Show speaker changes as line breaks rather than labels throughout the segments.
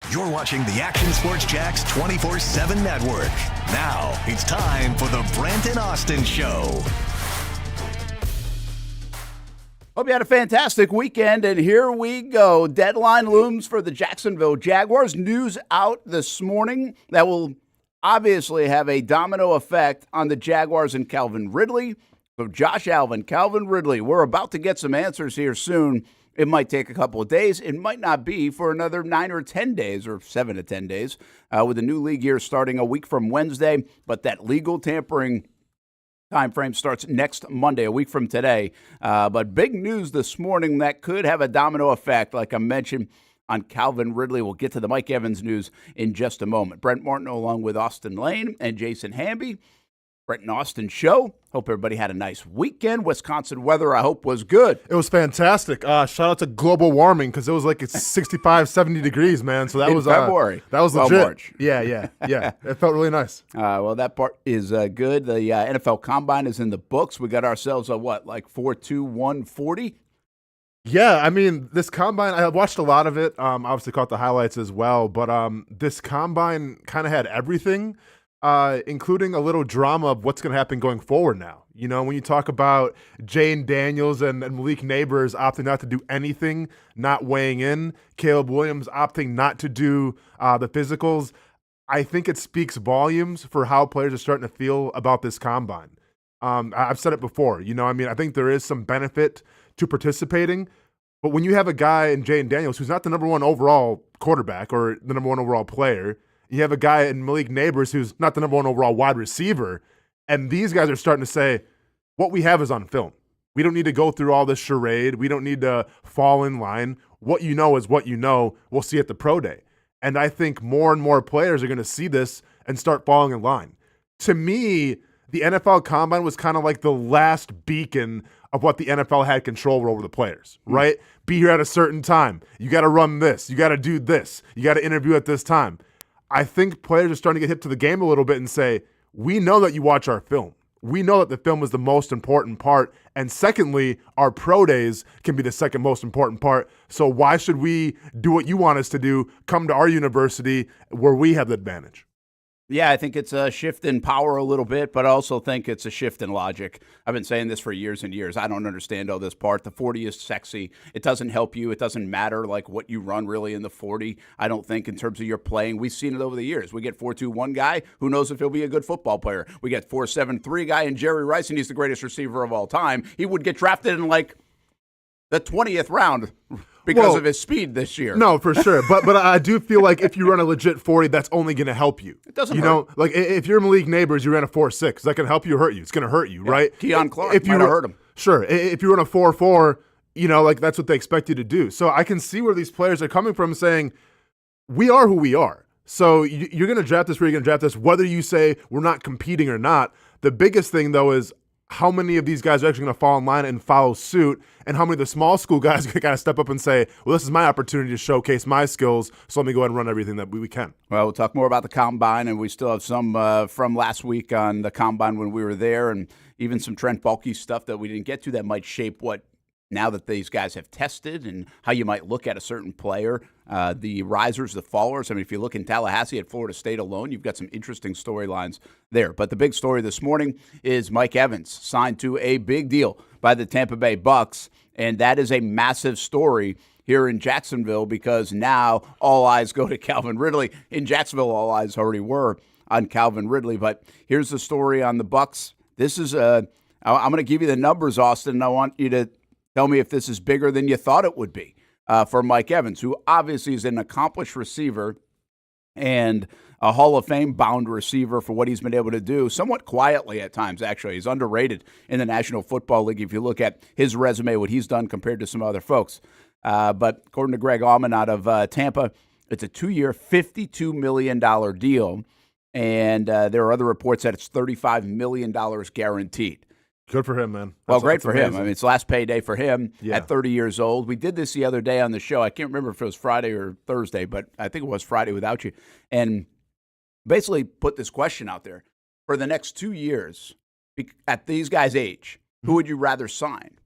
You're watching the Action Sports Jax 24/7 network. Now it's time for the Brent and Austen Show.
Hope you had a fantastic weekend, and here we go. Deadline looms for the Jacksonville Jaguars. News out this morning that will obviously have a domino effect on the Jaguars and Calvin Ridley. So Josh Allen Calvin Ridley, we're about to get some answers here soon. It might take a couple of days. It might not be for another 9 or 10 days or 7 to 10 days with the new league year starting a week from Wednesday. But that legal tampering time frame starts next Monday, a week from today. But big news this morning that could have a domino effect, like I mentioned, on Calvin Ridley. We'll get to the Mike Evans news in just a moment. Brent Martineau along with Austen Lane and Jason Hamby. Brent and Austen Show. Hope everybody had a nice weekend. Wisconsin weather, I hope, was good.
It was fantastic. Shout out to global warming because it was like it's 65, 70 degrees, man. So that was
February.
That was legit.
March.
Yeah. It felt really nice.
Well, that part is good. The NFL Combine is in the books. We got ourselves a 4.2140?
Yeah, I mean, this Combine, I watched a lot of it. Obviously caught the highlights as well. But this Combine kind of had everything. Including a little drama of what's going to happen going forward now. You know, when you talk about Jane Daniels and Malik Neighbors opting not to do anything, not weighing in, Caleb Williams opting not to do the physicals, I think it speaks volumes for how players are starting to feel about this Combine. I've said it before, I think there is some benefit to participating, but when you have a guy in Jane Daniels who's not the number one overall quarterback or the number one overall player, you have a guy in Malik Neighbors who's not the number one overall wide receiver, and these guys are starting to say, what we have is on film. We don't need to go through all this charade. We don't need to fall in line. What you know is what you know. We'll see at the pro day. And I think more and more players are going to see this and start falling in line. To me, the NFL Combine was kind of like the last beacon of what the NFL had control over the players, right? Be here at a certain time. You got to run this. You got to do this. You got to interview at this time. I think players are starting to get hip to the game a little bit and say, we know that you watch our film. We know that the film is the most important part. And secondly, our pro days can be the second most important part. So why should we do what you want us to do, come to our university where we have the advantage?
Yeah, I think it's a shift in power a little bit, but I also think it's a shift in logic. I've been saying this for years and years. I don't understand all this part. The 40 is sexy. It doesn't help you. It doesn't matter like what you run really in the 40. I don't think in terms of your playing. We've seen it over the years. We get 4.21 guy. Who knows if he'll be a good football player? We get 4.73 guy and Jerry Rice, and he's the greatest receiver of all time. He would get drafted in like the 20th round because of his speed this year.
No, for sure. But I do feel like if you run a legit 40, that's only going to help you.
It doesn't
hurt. Like if you're Malik Neighbors, you ran a 4.6. Is that going to help you or hurt you? It's going to hurt you, right?
Keon Clark might have hurt him.
Sure. If you run a 4.4, that's what they expect you to do. So I can see where these players are coming from saying, we are who we are. So you're going to draft us where you're going to draft us, whether you say we're not competing or not. The biggest thing, though, is how many of these guys are actually going to fall in line and follow suit, and how many of the small school guys are going to kind of step up and say, well, this is my opportunity to showcase my skills, so let me go ahead and run everything that we can.
Well, we'll talk more about the Combine, and we still have some from last week on the Combine when we were there, and even some Trent Baalke stuff that we didn't get to that might shape what, now that these guys have tested, and how you might look at a certain player, the risers, the fallers. I mean, if you look in Tallahassee at Florida State alone, you've got some interesting storylines there. But the big story this morning is Mike Evans signed to a big deal by the Tampa Bay Bucks, and that is a massive story here in Jacksonville because now all eyes go to Calvin Ridley. In Jacksonville, all eyes already were on Calvin Ridley. But here's the story on the Bucks. This is I'm going to give you the numbers, Austin, and I want you to tell me if this is bigger than you thought it would be for Mike Evans, who obviously is an accomplished receiver and a Hall of Fame-bound receiver for what he's been able to do, somewhat quietly at times, actually. He's underrated in the National Football League if you look at his resume, what he's done compared to some other folks. But according to Greg Allman out of Tampa, it's a 2-year, $52 million deal, and there are other reports that it's $35 million guaranteed.
Good for him, man.
Well, great for him. I mean, it's last payday for him at 30 years old. We did this the other day on the show. I can't remember if it was Friday or Thursday, but I think it was Friday without you. And basically put this question out there. For the next 2 years, at these guys' age, who would you rather sign?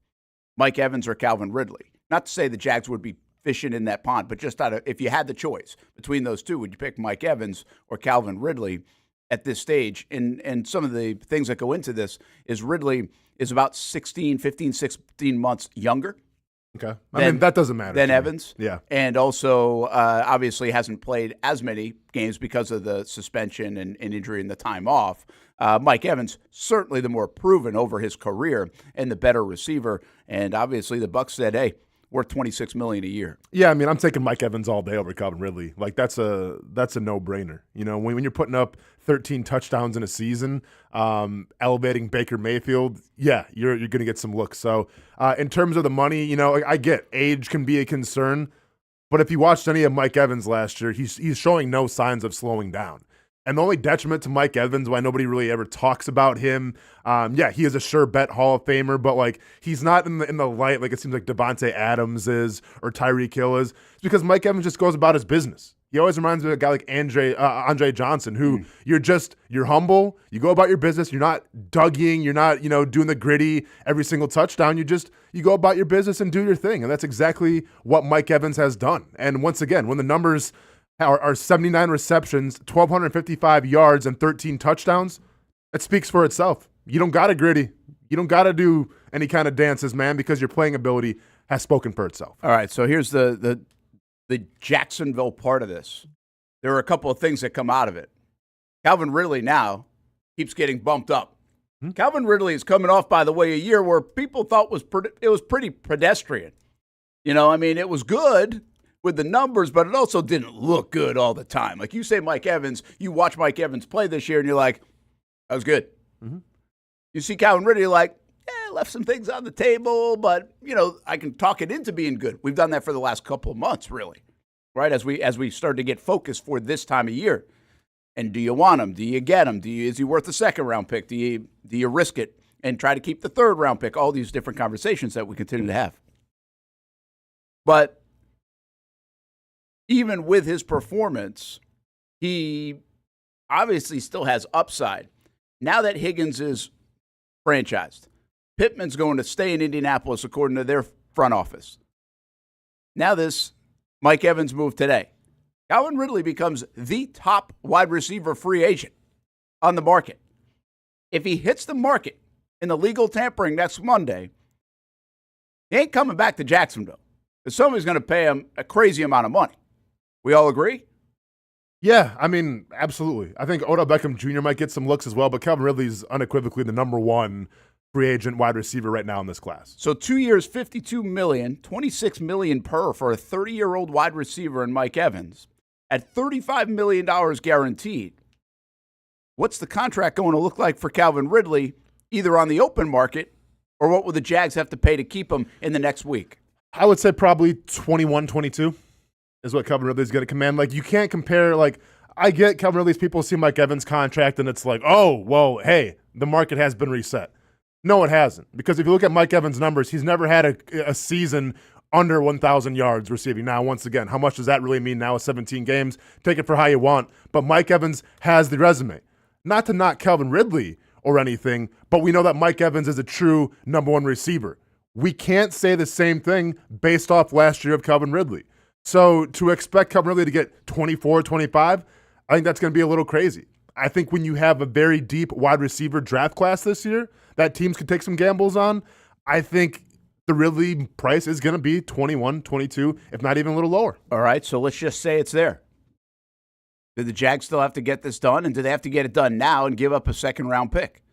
Mike Evans or Calvin Ridley? Not to say the Jags would be fishing in that pond. But just if you had the choice between those two, would you pick Mike Evans or Calvin Ridley at this stage? And some of the things that go into this is Ridley is about 16 months younger.
Okay. I mean, that doesn't matter.
Than Evans.
Yeah.
And also, obviously, hasn't played as many games because of the suspension and injury and the time off. Mike Evans, certainly the more proven over his career and the better receiver. And obviously, the Bucs said, hey, worth $26 million a year.
Yeah, I mean, I'm taking Mike Evans all day over Calvin Ridley. Like, that's a no-brainer. You know, when you're putting up 13 touchdowns in a season, elevating Baker Mayfield, yeah, you're going to get some looks. So, in terms of the money, you know, I get age can be a concern, but if you watched any of Mike Evans last year, he's showing no signs of slowing down. And the only detriment to Mike Evans, why nobody really ever talks about him, he is a sure bet Hall of Famer, but like he's not in the light like it seems like Devontae Adams is or Tyreek Hill is. It's because Mike Evans just goes about his business. He always reminds me of a guy like Andre Johnson, who you're humble, you go about your business, you're not dugging, you're not doing the gritty every single touchdown. You go about your business and do your thing, and that's exactly what Mike Evans has done. And once again, when the numbers are 79 receptions, 1,255 yards, and 13 touchdowns, it speaks for itself. You don't got to gritty. You don't got to do any kind of dances, man, because your playing ability has spoken for itself.
All right, so here's the Jacksonville part of this. There are a couple of things that come out of it. Calvin Ridley now keeps getting bumped up. Calvin Ridley is coming off, by the way, a year where people thought it was pretty pedestrian. You know, I mean, it was good with the numbers, but it also didn't look good all the time. Like you say Mike Evans, you watch Mike Evans play this year, and you're like, that was good. Mm-hmm. You see Calvin Ridley, you're like, left some things on the table, but, I can talk it into being good. We've done that for the last couple of months, really, right, as we start to get focused for this time of year. And do you want him? Do you get him? Is he worth a second-round pick? Do you risk it and try to keep the third-round pick? All these different conversations that we continue to have. But even with his performance, he obviously still has upside. Now that Higgins is franchised, Pittman's going to stay in Indianapolis according to their front office. Now this Mike Evans move today. Calvin Ridley becomes the top wide receiver free agent on the market. If he hits the market in the legal tampering next Monday, he ain't coming back to Jacksonville because somebody's going to pay him a crazy amount of money. We all agree?
Yeah, I mean, absolutely. I think Odell Beckham Jr. might get some looks as well, but Calvin Ridley's unequivocally the number one free agent wide receiver right now in this class.
So 2 years, $52 million, $26 million per for a 30-year-old wide receiver in Mike Evans at $35 million guaranteed. What's the contract going to look like for Calvin Ridley, either on the open market or what will the Jags have to pay to keep him in the next week?
I would say probably 21, 22. Is what Calvin Ridley's going to command. Like, you can't compare, I get Calvin Ridley's people see Mike Evans' contract, and it's like, oh, well, hey, the market has been reset. No, it hasn't. Because if you look at Mike Evans' numbers, he's never had a season under 1,000 yards receiving. Now, once again, how much does that really mean now with 17 games? Take it for how you want. But Mike Evans has the resume. Not to knock Calvin Ridley or anything, but we know that Mike Evans is a true number one receiver. We can't say the same thing based off last year of Calvin Ridley. So to expect Calvin Ridley to get 24, 25, I think that's going to be a little crazy. I think when you have a very deep wide receiver draft class this year that teams could take some gambles on, I think the Ridley price is going to be 21, 22, if not even a little lower.
All right, so let's just say it's there. Do the Jags still have to get this done, and do they have to get it done now and give up a second-round pick?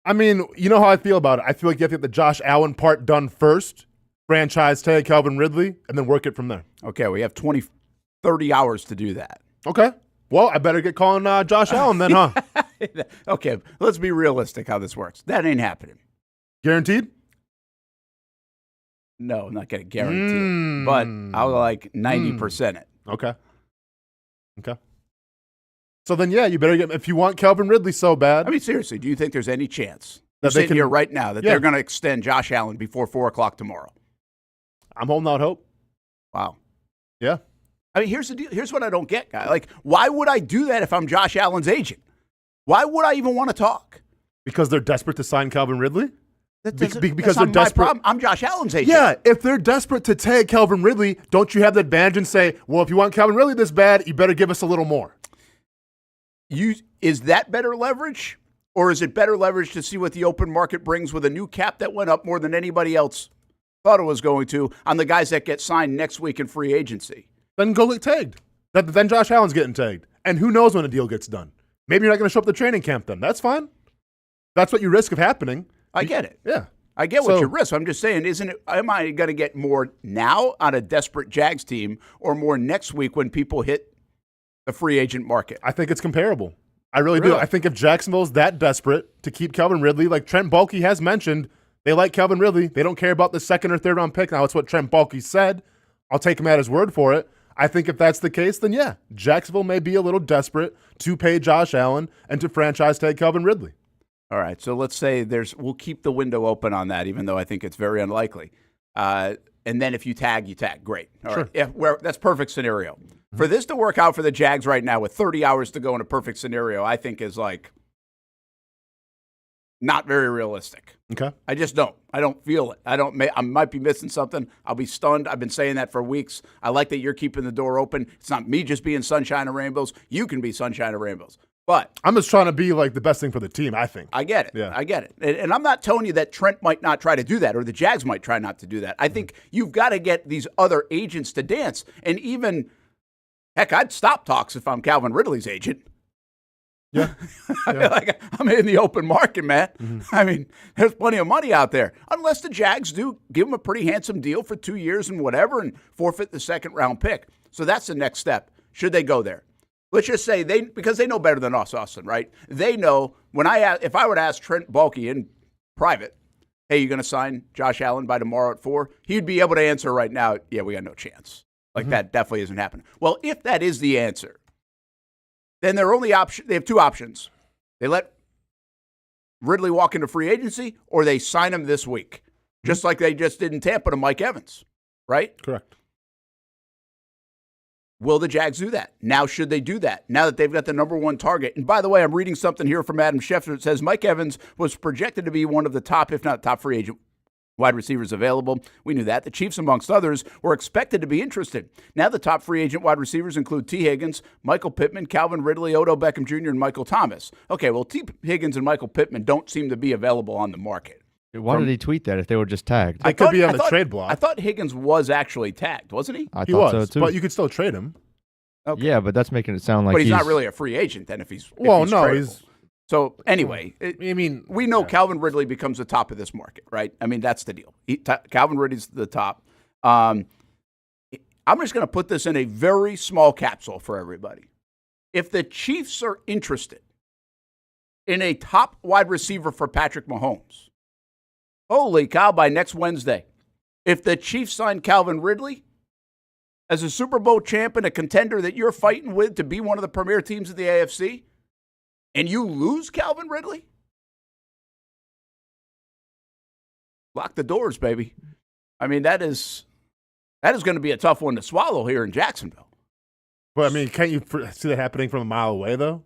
I mean, you know how I feel about it. I feel like you have to get the Josh Allen part done first, franchise tag Calvin Ridley, and then work it from there.
Okay, we have 30 hours to do that.
Okay. Well, I better get calling Josh Allen then, huh?
Okay, let's be realistic how this works. That ain't happening.
Guaranteed?
No, I'm not going to guarantee it, but I'll 90% it.
Okay. So then, yeah, you better get, if you want Calvin Ridley so bad.
I mean, seriously, do you think there's any chance that they can here right now that they're going to extend Josh Allen before 4 o'clock tomorrow?
I'm holding out hope.
Wow.
Yeah.
I mean, here's the deal. Here's what I don't get, guy. Why would I do that if I'm Josh Allen's agent? Why would I even want to talk?
Because they're desperate to sign Calvin Ridley?
Because
they're desperate.
Problem. I'm Josh Allen's agent.
Yeah, if they're desperate to tag Calvin Ridley, don't you have the advantage and say, well, if you want Calvin Ridley this bad, you better give us a little more?
Is that better leverage? Or is it better leverage to see what the open market brings with a new cap that went up more than anybody else thought it was going to on the guys that get signed next week in free agency?
Then go get tagged. Then Josh Allen's getting tagged. And who knows when a deal gets done? Maybe you're not going to show up at the training camp then. That's fine. That's what you risk of happening.
I get it.
Yeah.
I get what you risk. I'm just saying, am I going to get more now on a desperate Jags team or more next week when people hit the free agent market?
I think it's comparable. I really do. I think if Jacksonville's that desperate to keep Calvin Ridley, like Trent Baalke has mentioned, they like Calvin Ridley. They don't care about the second or third round pick. Now, it's what Trent Baalke said. I'll take him at his word for it. I think if that's the case, then yeah, Jacksonville may be a little desperate to pay Josh Allen and to franchise tag Calvin Ridley.
All right, so let's say we'll keep the window open on that, even though I think it's very unlikely. And then if you tag, you tag. Great. All right. That's perfect scenario. Mm-hmm. For this to work out for the Jags right now with 30 hours to go in a perfect scenario, I think is like not very realistic.
Okay.
I just don't. I don't feel it. I might be missing something. I'll be stunned. I've been saying that for weeks. I like that you're keeping the door open. It's not me just being sunshine and rainbows. You can be sunshine and rainbows. But
I'm just trying to be like the best thing for the team, I think.
I get it.
Yeah.
I get it. And I'm not telling you that Trent might not try to do that or the Jags might try not to do that. I think you've got to get these other agents to dance. And even, heck, I'd stop talks if I'm Calvin Ridley's agent.
Yeah.
I'm in the open market, man.
Mm-hmm.
I mean, there's plenty of money out there. Unless the Jags do give him a pretty handsome deal for 2 years and whatever and forfeit the second round pick. So that's the next step. Should they go there? Let's just say because they know better than us, Austin, right? They know if I would ask Trent Baalke in private, hey, you going to sign Josh Allen by tomorrow at 4? He'd be able to answer right now, yeah, we got no chance. That definitely isn't happening. Well, if that is the answer, then they have two options. They let Ridley walk into free agency or they sign him this week, just like they just did in Tampa to Mike Evans, right?
Correct.
Will the Jags do that? Now, should they do that? Now that they've got the number one target. And by the way, I'm reading something here from Adam Schefter that says Mike Evans was projected to be one of the top, if not top free agent wide receivers available. We knew that. The Chiefs, amongst others, were expected to be interested. Now the top free agent wide receivers include T. Higgins, Michael Pittman, Calvin Ridley, Odell Beckham Jr., and Michael Thomas. Okay, well, T. Higgins and Michael Pittman don't seem to be available on the market.
Why did he tweet that if they were just tagged?
It could be on the trade block.
I thought Higgins was actually tagged, wasn't he?
I thought so too.
But you could still trade him.
Okay.
Yeah, but that's making it sound like
But he's not really a free agent then if he's
tradable.
So anyway, we know Calvin Ridley becomes the top of this market, right? I mean, that's the deal. Calvin Ridley's the top. I'm just going to put this in a very small capsule for everybody. If the Chiefs are interested in a top wide receiver for Patrick Mahomes, holy cow, by next Wednesday, if the Chiefs sign Calvin Ridley as a Super Bowl champ and a contender that you're fighting with to be one of the premier teams of the AFC, and you lose Calvin Ridley, lock the doors, baby. I mean, that is going to be a tough one to swallow here in Jacksonville.
But, I mean, can't you see that happening from a mile away, though?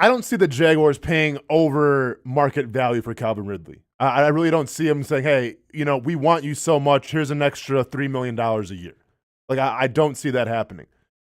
I don't see the Jaguars paying over market value for Calvin Ridley. I really don't see them saying, hey, we want you so much. Here's an extra $3 million a year. I don't see that happening.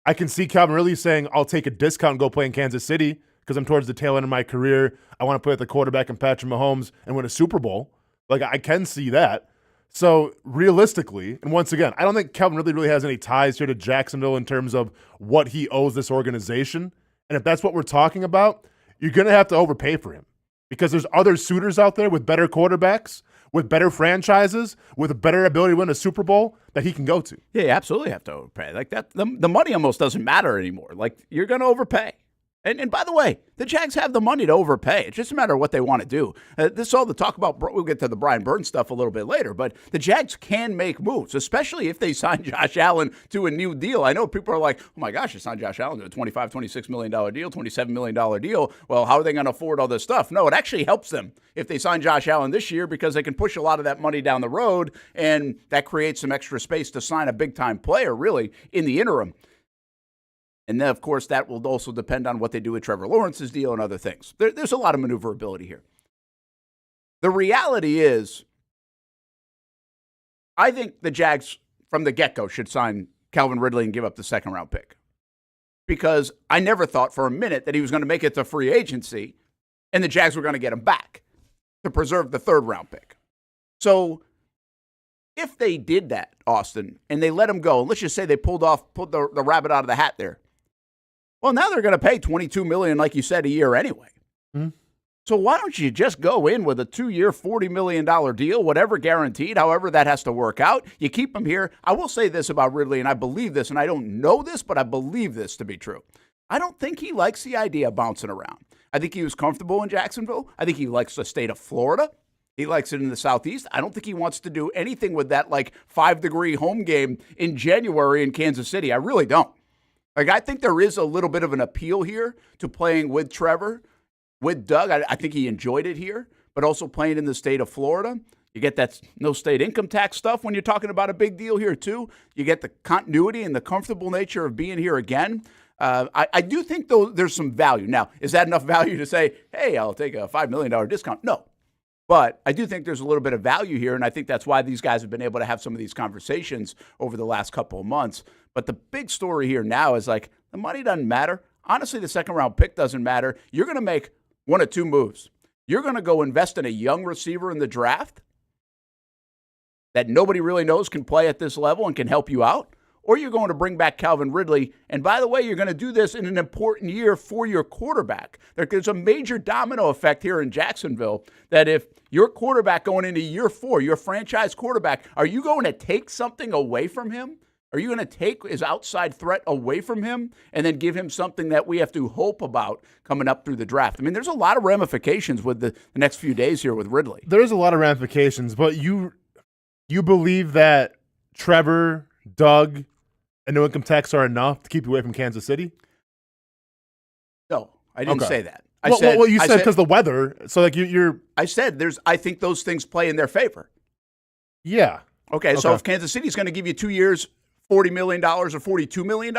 I can see Calvin Ridley saying, I'll take a discount and go play in Kansas City because I'm towards the tail end of my career. I want to play at the quarterback in Patrick Mahomes and win a Super Bowl. I can see that. So realistically, and once again, I don't think Calvin Ridley really has any ties here to Jacksonville in terms of what he owes this organization. And if that's what we're talking about, you're going to have to overpay for him because there's other suitors out there with better quarterbacks, with better franchises, with a better ability to win a Super Bowl that he can go to.
Yeah, you absolutely have to overpay. That, the money almost doesn't matter anymore. You're going to overpay. And by the way, the Jags have the money to overpay. It's just a matter of what they want to do. This is all the talk about. We'll get to the Brian Burns stuff a little bit later, but the Jags can make moves, especially if they sign Josh Allen to a new deal. I know people are like, oh my gosh, they signed Josh Allen to a $25, $26 million deal, $27 million deal. Well, how are they going to afford all this stuff? No, it actually helps them if they sign Josh Allen this year because they can push a lot of that money down the road, and that creates some extra space to sign a big-time player, really, in the interim. And then, of course, that will also depend on what they do with Trevor Lawrence's deal and other things. There's a lot of maneuverability here. The reality is, I think the Jags from the get-go should sign Calvin Ridley and give up the second-round pick. Because I never thought for a minute that he was going to make it to free agency and the Jags were going to get him back to preserve the third-round pick. So if they did that, Austin, and they let him go, and let's just say they pulled the rabbit out of the hat there, well, now they're going to pay $22 million, like you said, a year anyway.
Mm-hmm.
So why don't you just go in with a 2-year, $40 million deal, whatever guaranteed, however that has to work out. You keep him here. I will say this about Ridley, and I believe this, and I don't know this, but I believe this to be true. I don't think he likes the idea of bouncing around. I think he was comfortable in Jacksonville. I think he likes the state of Florida. He likes it in the Southeast. I don't think he wants to do anything with that 5-degree home game in January in Kansas City. I really don't. I think there is a little bit of an appeal here to playing with Trevor, with Doug. I think he enjoyed it here, but also playing in the state of Florida. You get that no state income tax stuff when you're talking about a big deal here, too. You get the continuity and the comfortable nature of being here again. I do think, though, there's some value. Now, is that enough value to say, hey, I'll take a $5 million discount? No. But I do think there's a little bit of value here, and I think that's why these guys have been able to have some of these conversations over the last couple of months. But the big story here now is the money doesn't matter. Honestly, the second-round pick doesn't matter. You're going to make one of two moves. You're going to go invest in a young receiver in the draft that nobody really knows can play at this level and can help you out, or you're going to bring back Calvin Ridley. And by the way, you're going to do this in an important year for your quarterback. There's a major domino effect here in Jacksonville that if your quarterback going into year 4, your franchise quarterback, are you going to take something away from him? Are you going to take his outside threat away from him and then give him something that we have to hope about coming up through the draft? I mean, there's a lot of ramifications with the next few days here with Ridley.
There's a lot of ramifications, but you believe that Trevor, Doug, and no income tax are enough to keep you away from Kansas City?
No, I didn't say that.
You said because the weather. So you're.
I said I think those things play in their favor.
Yeah.
Okay. So if Kansas City's going to give you 2 years, $40 million or $42 million,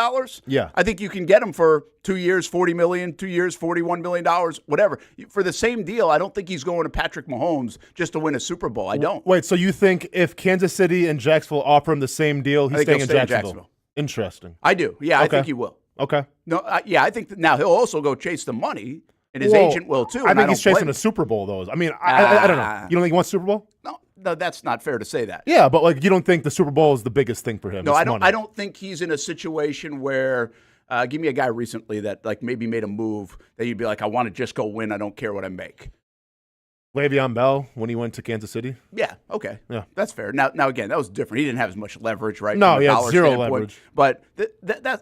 yeah,
I think you can get them for 2 years, $40 million, 2 years, $41 million, whatever. For the same deal, I don't think he's going to Patrick Mahomes just to win a Super Bowl. I don't.
Wait, so you think if Kansas City and Jacksonville offer him the same deal, he's staying in Jacksonville? Interesting.
I do. Yeah,
okay.
I think he will.
Okay.
No, I think now he'll also go chase the money, and his agent will too.
I think he's chasing a Super Bowl, though. I mean, I don't know. You don't think he wants Super Bowl?
No, that's not fair to say that.
Yeah, but you don't think the Super Bowl is the biggest thing for him?
No, I don't. I don't think he's in a situation where. Give me a guy recently that maybe made a move that you'd be like, I want to just go win. I don't care what I make.
Le'Veon Bell when he went to Kansas City.
Yeah. Okay.
Yeah,
that's fair. Now again, that was different. He didn't have as much leverage, right?
No, he had zero leverage.
But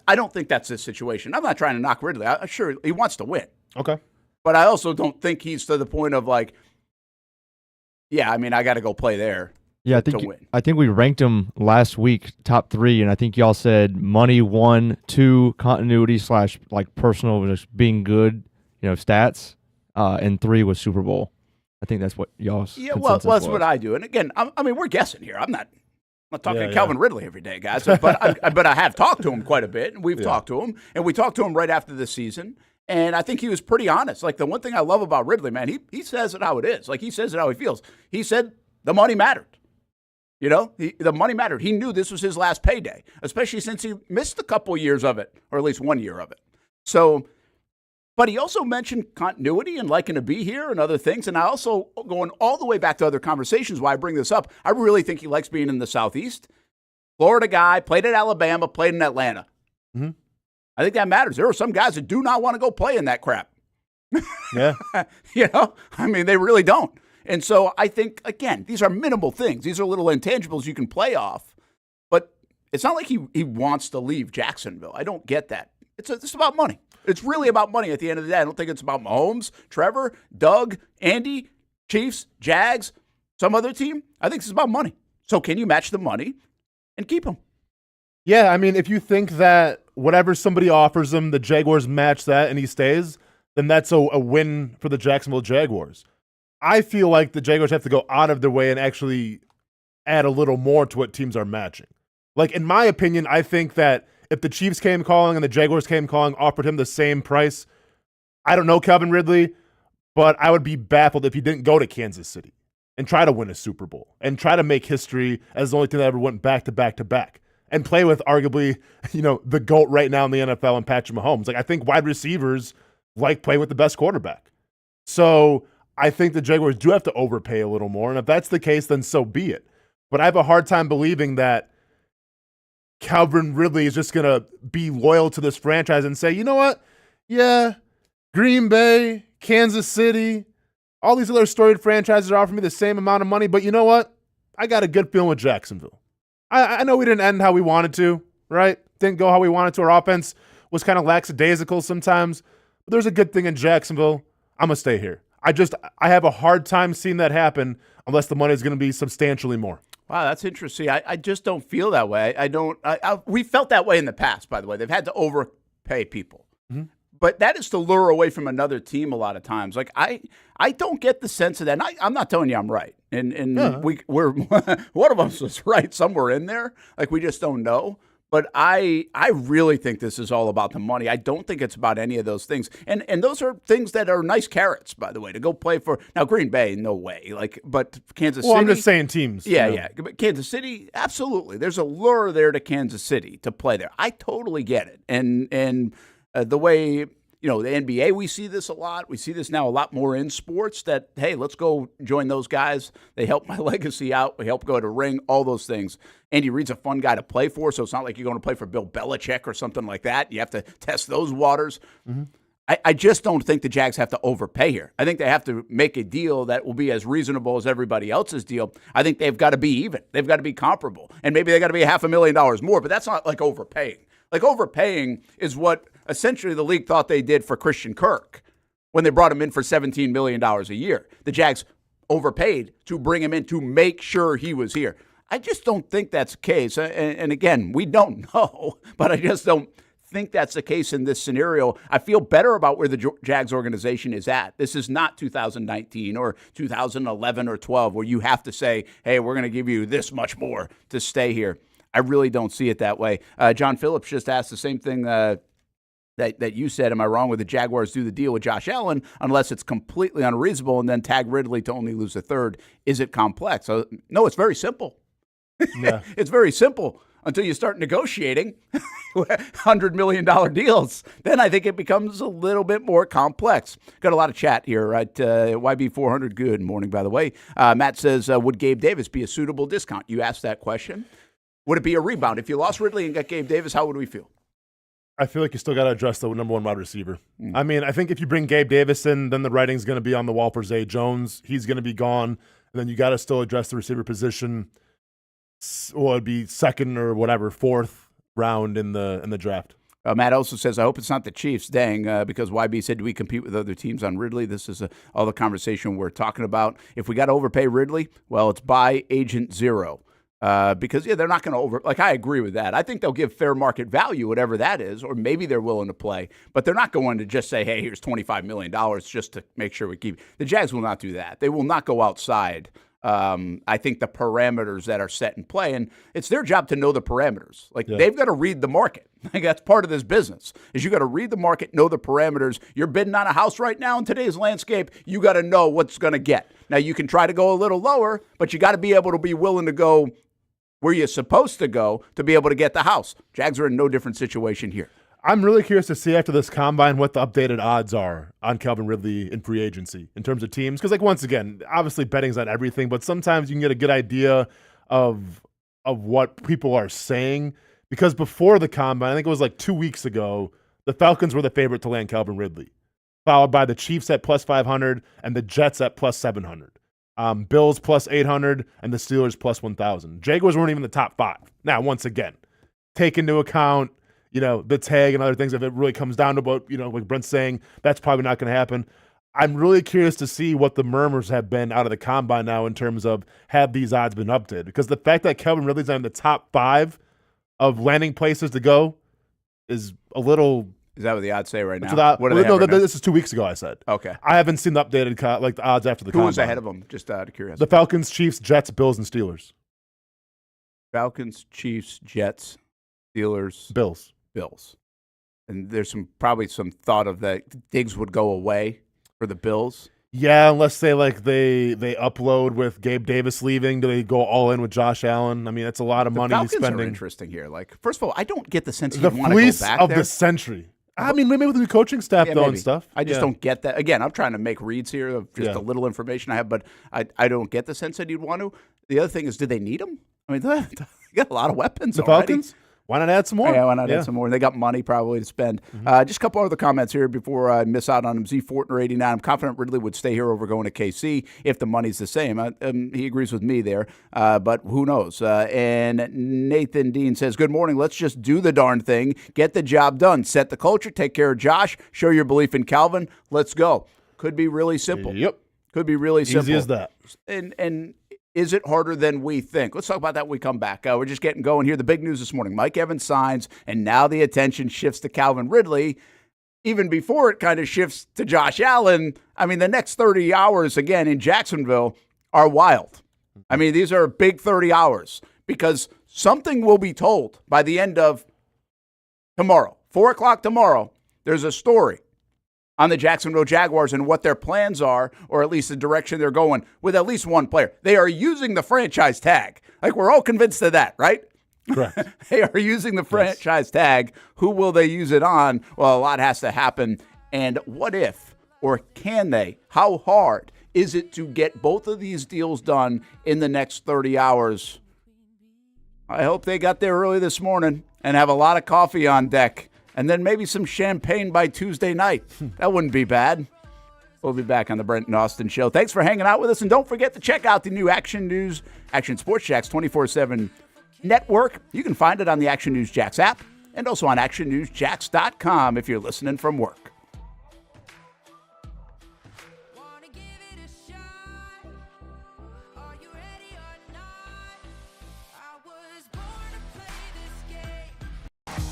I don't think that's the situation. I'm not trying to knock Ridley. I'm sure he wants to win.
Okay.
But I also don't think he's to the point of yeah, I mean, I got to go play there.
Yeah, I think we ranked him last week top 3, and I think y'all said money 1, 2, continuity / personal, just being good, stats, and 3 was Super Bowl. I think that's what y'all's.
Yeah, well, that's what I do. And again, I mean, we're guessing here. I'm not talking to Calvin Ridley every day, guys. But I have talked to him quite a bit, and we've talked to him, and we talked to him right after the season. And I think he was pretty honest. The one thing I love about Ridley, man, he says it how it is. He says it how he feels. He said the money mattered. The money mattered. He knew this was his last payday, especially since he missed a couple years of it, or at least 1 year of it. So, but he also mentioned continuity and liking to be here and other things. And I also, going all the way back to other conversations, why I bring this up, I really think he likes being in the Southeast. Florida guy, played at Alabama, played in Atlanta.
Mm-hmm.
I think that matters. There are some guys that do not want to go play in that crap.
Yeah.
I mean, they really don't. And so I think, again, these are minimal things. These are little intangibles you can play off. But it's not like he wants to leave Jacksonville. I don't get that. It's about money. It's really about money at the end of the day. I don't think it's about Mahomes, Trevor, Doug, Andy, Chiefs, Jags, some other team. I think it's about money. So can you match the money and keep him?
Yeah, I mean, if you think that whatever somebody offers him, the Jaguars match that and he stays, then that's a win for the Jacksonville Jaguars. I feel like the Jaguars have to go out of their way and actually add a little more to what teams are matching. In my opinion, I think that if the Chiefs came calling and the Jaguars came calling, offered him the same price, I don't know Calvin Ridley, but I would be baffled if he didn't go to Kansas City. and try to win a Super Bowl and try to make history as the only team that ever went back to back to back and play with arguably, the GOAT right now in the NFL and Patrick Mahomes. Like, I think wide receivers like playing with the best quarterback. So I think the Jaguars do have to overpay a little more. And if that's the case, then so be it. But I have a hard time believing that Calvin Ridley is just going to be loyal to this franchise and say, you know what? Yeah, Green Bay, Kansas City, all these other storied franchises are offering me the same amount of money. But you know what? I got a good feeling with Jacksonville. I know we didn't end how we wanted to, right? Didn't go how we wanted to. Our offense was kind of lackadaisical sometimes. But there's a good thing in Jacksonville. I'm going to stay here. I have a hard time seeing that happen unless the money is going to be substantially more.
Wow, that's interesting. I just don't feel that way. We felt that way in the past, by the way. They've had to overpay people. Mm-hmm. But that is to lure away from another team a lot of times. Like, I don't get the sense of that. And I'm not telling you I'm right. And we're one of us was right somewhere in there. Like, we just don't know. But I really think this is all about the money. I don't think it's about any of those things. And those are things that are nice carrots, by the way, to go play for. Now, Green Bay, no way. But Kansas City.
Well, I'm just saying teams.
Yeah. But Kansas City, absolutely. There's a lure there to Kansas City to play there. I totally get it. And the way, the NBA, we see this a lot. We see this now a lot more in sports that, hey, let's go join those guys. They help my legacy out. We help go to ring, all those things. Andy Reid's a fun guy to play for, so it's not like you're going to play for Bill Belichick or something like that. You have to test those waters. Mm-hmm. I just don't think the Jags have to overpay here. I think they have to make a deal that will be as reasonable as everybody else's deal. I think they've got to be even. They've got to be comparable. And maybe they got to be $500,000 more, but that's not like overpaying. Like, overpaying is what essentially the league thought they did for Christian Kirk when they brought him in for $17 million a year. The Jags overpaid to bring him in to make sure he was here. I just don't think that's the case. And again, we don't know, but I just don't think that's the case in this scenario. I feel better about where the Jags organization is at. This is not 2019 or 2011 or 12 where you have to say, hey, we're going to give you this much more to stay here. I really don't see it that way. John Phillips just asked the same thing that you said. Am I wrong with the Jaguars do the deal with Josh Allen unless it's completely unreasonable and then tag Ridley to only lose a third? Is it complex? No, it's very simple. Yeah. It's very simple until you start negotiating $100 million deals. Then I think it becomes a little bit more complex. Got a lot of chat here, right? YB400, good morning, by the way. Matt says, would Gabe Davis be a suitable discount? You asked that question. Would it be a rebound? If you lost Ridley and got Gabe Davis, how would we feel?
I feel like you still got to address the number one wide receiver. I mean, I think if you bring Gabe Davis in, then the writing's going to be on the wall for Zay Jones. He's going to be gone. And then you got to still address the receiver position. Well, it'd be second or whatever, fourth round in the draft.
Matt also says, I hope it's not the Chiefs. Dang, because YB said, do we compete with other teams on Ridley? This is all the conversation we're talking about. If we got to overpay Ridley, well, it's by Agent Zero. Because, they're not going to I agree with that. I think they'll give fair market value, whatever that is, or maybe they're willing to play. But they're not going to just say, hey, here's $25 million just to make sure we keep. The Jags will not do that. They will not go outside. I think the parameters that are set in play, and it's their job to know the parameters. They've got to read the market. That's part of this business, is you got to read the market, know the parameters. You're bidding on a house right now in today's landscape. You got to know what's going to get. Now, you can try to go a little lower, but you got to be able to be willing to go where you're supposed to go to be able to get the house. Jags are in no different situation here.
I'm really curious to see after this combine what the updated odds are on Calvin Ridley in free agency in terms of teams. Because, once again, obviously betting's not everything, but sometimes you can get a good idea of what people are saying. Because before the combine, I think it was 2 weeks ago, the Falcons were the favorite to land Calvin Ridley, followed by the Chiefs at plus 500 and the Jets at plus 700. Bills plus 800 and the Steelers plus 1,000. Jaguars weren't even the top five. Now, once again, take into account, the tag and other things. If it really comes down to what, like Brent's saying, that's probably not going to happen. I'm really curious to see what the murmurs have been out of the combine now in terms of have these odds been updated. Because the fact that Calvin Ridley's on the top five of landing places to go is a little. Is
that what the odds say right now?
This is 2 weeks ago, I said.
Okay.
I haven't seen the updated the odds after the combine.
Who was ahead of them, just out of curiosity?
The Falcons, Chiefs, Jets, Bills, and Steelers.
Falcons, Chiefs, Jets, Steelers.
Bills.
And there's probably some thought of that Diggs would go away for the Bills.
Yeah, unless they upload with Gabe Davis leaving, do they go all in with Josh Allen? I mean, that's a lot of money
Falcons
spending.
are interesting here. Like, first of all, I don't get the sense
The
you want to go
fleece
back
of
there.
the century. I mean, maybe with the new coaching staff though
maybe.
and stuff.
I just don't get that. Again, I'm trying to make reads here of just a little information I have, but I don't get the sense that you'd want to. The other thing is, do they need them? I mean, they got a lot of weapons
The
already.
Falcons? Why not add some more?
Yeah, why not add some more? They got money probably to spend. Just a couple other comments here before I miss out on them. Z Fortner 89. I'm confident Ridley would stay here over going to KC if the money's the same. He agrees with me there, but who knows? And Nathan Dean says, good morning. Let's just do the darn thing. Get the job done. Set the culture. Take care of Josh. Show your belief in Calvin. Let's go. Could be really simple.
Yep.
Could be really simple.
Easy as that.
And is it harder than we think? Let's talk about that when we come back. We're just getting going here. The big news this morning, Mike Evans signs, and now the attention shifts to Calvin Ridley. Even before it kind of shifts to Josh Allen, I mean, the next 30 hours, again, in Jacksonville are wild. I mean, these are big 30 hours because something will be told by the end of tomorrow. 4 o'clock tomorrow, there's a story on the Jacksonville Jaguars and what their plans are, or at least the direction they're going with at least one player. They are using the franchise tag. Like, we're all convinced of that, right?
Correct.
They are using the franchise tag. Who will they use it on? Well, a lot has to happen. And what if, or can they? How hard is it to get both of these deals done in the next 30 hours? I hope they got there early this morning and have a lot of coffee on deck. And then maybe some champagne by Tuesday night. That wouldn't be bad. We'll be back on the Brent and Austin Show. Thanks for hanging out with us. And don't forget to check out the new Action News, Action Sports Jacks 24/7 network. You can find it on the Action News Jacks app and also on actionnewsjacks.com if you're listening from work.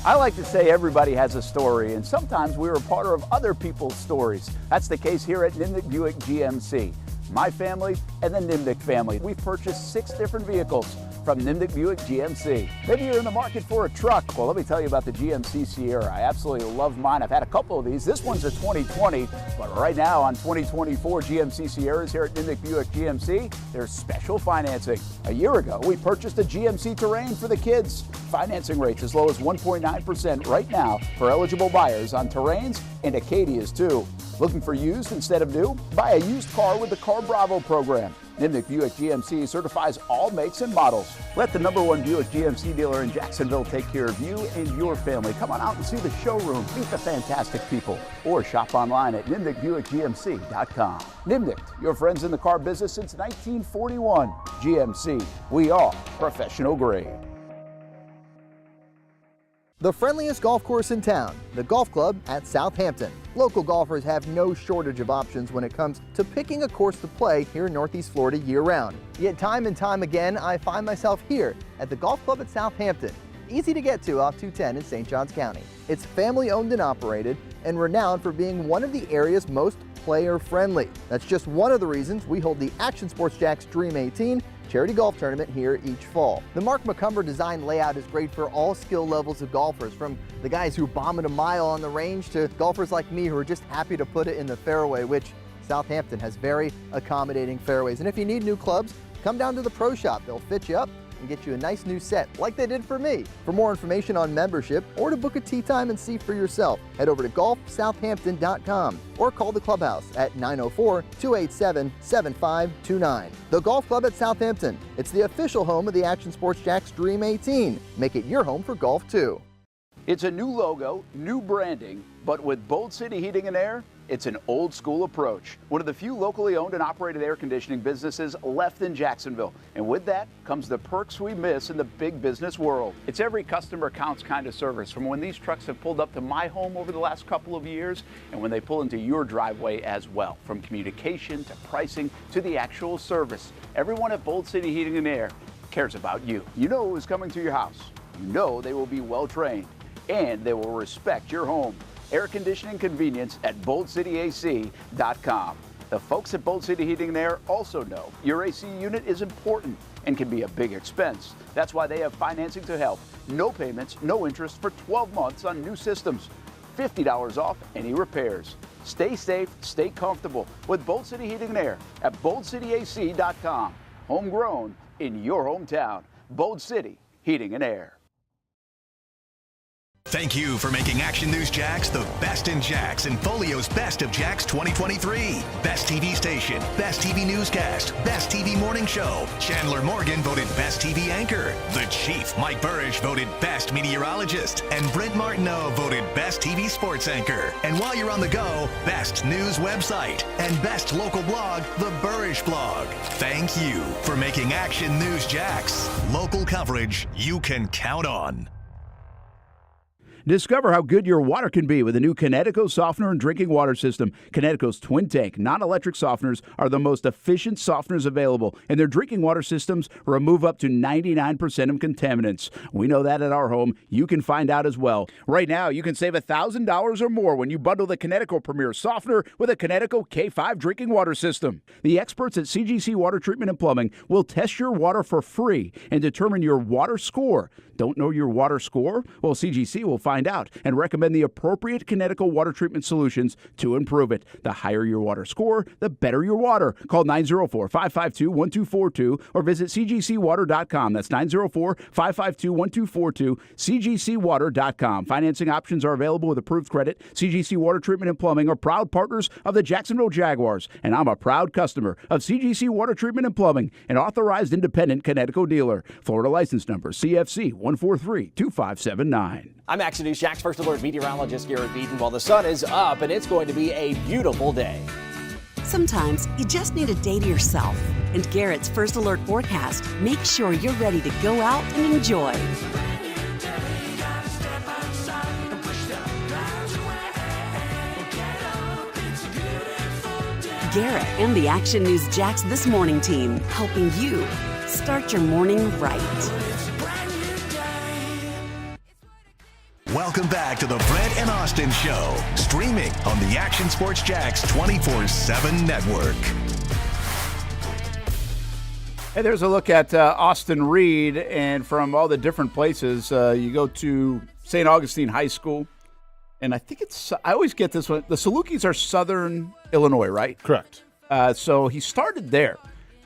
I like to say everybody has a story, and sometimes we're a part of other people's stories. That's the case here at Nimnicht Buick GMC. My family and the Nimnicht family. We've purchased 6 different vehicles from Nimnicht Buick GMC. Maybe you're in the market for a truck. Well, let me tell you about the GMC Sierra. I absolutely love mine. I've had a couple of these. This one's a 2020, but right now on 2024 GMC Sierras here at Nimnicht Buick GMC, there's special financing. A year ago, we purchased a GMC Terrain for the kids. Financing rates as low as 1.9% right now for eligible buyers on Terrains and Acadias too. Looking for used instead of new? Buy a used car with the Car Bravo program. Nimnicht Buick GMC certifies all makes and models. Let the #1 Buick GMC dealer in Jacksonville take care of you and your family. Come on out and see the showroom, meet the fantastic people, or shop online at nimnichtbuickgmc.com. Nimnicht, your friends in the car business since 1941. GMC, we are professional grade.
The friendliest golf course in town, the Golf Club at Southampton. Local golfers have no shortage of options when it comes to picking a course to play here in Northeast Florida year-round. Yet time and time again, I find myself here at the Golf Club at Southampton. Easy to get to off 210 in St. Johns County. It's family-owned and operated and renowned for being one of the area's most player-friendly. That's just one of the reasons we hold the Action Sports Jacks Dream 18 charity golf tournament here each fall. The Mark McCumber design layout is great for all skill levels of golfers, from the guys who bomb it a mile on the range to golfers like me who are just happy to put it in the fairway, which Southampton has very accommodating fairways. And if you need new clubs, come down to the pro shop. They'll fit you up and get you a nice new set like they did for me. For more information on membership or to book a tee time and see for yourself, head over to golfsouthampton.com or call the clubhouse at 904-287-7529. The Golf Club at Southampton. It's the official home of the Action Sports Jacks Dream 18. Make it your home for golf too.
It's a new logo, new branding, but with Bold City Heating and Air, it's an old school approach. One of the few locally owned and operated air conditioning businesses left in Jacksonville. And with that comes the perks we miss in the big business world. It's every customer counts kind of service, from when these trucks have pulled up to my home over the last couple of years and when they pull into your driveway as well. From communication to pricing to the actual service, everyone at Bold City Heating and Air cares about you. You know who's coming to your house. You know they will be well trained and they will respect your home. Air conditioning convenience at boldcityac.com. The folks at Bold City Heating and Air also know your AC unit is important and can be a big expense. That's why they have financing to help. No payments, no interest for 12 months on new systems.
$50 off any repairs. Stay safe, stay comfortable with Bold City Heating and Air at boldcityac.com. Homegrown in your hometown. Bold City Heating and Air.
Thank you for making Action News Jax the best in Jax and Folio's Best of Jax 2023. Best TV station, Best TV newscast, Best TV morning show. Chandler Morgan voted Best TV anchor. The Chief, Mike Burrish, voted Best meteorologist. And Brent Martineau voted Best TV sports anchor. And while you're on the go, Best news website and Best local blog, The Burrish Blog. Thank you for making Action News Jax local coverage you can count on.
Discover how good your water can be with a new Connecticut softener and drinking water system. Connecticut's twin tank non-electric softeners are the most efficient softeners available, and their drinking water systems remove up to 99% of contaminants. We know that at our home. You can find out as well. Right now, you can save $1,000 or more when you bundle the Connecticut Premier Softener with a Connecticut K5 drinking water system. The experts at CGC Water Treatment and Plumbing will test your water for free and determine your water score. Don't know your water score? Well, CGC will find out and recommend the appropriate Connecticut water treatment solutions to improve it. The higher your water score, the better your water. Call 904-552-1242 or visit cgcwater.com. That's 904-552-1242, cgcwater.com. Financing options are available with approved credit. CGC Water Treatment and Plumbing are proud partners of the Jacksonville Jaguars, and I'm a proud customer of CGC Water Treatment and Plumbing, an authorized independent Connecticut dealer. Florida license number CFC 143-2579.
I'm Action News Jax First Alert meteorologist Garrett Beaton. Well, the sun is up and it's going to be a beautiful day.
Sometimes you just need a day to yourself. And Garrett's First Alert forecast makes sure you're ready to go out and enjoy. Garrett and the Action News Jax This Morning team helping you start your morning right.
Welcome back to the Brent and Austin Show, streaming on the Action Sports Jax 24/7 network.
Hey, there's a look at Austin Reed, and from all the different places, you go to St. Augustine High School, and I think I always get this one. The Salukis are Southern Illinois, right?
Correct.
So he started there.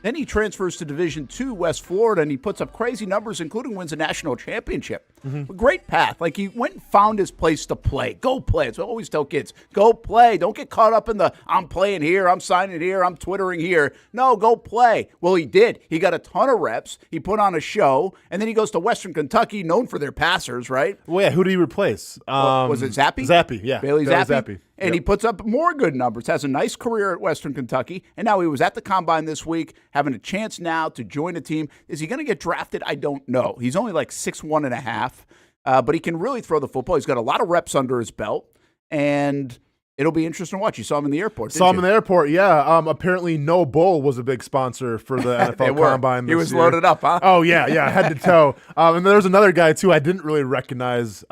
Then he transfers to Division II, West Florida, and he puts up crazy numbers, including wins a national championship. A great path. Like, he went and found his place to play. Go play. That's what I always tell kids. Go play. Don't get caught up in the, I'm playing here, I'm signing here, I'm Twittering here. No, go play. Well, he did. He got a ton of reps. He put on a show, and then he goes to Western Kentucky, known for their passers, right?
Well, yeah, who did he replace?
Was it Zappi?
Zappi, yeah.
Bailey Zappi.
Zappi.
And he puts up more good numbers, has a nice career at Western Kentucky, and now he was at the Combine this week, having a chance now to join a team. Is he going to get drafted? I don't know. He's only like 6'1.5", but he can really throw the football. He's got a lot of reps under his belt, and it'll be interesting to watch. You saw him in the airport, didn't you?
Saw him in the airport, yeah. Apparently, No Bull was a big sponsor for the NFL Combine this year.
He was loaded up, huh?
Oh, yeah, head to toe. And then there was another guy, too, I didn't really recognize.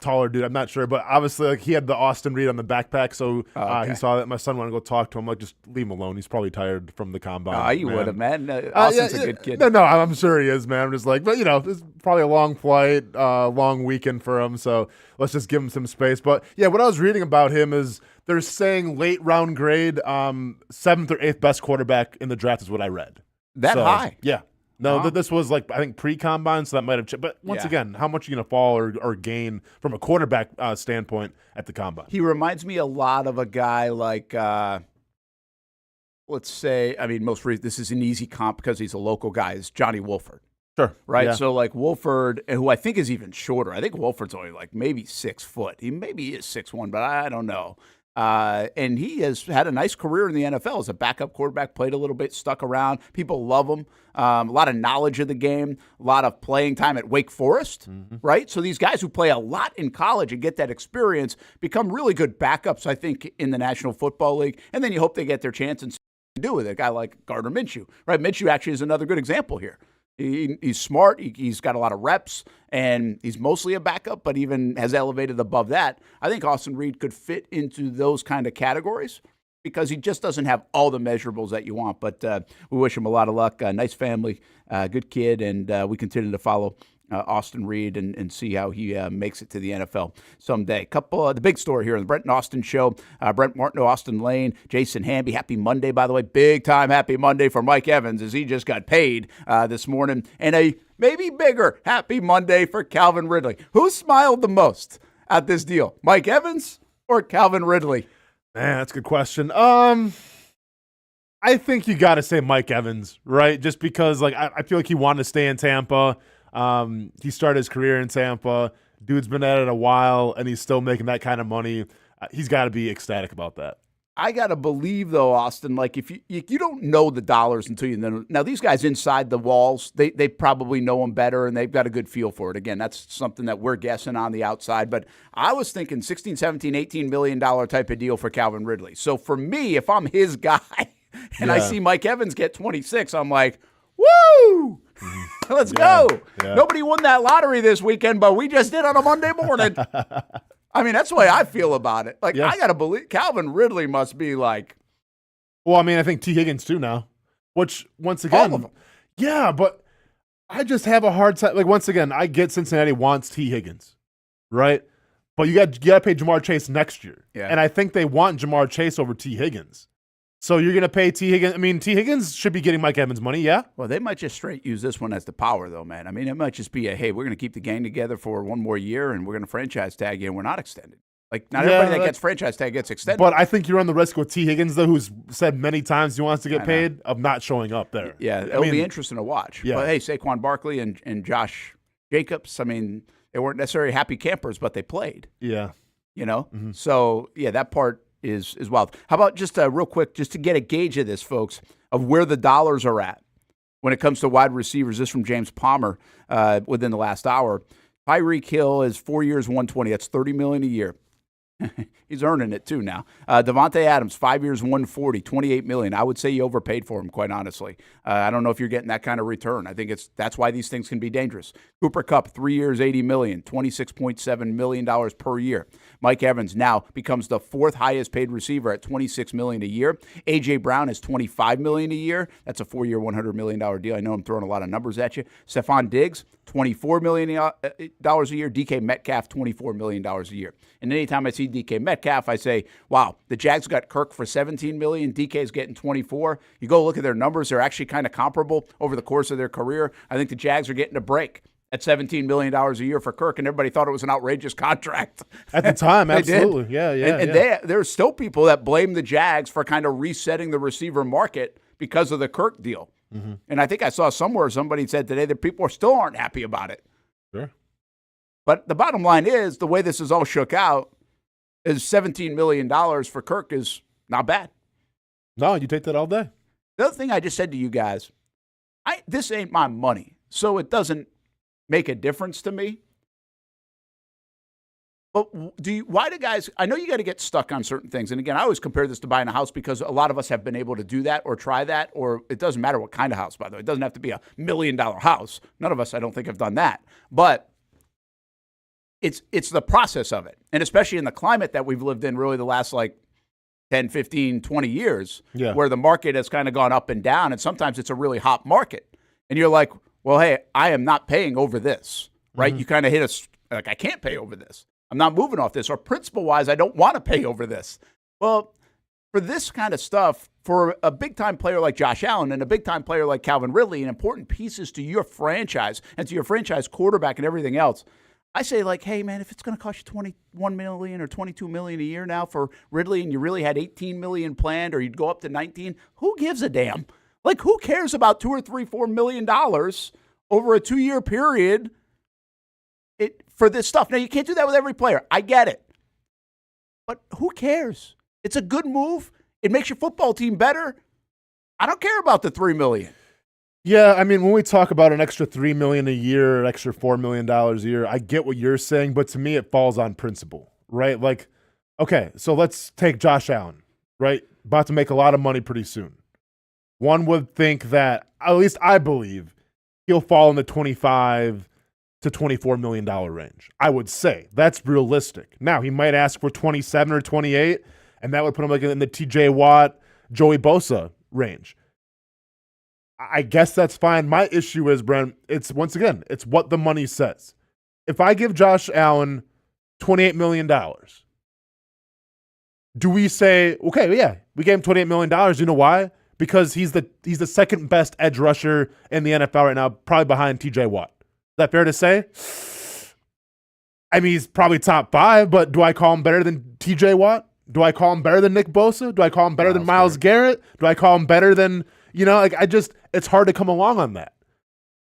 Taller dude, I'm not sure, but obviously, like, he had the Austin Reed on the backpack, so he saw that. My son wanted to go talk to him. Like, just leave him alone. He's probably tired from the Combine.
You would have, man. Austin's a good kid.
No, I'm sure he is, man. I'm just like, but it's probably a long flight, long weekend for him, so let's just give him some space. But yeah, what I was reading about him is they're saying late round grade, 7th or 8th best quarterback in the draft is what I read.
That high?
Yeah. No, this was like, I think, pre-combine, so that might have changed. But once again, how much are you going to fall or gain from a quarterback standpoint at the combine?
He reminds me a lot of a guy like, let's say, this is an easy comp because he's a local guy, is Johnny Wolford.
Sure.
Right?
Yeah.
So, like, Wolford, who I think is even shorter. I think Wolford's only, like, maybe 6 foot. He maybe is 6'1", but I don't know. And he has had a nice career in the NFL as a backup quarterback, played a little bit, stuck around. People love him. A lot of knowledge of the game, a lot of playing time at Wake Forest, right? So these guys who play a lot in college and get that experience become really good backups, I think, in the National Football League. And then you hope they get their chance and do with it. A guy like Gardner Minshew, right? Minshew actually is another good example here. He's smart. He's got a lot of reps, and he's mostly a backup, but even has elevated above that. I think Austin Reed could fit into those kind of categories because he just doesn't have all the measurables that you want. But we wish him a lot of luck. Nice family, good kid, and we continue to follow Austin Reed and see how he makes it to the NFL someday. The big story here on the Brent and Austin Show. Brent Martineau Austen Lane, Jason Hamby. Happy Monday, by the way. Big time happy Monday for Mike Evans as he just got paid this morning. And a maybe bigger happy Monday for Calvin Ridley. Who smiled the most at this deal? Mike Evans or Calvin Ridley?
Man, that's a good question. I think you got to say Mike Evans, right? Just because, I feel like he wanted to stay in Tampa. He started his career in Tampa. Dude's been at it a while, and he's still making that kind of money. He's got to be ecstatic about that.
I got to believe, though, Austin, if you don't know the dollars until you know. Now, these guys inside the walls, they probably know them better, and they've got a good feel for it. Again, that's something that we're guessing on the outside. But I was thinking $16, $17, $18 million type of deal for Calvin Ridley. So for me, if I'm his guy and I see Mike Evans get 26, I'm like, woo! Let's go. Yeah. Nobody won that lottery this weekend, but we just did on a Monday morning. I mean, that's the way I feel about it. I got to believe Calvin Ridley must be like.
Well, I mean, I think T. Higgins too now, which once again.
All of them.
Yeah, but I just have a hard time. Once again, I get Cincinnati wants T. Higgins, right? But you got to pay Jamar Chase next year. Yeah. And I think they want Jamar Chase over T. Higgins. So you're going to pay T. Higgins. I mean, T. Higgins should be getting Mike Evans money, yeah?
Well, they might just straight use this one as the power, though, man. I mean, it might just be hey, we're going to keep the gang together for one more year, and we're going to franchise tag you, and we're not extended. Not everybody that gets franchise tag gets extended.
But I think you run the risk with T. Higgins, though, who's said many times he wants to get paid, of not showing up there.
Yeah, it'll be interesting to watch. Yeah. But, hey, Saquon Barkley and Josh Jacobs, I mean, they weren't necessarily happy campers, but they played.
Yeah.
You know? Mm-hmm. So, yeah, that part is wild. How about just real quick, just to get a gauge of this, folks, of where the dollars are at when it comes to wide receivers. This from James Palmer within the last hour. Tyreek Hill is 4 years, $120. That's $30 million a year. He's earning it too now. Devontae Adams, 5 years, $140, $28 million. I would say you overpaid for him, quite honestly. I don't know if you're getting that kind of return. I think that's why these things can be dangerous. Cooper Kupp, 3 years, $80 million, $26.7 million per year. Mike Evans now becomes the fourth highest paid receiver at $26 million a year. A.J. Brown is $25 million a year. That's a 4-year, $100 million deal. I know I'm throwing a lot of numbers at you. Stephon Diggs, $24 million a year. DK Metcalf, $24 million a year. And anytime I see DK Metcalf, I say, wow, the Jags got Kirk for $17 million. DK's getting $24. You go look at their numbers. They're actually kind of comparable over the course of their career. I think the Jags are getting a break at $17 million a year for Kirk, and everybody thought it was an outrageous contract.
At the time, absolutely. Yeah.
And there's still people that blame the Jags for kind of resetting the receiver market because of the Kirk deal. Mm-hmm. And I think I saw somewhere somebody said today that people still aren't happy about it.
Sure.
But the bottom line is, the way this is all shook out, is $17 million for Kirk is not bad.
No, you take that all day.
The other thing I just said to you guys, this ain't my money, so it doesn't make a difference to me. But why do guys, I know you got to get stuck on certain things. And again, I always compare this to buying a house because a lot of us have been able to do that or try that, or it doesn't matter what kind of house, by the way. It doesn't have to be $1 million house. None of us, I don't think, have done that. But it's the process of it. And especially in the climate that we've lived in really the last 10, 15, 20 years, where the market has kind of gone up and down. And sometimes it's a really hot market. And you're like, well, hey, I am not paying over this, right? Mm-hmm. You kind of hit I can't pay over this. I'm not moving off this. Or principle-wise, I don't want to pay over this. Well, for this kind of stuff, for a big-time player like Josh Allen and a big-time player like Calvin Ridley and important pieces to your franchise and to your franchise quarterback and everything else, I say, hey, man, if it's going to cost you $21 million or $22 million a year now for Ridley and you really had $18 million planned or you'd go up to $19, who gives a damn? Who cares about $2 or $3, $4 million over a 2-year period for this stuff? Now, you can't do that with every player. I get it. But who cares? It's a good move. It makes your football team better. I don't care about the $3 million.
Yeah, I mean, when we talk about an extra $3 million a year, an extra $4 million a year, I get what you're saying, but to me, it falls on principle, right? Okay, so let's take Josh Allen, right? About to make a lot of money pretty soon. One would think that, at least I believe, he'll fall in the $25 to $24 million range. I would say that's realistic. Now, he might ask for 27 or 28, and that would put him in the TJ Watt, Joey Bosa range. I guess that's fine. My issue is, Brent, it's what the money says. If I give Josh Allen $28 million, do we say, okay, yeah, we gave him $28 million. You know why? Because he's the second best edge rusher in the NFL right now, probably behind TJ Watt. Is that fair to say? I mean, he's probably top 5, but do I call him better than TJ Watt? Do I call him better than Nick Bosa? Do I call him better than Myles Garrett? Do I call him better than, it's hard to come along on that.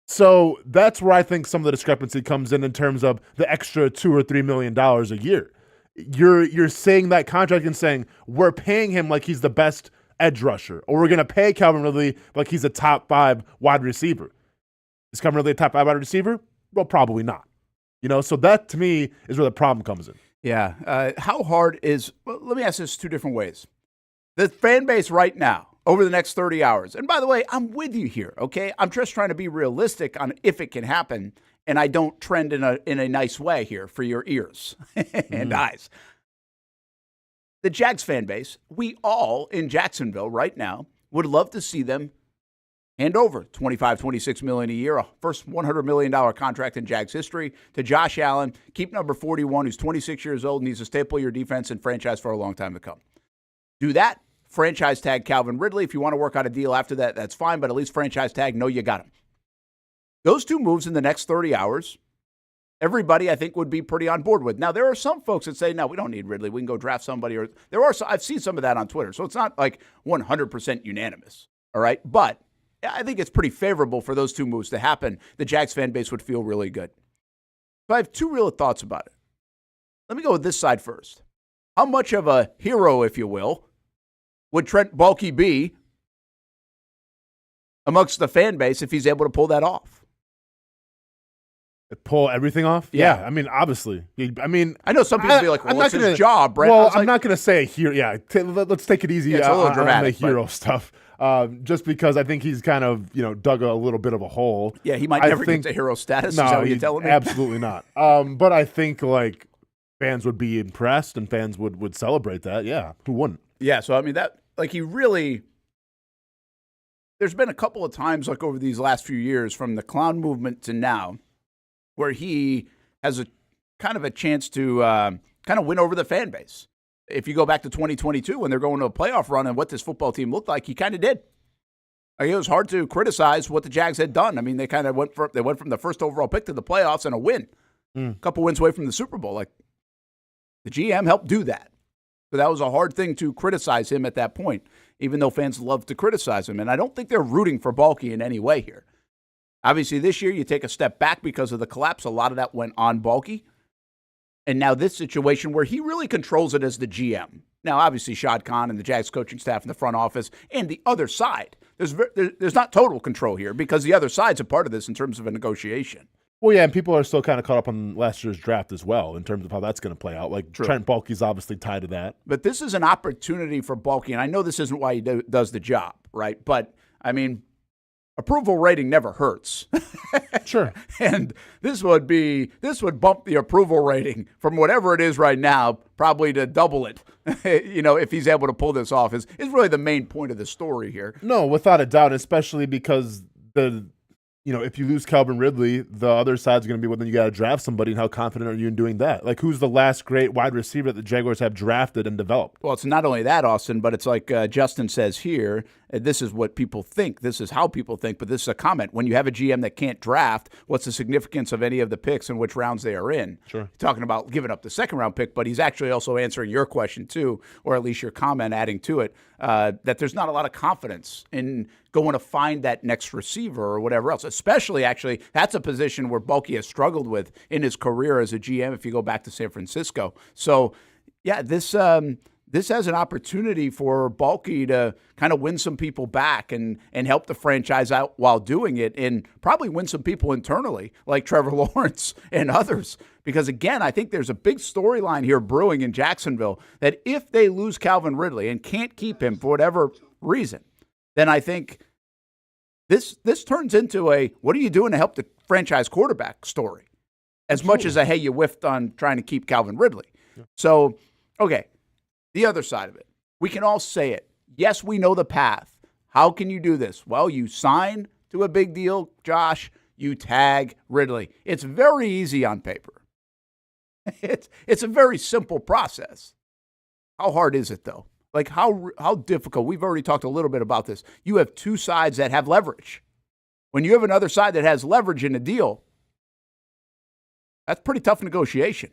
So that's where I think some of the discrepancy comes in terms of the extra $2 or $3 million a year. You're saying that contract and saying we're paying him like he's the best edge rusher, or we're going to pay Calvin Ridley like he's a top 5 wide receiver. Is Calvin Ridley a top 5 wide receiver? Well, probably not. So that to me is where the problem comes in.
Yeah. How hard is, well, let me ask this 2 different ways. The fan base right now, over the next 30 hours. And by the way, I'm with you here, okay? I'm just trying to be realistic on if it can happen, and I don't trend in a nice way here for your ears and eyes. The Jags fan base, we all in Jacksonville right now would love to see them hand over $25-26 million a year, a first $100 million contract in Jags history, to Josh Allen, keep number 41, who's 26 years old and needs to staple your defense and franchise for a long time to come. Do that. Franchise tag Calvin Ridley. If you want to work out a deal after that, that's fine, but at least franchise tag, know you got him. Those 2 moves in the next 30 hours, everybody, I think, would be pretty on board with. Now, there are some folks that say, no, we don't need Ridley. We can go draft somebody. Or I've seen some of that on Twitter, so it's not like 100% unanimous, all right? But I think it's pretty favorable for those 2 moves to happen. The Jags fan base would feel really good. So I have 2 real thoughts about it. Let me go with this side first. How much of a hero, if you will, would Trent Baalke be amongst the fan base if he's able to pull that off?
Pull everything off? Yeah. I mean, obviously.
I know some people be like, well, it's his job, Brent.
Well, I'm not going to say a hero. Yeah, let's take it easy.
Yeah, it's a little dramatic.
On the hero stuff. Just because I think he's kind of, dug a little bit of a hole.
Yeah, he might never get to hero status.
No,
is that what you're telling me?
Absolutely not. But I think, fans would be impressed and fans would celebrate that. Yeah, who wouldn't?
Yeah, so, I mean, that, he really, there's been a couple of times, over these last few years, from the clown movement to now, where he has a kind of a chance to kind of win over the fan base. If you go back to 2022 when they're going to a playoff run and what this football team looked like, he kind of did. It was hard to criticize what the Jags had done. I mean, they kind of went from the first overall pick to the playoffs and a win. A couple wins away from the Super Bowl. The GM helped do that. So that was a hard thing to criticize him at that point, even though fans love to criticize him. And I don't think they're rooting for Baalke in any way here. Obviously, this year you take a step back because of the collapse. A lot of that went on Baalke. And now this situation where he really controls it as the GM. Now, obviously, Shad Khan and the Jags coaching staff in the front office and the other side. There's not total control here because the other side's a part of this in terms of a negotiation.
Well, yeah, and people are still kind of caught up on last year's draft as well in terms of how that's going to play out.
True.
Trent Baalke's obviously tied to that.
But this is an opportunity for Baalke, and I know this isn't why he does the job, right? But, I mean, approval rating never hurts.
Sure.
And this would bump the approval rating from whatever it is right now, probably to double it, if he's able to pull this off, is really the main point of the story here.
No, without a doubt, especially because if you lose Calvin Ridley, the other side's going to be, well, then you got to draft somebody, and how confident are you in doing that? Who's the last great wide receiver that the Jaguars have drafted and developed?
Well, it's not only that, Austin, but it's like Justin says here, this is what people think. This is how people think, but this is a comment. When you have a GM that can't draft, what's the significance of any of the picks and which rounds they are in?
Sure.
Talking about giving up the second-round pick, but he's actually also answering your question, too, or at least your comment adding to it, that there's not a lot of confidence in going to find that next receiver or whatever else. Especially, actually, that's a position where Baalke has struggled with in his career as a GM if you go back to San Francisco. So, yeah, this has an opportunity for Baalke to kind of win some people back and help the franchise out while doing it, and probably win some people internally like Trevor Lawrence and others. Because, again, I think there's a big storyline here brewing in Jacksonville that if they lose Calvin Ridley and can't keep him for whatever reason, then I think this turns into a what are you doing to help the franchise quarterback story as much as a hey, you whiffed on trying to keep Calvin Ridley. Yeah. So, okay, the other side of it. We can all say it. Yes, we know the path. How can you do this? Well, you sign to a big deal, Josh. You tag Ridley. It's very easy on paper. It's a very simple process. How hard is it, though? Like, how difficult? We've already talked a little bit about this. You have two sides that have leverage. When you have another side that has leverage in a deal, that's pretty tough negotiation.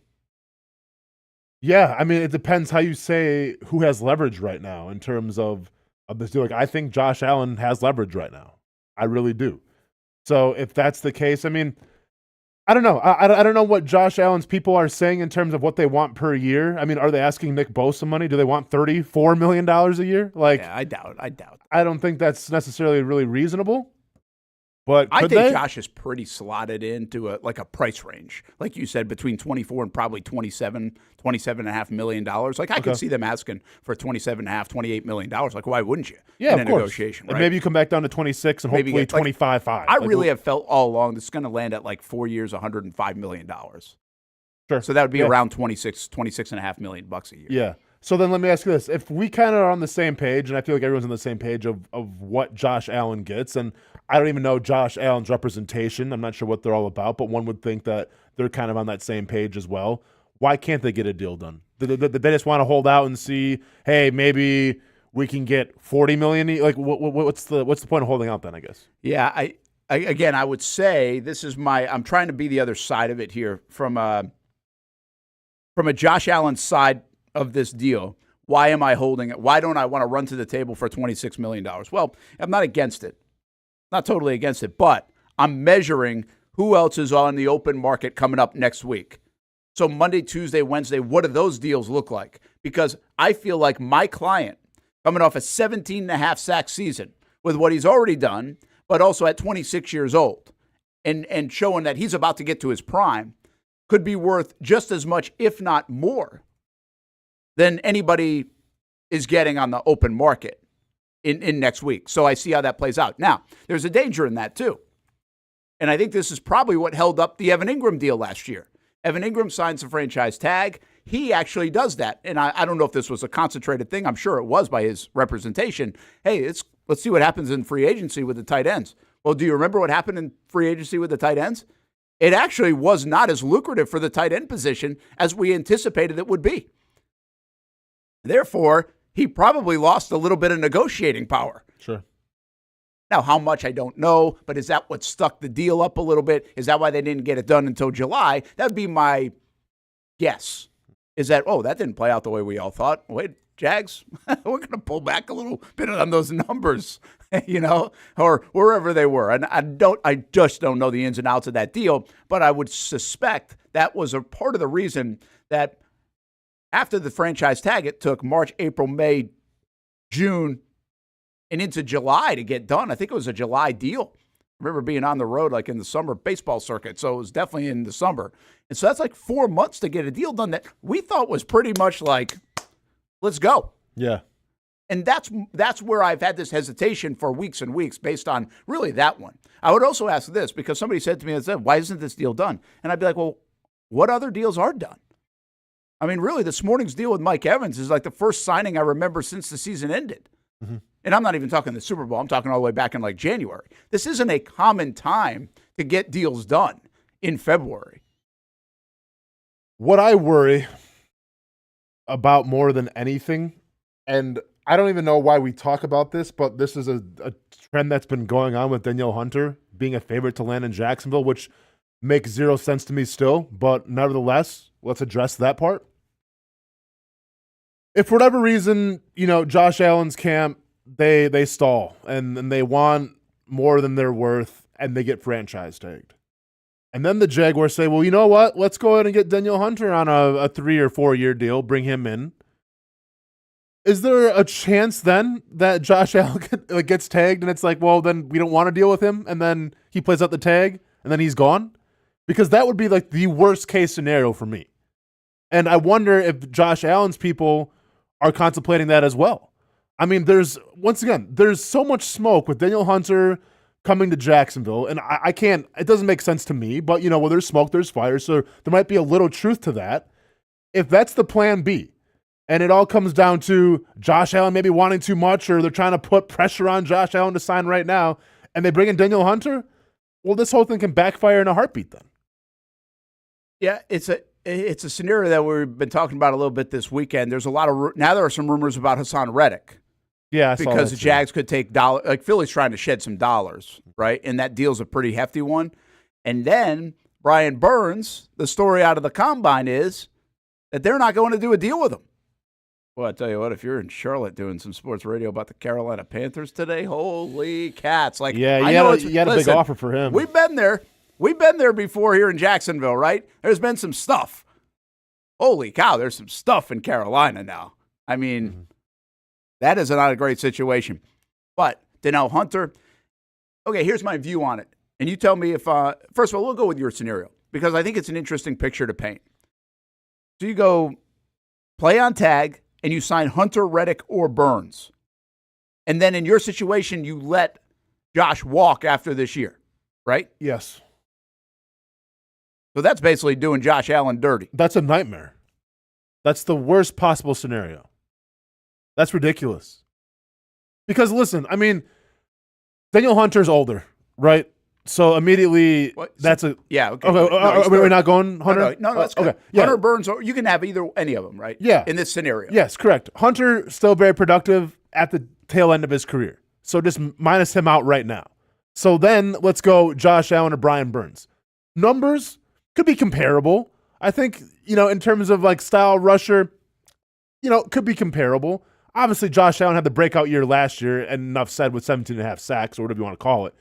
Yeah, I mean, it depends how you say who has leverage right now in terms of this deal. Like, I think Josh Allen has leverage right now. I really do. So if that's the case, I mean, I don't know. I don't know what Josh Allen's people are saying in terms of what they want per year. I mean, are they asking Nick Bosa money? Do they want $34 million a year? Like,
yeah, I doubt.
I don't think that's necessarily really reasonable. But
I think Josh is pretty slotted into a price range, like you said, between 24 and probably $27.5 million. Like, I could see them asking for $27.5, $28 million. Like, why wouldn't you?
Yeah,
in
of
a
course.
negotiation, right?
And maybe you come back down to 26 and hopefully 25.5.
I really have felt all along this is going to land at like 4 years, $105 million.
Sure.
So that would be around $26.5 million a year.
Yeah. So then let me ask you this. If we kind of are on the same page, and I feel like everyone's on the same page of what Josh Allen gets, and I don't even know Josh Allen's representation. I'm not sure what they're all about, but one would think that they're kind of on that same page as well. Why can't they get a deal done? They just want to hold out and see, hey, maybe we can get $40 million. Like, what's the point of holding out then, I guess?
Yeah, I would say this is I'm trying to be the other side of it here from a Josh Allen side of this deal. Why am I holding it? Why don't I want to run to the table for $26 million? Well, I'm not against it. Not totally against it, but I'm measuring who else is on the open market coming up next week. So Monday, Tuesday, Wednesday, what do those deals look like? Because I feel like my client, coming off a 17.5 sack season with what he's already done, but also at 26 years old and showing that he's about to get to his prime, could be worth just as much, if not more, than anybody is getting on the open market in next week. So I see how that plays out. Now, there's a danger in that too. And I think this is probably what held up the Evan Ingram deal last year. Evan Ingram signs the franchise tag. He actually does that. And I don't know if this was a concentrated thing. I'm sure it was by his representation. Hey, let's see what happens in free agency with the tight ends. Well, do you remember what happened in free agency with the tight ends? It actually was not as lucrative for the tight end position as we anticipated it would be. Therefore, he probably lost a little bit of negotiating power.
Sure.
Now, how much, I don't know, but is that what stuck the deal up a little bit? Is that why they didn't get it done until July? That would be my guess, is that, that didn't play out the way we all thought. Wait, Jags, we're going to pull back a little bit on those numbers, or wherever they were. And I just don't know the ins and outs of that deal, but I would suspect that was a part of the reason that after the franchise tag, it took March, April, May, June, and into July to get done. I think it was a July deal. I remember being on the road like in the summer baseball circuit, so it was definitely in the summer. And so that's like 4 months to get a deal done that we thought was pretty much like, let's go.
Yeah.
And that's where I've had this hesitation for weeks and weeks based on really that one. I would also ask this, because somebody said to me, why isn't this deal done? And I'd be like, well, what other deals are done? I mean, really, this morning's deal with Mike Evans is like the first signing I remember since the season ended. Mm-hmm. And I'm not even talking the Super Bowl. I'm talking all the way back in like January. This isn't a common time to get deals done in February.
What I worry about more than anything, and I don't even know why we talk about this, but this is a trend that's been going on with Danielle Hunter being a favorite to land in Jacksonville, which makes zero sense to me still. But nevertheless, let's address that part. If for whatever reason, Josh Allen's camp, they stall and they want more than they're worth and they get franchise tagged. And then the Jaguars say, well, you know what? Let's go ahead and get Danielle Hunter on a 3 or 4 year deal, bring him in. Is there a chance then that Josh Allen gets tagged and it's like, well, then we don't want to deal with him, and then he plays out the tag and then he's gone? Because that would be like the worst case scenario for me. And I wonder if Josh Allen's people are contemplating that as well. I mean, there's so much smoke with Danielle Hunter coming to Jacksonville, and I can't, it doesn't make sense to me, but where there's smoke, there's fire, so there might be a little truth to that. If that's the plan B, and it all comes down to Josh Allen maybe wanting too much, or they're trying to put pressure on Josh Allen to sign right now, and they bring in Daniel Hunter, well, this whole thing can backfire in a heartbeat then.
Yeah, it's a scenario that we've been talking about a little bit this weekend. There's a lot of now there are some rumors about Hassan Reddick.
Yeah, I saw
because
that
the
too.
Jags could take dollars. Like Philly's trying to shed some dollars, right? And that deal's a pretty hefty one. And then Brian Burns, the story out of the combine is that they're not going to do a deal with him. Well, I tell you what, if you're in Charlotte doing some sports radio about the Carolina Panthers today, holy cats! Like,
Yeah,
I
you
know
had a big offer for him.
We've been there. We've been there before here in Jacksonville, right? There's been some stuff. Holy cow, there's some stuff in Carolina now. I mean, that is not a great situation. But Danielle Hunter, okay, here's my view on it. And you tell me if, first of all, we'll go with your scenario because I think it's an interesting picture to paint. So you go play on tag and you sign Hunter, Reddick, or Burns. And then in your situation, you let Josh walk after this year, right?
Yes.
So that's basically doing Josh Allen dirty.
That's a nightmare. That's the worst possible scenario. That's ridiculous. Because listen, I mean, Daniel Hunter's older, right? So immediately, that's a
yeah. Okay,
okay. We're not going Hunter.
No, that's good.
Okay, yeah.
Hunter, Burns, or you can have any of them, right?
Yeah.
In this scenario,
yes, correct. Hunter still very productive at the tail end of his career, so just minus him out right now. So then let's go Josh Allen or Brian Burns. Numbers could be comparable. I think in terms of like style rusher, could be comparable. Obviously, Josh Allen had the breakout year last year, and enough said with 17.5 sacks or whatever you want to call it.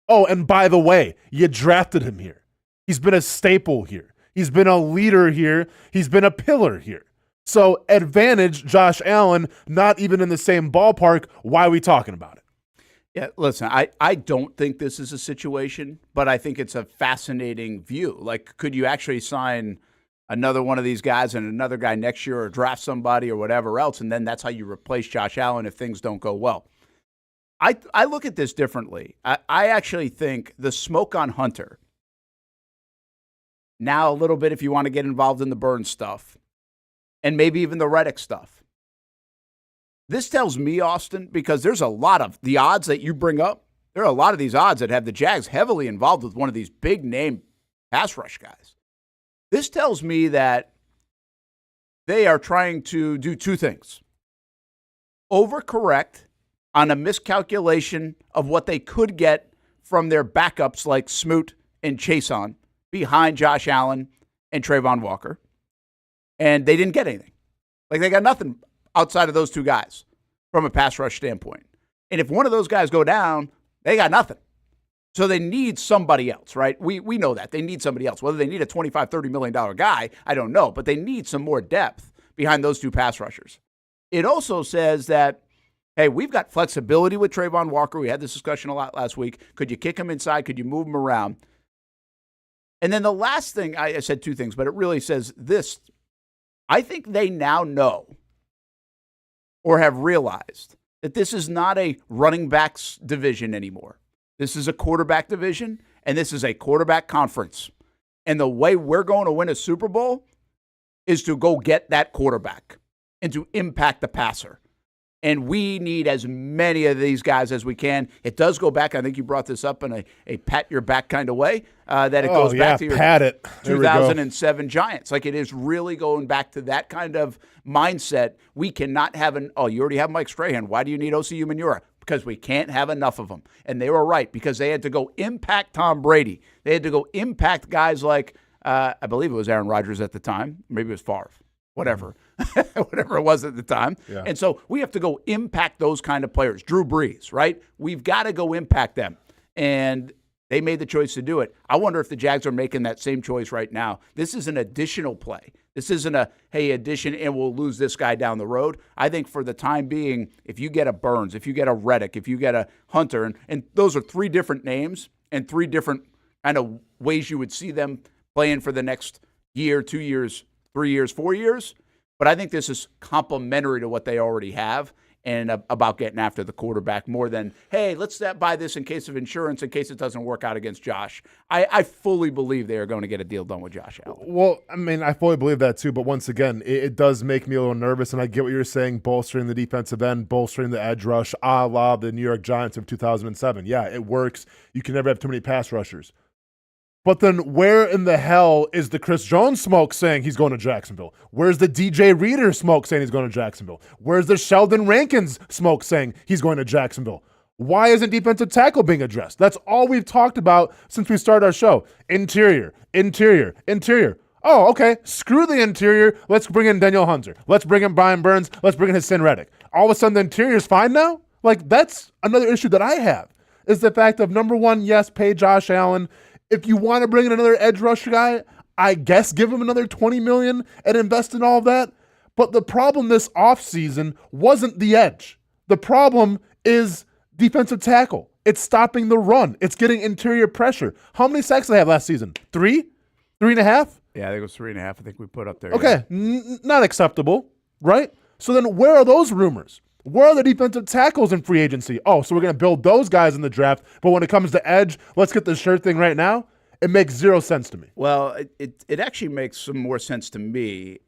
Oh, and by the way, you drafted him here. He's been a staple here. He's been a leader here. He's been a pillar here. So advantage Josh Allen, not even in the same ballpark. Why are we talking about it?
Yeah, listen, I don't think this is a situation, but I think it's a fascinating view. Like, could you actually sign another one of these guys and another guy next year or draft somebody or whatever else, and then that's how you replace Josh Allen if things don't go well? I look at this differently. I actually think the smoke on Hunter, now a little bit if you want to get involved in the Burns stuff, and maybe even the Reddick stuff. This tells me, Austin, because there's a lot of the odds that you bring up, there are a lot of these odds that have the Jags heavily involved with one of these big-name pass rush guys. This tells me that they are trying to do two things. Overcorrect on a miscalculation of what they could get from their backups like Smoot and Chason behind Josh Allen and Trayvon Walker. And they didn't get anything. Like, they got nothing outside of those two guys from a pass rush standpoint. And if one of those guys go down, they got nothing. So they need somebody else, right? We know that. They need somebody else. Whether they need a $25, $30 million guy, I don't know. But they need some more depth behind those two pass rushers. It also says that, hey, we've got flexibility with Trayvon Walker. We had this discussion a lot last week. Could you kick him inside? Could you move him around? And then the last thing, I said two things, but it really says this. I think they now know or have realized that this is not a running backs division anymore. This is a quarterback division, and this is a quarterback conference. And the way we're going to win a Super Bowl is to go get that quarterback and to impact the passer. And we need as many of these guys as we can. It does go back, I think you brought this up in a pat your back kind of way, that it goes back to your
pat it.
2007 Giants. Like, it is really going back to that kind of mindset. We cannot have you already have Mike Strahan. Why do you need Osi Umenyiora? Because we can't have enough of them. And they were right, because they had to go impact Tom Brady. They had to go impact guys like, I believe it was Aaron Rodgers at the time. Maybe it was Favre. Whatever it was at the time. Yeah. And so we have to go impact those kind of players. Drew Brees, right? We've got to go impact them. And they made the choice to do it. I wonder if the Jags are making that same choice right now. This is an additional play. This isn't addition and we'll lose this guy down the road. I think for the time being, if you get a Burns, if you get a Reddick, if you get a Hunter, and those are three different names and three different kind of ways you would see them playing for the next year, 2 years, 3 years, 4 years. But I think this is complementary to what they already have. and about getting after the quarterback more than, hey, let's buy this in case of insurance, in case it doesn't work out against Josh. I fully believe they are going to get a deal done with Josh Allen.
Well, I mean, I fully believe that too, but once again, it does make me a little nervous, and I get what you're saying, bolstering the defensive end, bolstering the edge rush, a la the New York Giants of 2007. Yeah, it works. You can never have too many pass rushers. But then where in the hell is the Chris Jones smoke saying he's going to Jacksonville? Where's the DJ Reader smoke saying he's going to Jacksonville? Where's the Sheldon Rankins smoke saying he's going to Jacksonville? Why isn't defensive tackle being addressed? That's all we've talked about since we started our show. Interior, interior, interior. Oh, okay. Screw the interior. Let's bring in Daniel Hunter. Let's bring in Brian Burns. Let's bring in Hassan Reddick. All of a sudden the interior is fine now? Like, that's another issue that I have, is the fact of, number one, yes, pay Josh Allen. If you want to bring in another edge rusher guy, I guess give him another $20 million and invest in all of that. But the problem this offseason wasn't the edge. The problem is defensive tackle. It's stopping the run. It's getting interior pressure. How many sacks did they have last season? 3? 3.5?
Yeah, I think it was 3.5. I think we put up there.
Okay,
yeah.
Not acceptable, right? So then where are those rumors? Where are the defensive tackles in free agency? Oh, so we're going to build those guys in the draft, but when it comes to edge, let's get the shirt thing right now? It makes zero sense to me.
Well, it actually makes some more sense to me,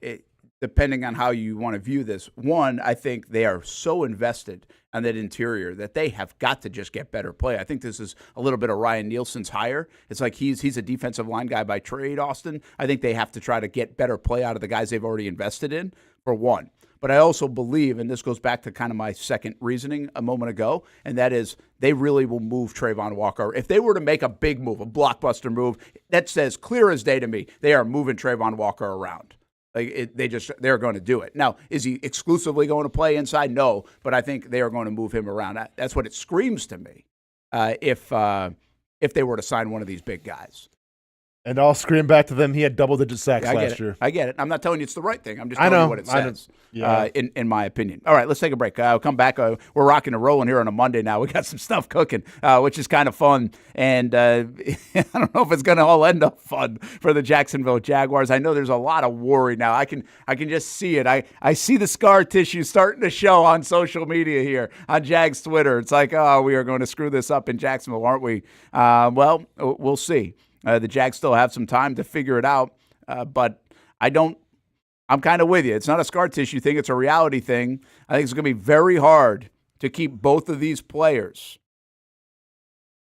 depending on how you want to view this. One, I think they are so invested on that interior that they have got to just get better play. I think this is a little bit of Ryan Nielsen's hire. It's like he's a defensive line guy by trade, Austin. I think they have to try to get better play out of the guys they've already invested in, for one. But I also believe, and this goes back to kind of my second reasoning a moment ago, and that is they really will move Trayvon Walker. If they were to make a big move, a blockbuster move, that says clear as day to me, they are moving Trayvon Walker around. They're going to do it. Now, is he exclusively going to play inside? No, but I think they are going to move him around. That's what it screams to me if they were to sign one of these big guys.
And I'll scream back to them, he had double-digit sacks last year.
I get it. I'm not telling you it's the right thing. I'm just telling you what it says, in my opinion. All right, let's take a break. I'll come back. We're rocking and rolling here on a Monday now. We got some stuff cooking, which is kind of fun. And I don't know if it's going to all end up fun for the Jacksonville Jaguars. I know there's a lot of worry now. I can just see it. I see the scar tissue starting to show on social media here, on Jags Twitter. It's like, oh, we are going to screw this up in Jacksonville, aren't we? Well, we'll see. The Jags still have some time to figure it out, but I'm kind of with you. It's not a scar tissue thing. It's a reality thing. I think it's going to be very hard to keep both of these players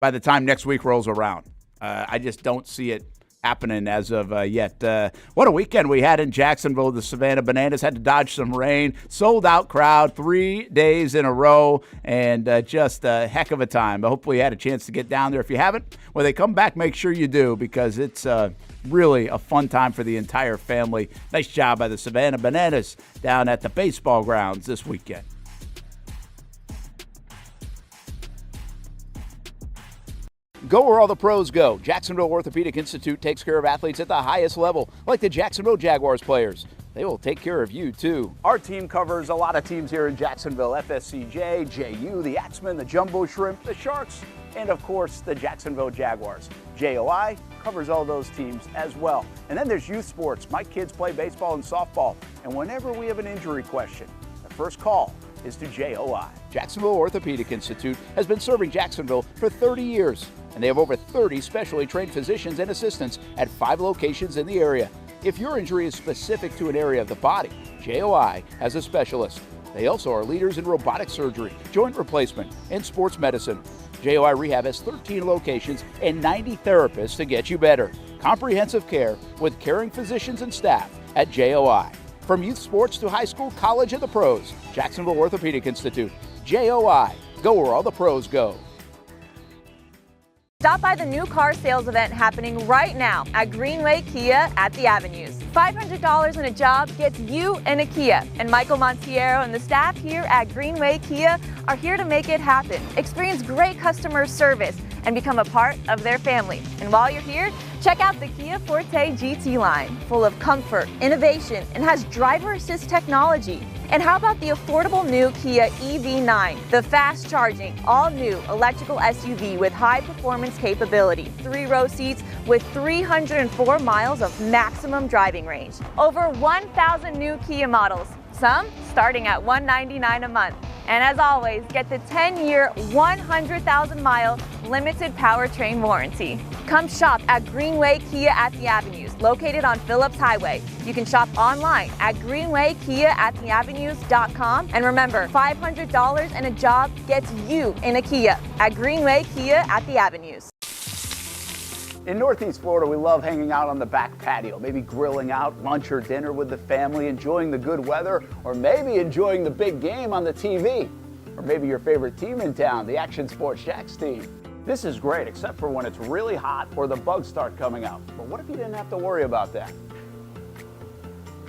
by the time next week rolls around. I just don't see it happening as of yet. What a weekend we had in Jacksonville. The Savannah Bananas had to dodge some rain. Sold out crowd 3 days in a row, and just a heck of a time. Hopefully you had a chance to get down there. If you haven't, when they come back, make sure you do, because it's really a fun time for the entire family. Nice job by the Savannah Bananas down at the baseball grounds this weekend.
Go where all the pros go. Jacksonville Orthopedic Institute takes care of athletes at the highest level, like the Jacksonville Jaguars players. They will take care of you, too. Our team covers a lot of teams here in Jacksonville. FSCJ, JU, the Axemen, the Jumbo Shrimp, the Sharks, and, of course, the Jacksonville Jaguars. JOI covers all those teams as well. And then there's youth sports. My kids play baseball and softball. And whenever we have an injury question, the first call is to JOI. Jacksonville Orthopedic Institute has been serving Jacksonville for 30 years, and they have over 30 specially trained physicians and assistants at 5 locations in the area. If your injury is specific to an area of the body, JOI has a specialist. They also are leaders in robotic surgery, joint replacement, and sports medicine. JOI Rehab has 13 locations and 90 therapists to get you better. Comprehensive care with caring physicians and staff at JOI. From youth sports to high school, college, and the pros, Jacksonville Orthopedic Institute. JOI. Go where all the pros go.
Stop by the new car sales event happening right now at Greenway Kia at the Avenues. $500 in a job gets you in a Kia. And Michael Montiero and the staff here at Greenway Kia are here to make it happen. Experience great customer service and become a part of their family. And while you're here, check out the Kia Forte GT line, full of comfort, innovation, and has driver assist technology. And how about the affordable new Kia EV9, the fast-charging, all-new electrical SUV with high-performance capability, 3-row seats with 304 miles of maximum driving range. Over 1,000 new Kia models, some starting at $199 a month. And as always, get the 10-year, 100,000-mile limited powertrain warranty. Come shop at Greenway Kia at the Avenues, located on Phillips Highway. You can shop online at greenwaykiaattheavenues.com. And remember, $500 and a job gets you in a Kia at Greenway Kia at the Avenues.
In Northeast Florida, we love hanging out on the back patio, maybe grilling out lunch or dinner with the family, enjoying the good weather, or maybe enjoying the big game on the TV. Or maybe your favorite team in town, the Action Sports Jacks team. This is great, except for when it's really hot or the bugs start coming out. But what if you didn't have to worry about that?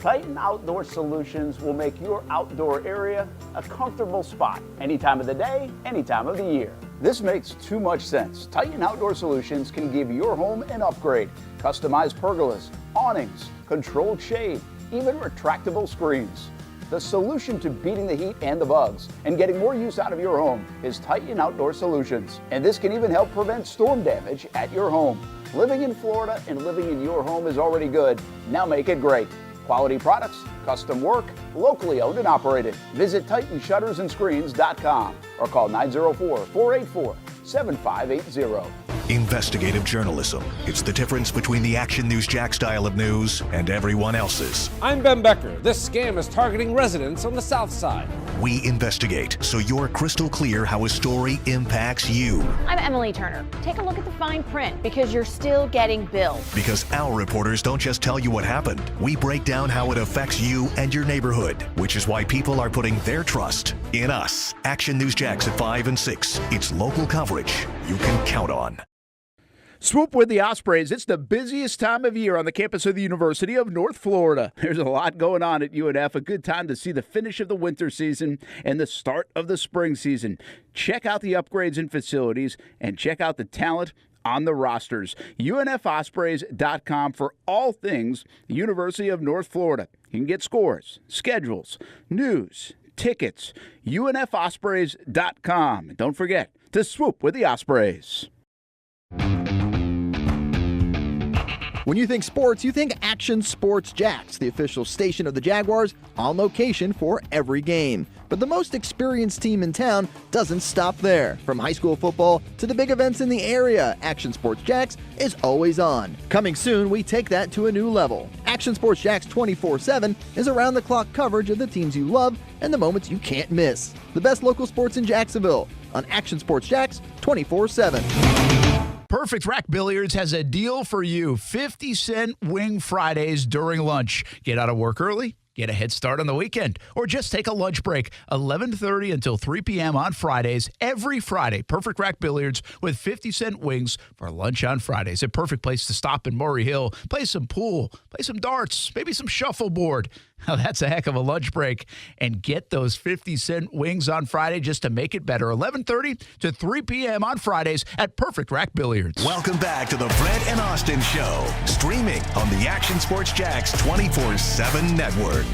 Titan Outdoor Solutions will make your outdoor area a comfortable spot, any time of the day, any time of the year. This makes too much sense. Titan Outdoor Solutions can give your home an upgrade. Customized pergolas, awnings, controlled shade, even retractable screens. The solution to beating the heat and the bugs and getting more use out of your home is Titan Outdoor Solutions. And this can even help prevent storm damage at your home. Living in Florida and living in your home is already good. Now make it great. Quality products, custom work, locally owned and operated. Visit TitanShuttersAndScreens.com or call 904-484-7580.
Investigative journalism. It's the difference between the Action News Jack style of news and everyone else's.
I'm Ben Becker. This scam is targeting residents on the South Side.
We investigate so you're crystal clear how a story impacts you.
I'm Emily Turner. Take a look at the fine print because you're still getting billed.
Because our reporters don't just tell you what happened. We break down how it affects you and your neighborhood, which is why people are putting their trust in us. Action News Jacks at 5 and 6. It's local coverage you can count on.
Swoop with the Ospreys. It's the busiest time of year on the campus of the University of North Florida. There's a lot going on at UNF, a good time to see the finish of the winter season and the start of the spring season. Check out the upgrades in facilities and check out the talent on the rosters. UNFospreys.com for all things the University of North Florida. You can get scores, schedules, news, tickets. UNFospreys.com. And don't forget to swoop with the Ospreys.
When you think sports, you think Action Sports Jacks, the official station of the Jaguars, on location for every game. But the most experienced team in town doesn't stop there. From high school football to the big events in the area, Action Sports Jacks is always on. Coming soon, we take that to a new level. Action Sports Jacks 24/7 is around-the-clock coverage of the teams you love and the moments you can't miss. The best local sports in Jacksonville on Action Sports Jacks 24/7.
Perfect Rack Billiards has a deal for you. 50-cent wing Fridays during lunch. Get out of work early, get a head start on the weekend, or just take a lunch break. 11:30 until 3 p.m. on Fridays. Every Friday, Perfect Rack Billiards with 50-cent wings for lunch on Fridays. A perfect place to stop in Murray Hill, play some pool, play some darts, maybe some shuffleboard. Now, that's a heck of a lunch break. And get those 50-cent wings on Friday just to make it better. 11:30 to 3 p.m. on Fridays at Perfect Rack Billiards.
Welcome back to the Brent and Austin Show, streaming on the Action Sports Jacks 24/7 network.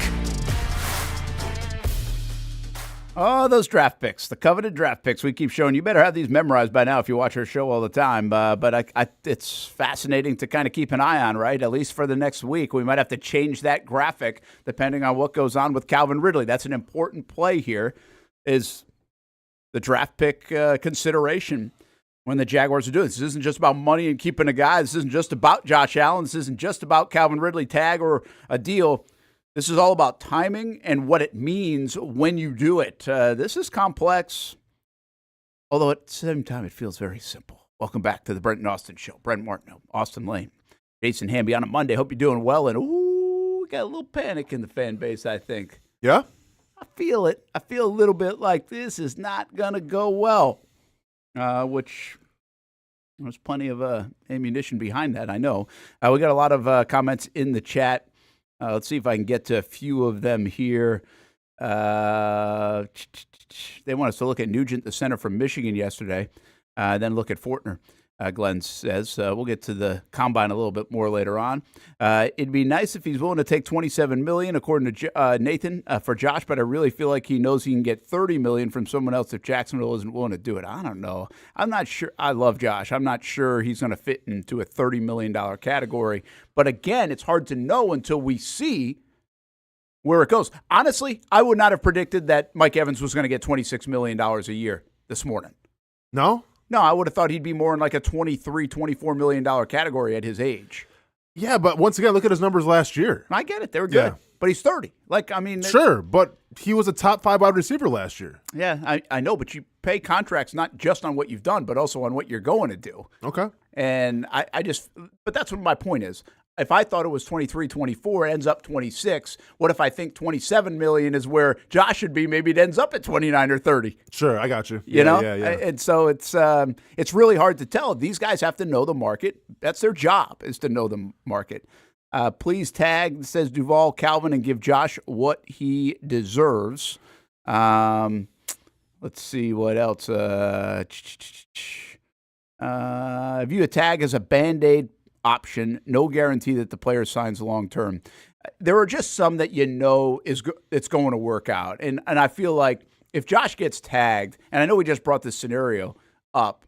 Oh, those draft picks, the coveted draft picks we keep showing. You better have these memorized by now if you watch our show all the time. But it's fascinating to kind of keep an eye on, right? At least for the next week. We might have to change that graphic depending on what goes on with Calvin Ridley. That's an important play here, is the draft pick consideration when the Jaguars are doing this. This isn't just about money and keeping a guy. This isn't just about Josh Allen. This isn't just about Calvin Ridley tag or a deal. This is all about timing and what it means when you do it. This is complex, although at the same time it feels very simple. Welcome back to the Brent and Austin Show. Brent Martineau, Austen Lane, Jason Hamby on a Monday. Hope you're doing well. And, we got a little panic in the fan base, I think.
Yeah?
I feel it. I feel a little bit like this is not going to go well, which there's plenty of ammunition behind that, I know. We got a lot of comments in the chat. Let's see if I can get to a few of them here. They want us to look at Nugent, the center from Michigan yesterday, then look at Fortner, Glenn says. We'll get to the combine a little bit more later on. It'd be nice if he's willing to take $27 million, according to Nathan, for Josh, but I really feel like he knows he can get $30 million from someone else if Jacksonville isn't willing to do it. I don't know. I'm not sure. I love Josh. I'm not sure he's going to fit into a $30 million category. But again, it's hard to know until we see where it goes. Honestly, I would not have predicted that Mike Evans was going to get $26 million a year this morning.
No?
No, I would have thought he'd be more in like a $23, $24 million category at his age.
Yeah, but once again, look at his numbers last year.
I get it. They were good.
Yeah.
But he's 30.
Sure, but he was a top 5 wide receiver last year.
Yeah, I know, but you pay contracts not just on what you've done, but also on what you're going to do.
Okay.
And but that's what my point is. If I thought it was 23, 24, it ends up 26. What if I think 27 million is where Josh should be? Maybe it ends up at 29 or 30.
Sure, I got you.
You know?
Yeah.
And so it's really hard to tell. These guys have to know the market. That's their job, is to know the market. Please tag, says Duval Calvin, and give Josh what he deserves. Let's see what else. View a tag as a Band-Aid option, no guarantee that the player signs long term. There are just some that it's going to work out. And I feel like if Josh gets tagged, and I know we just brought this scenario up,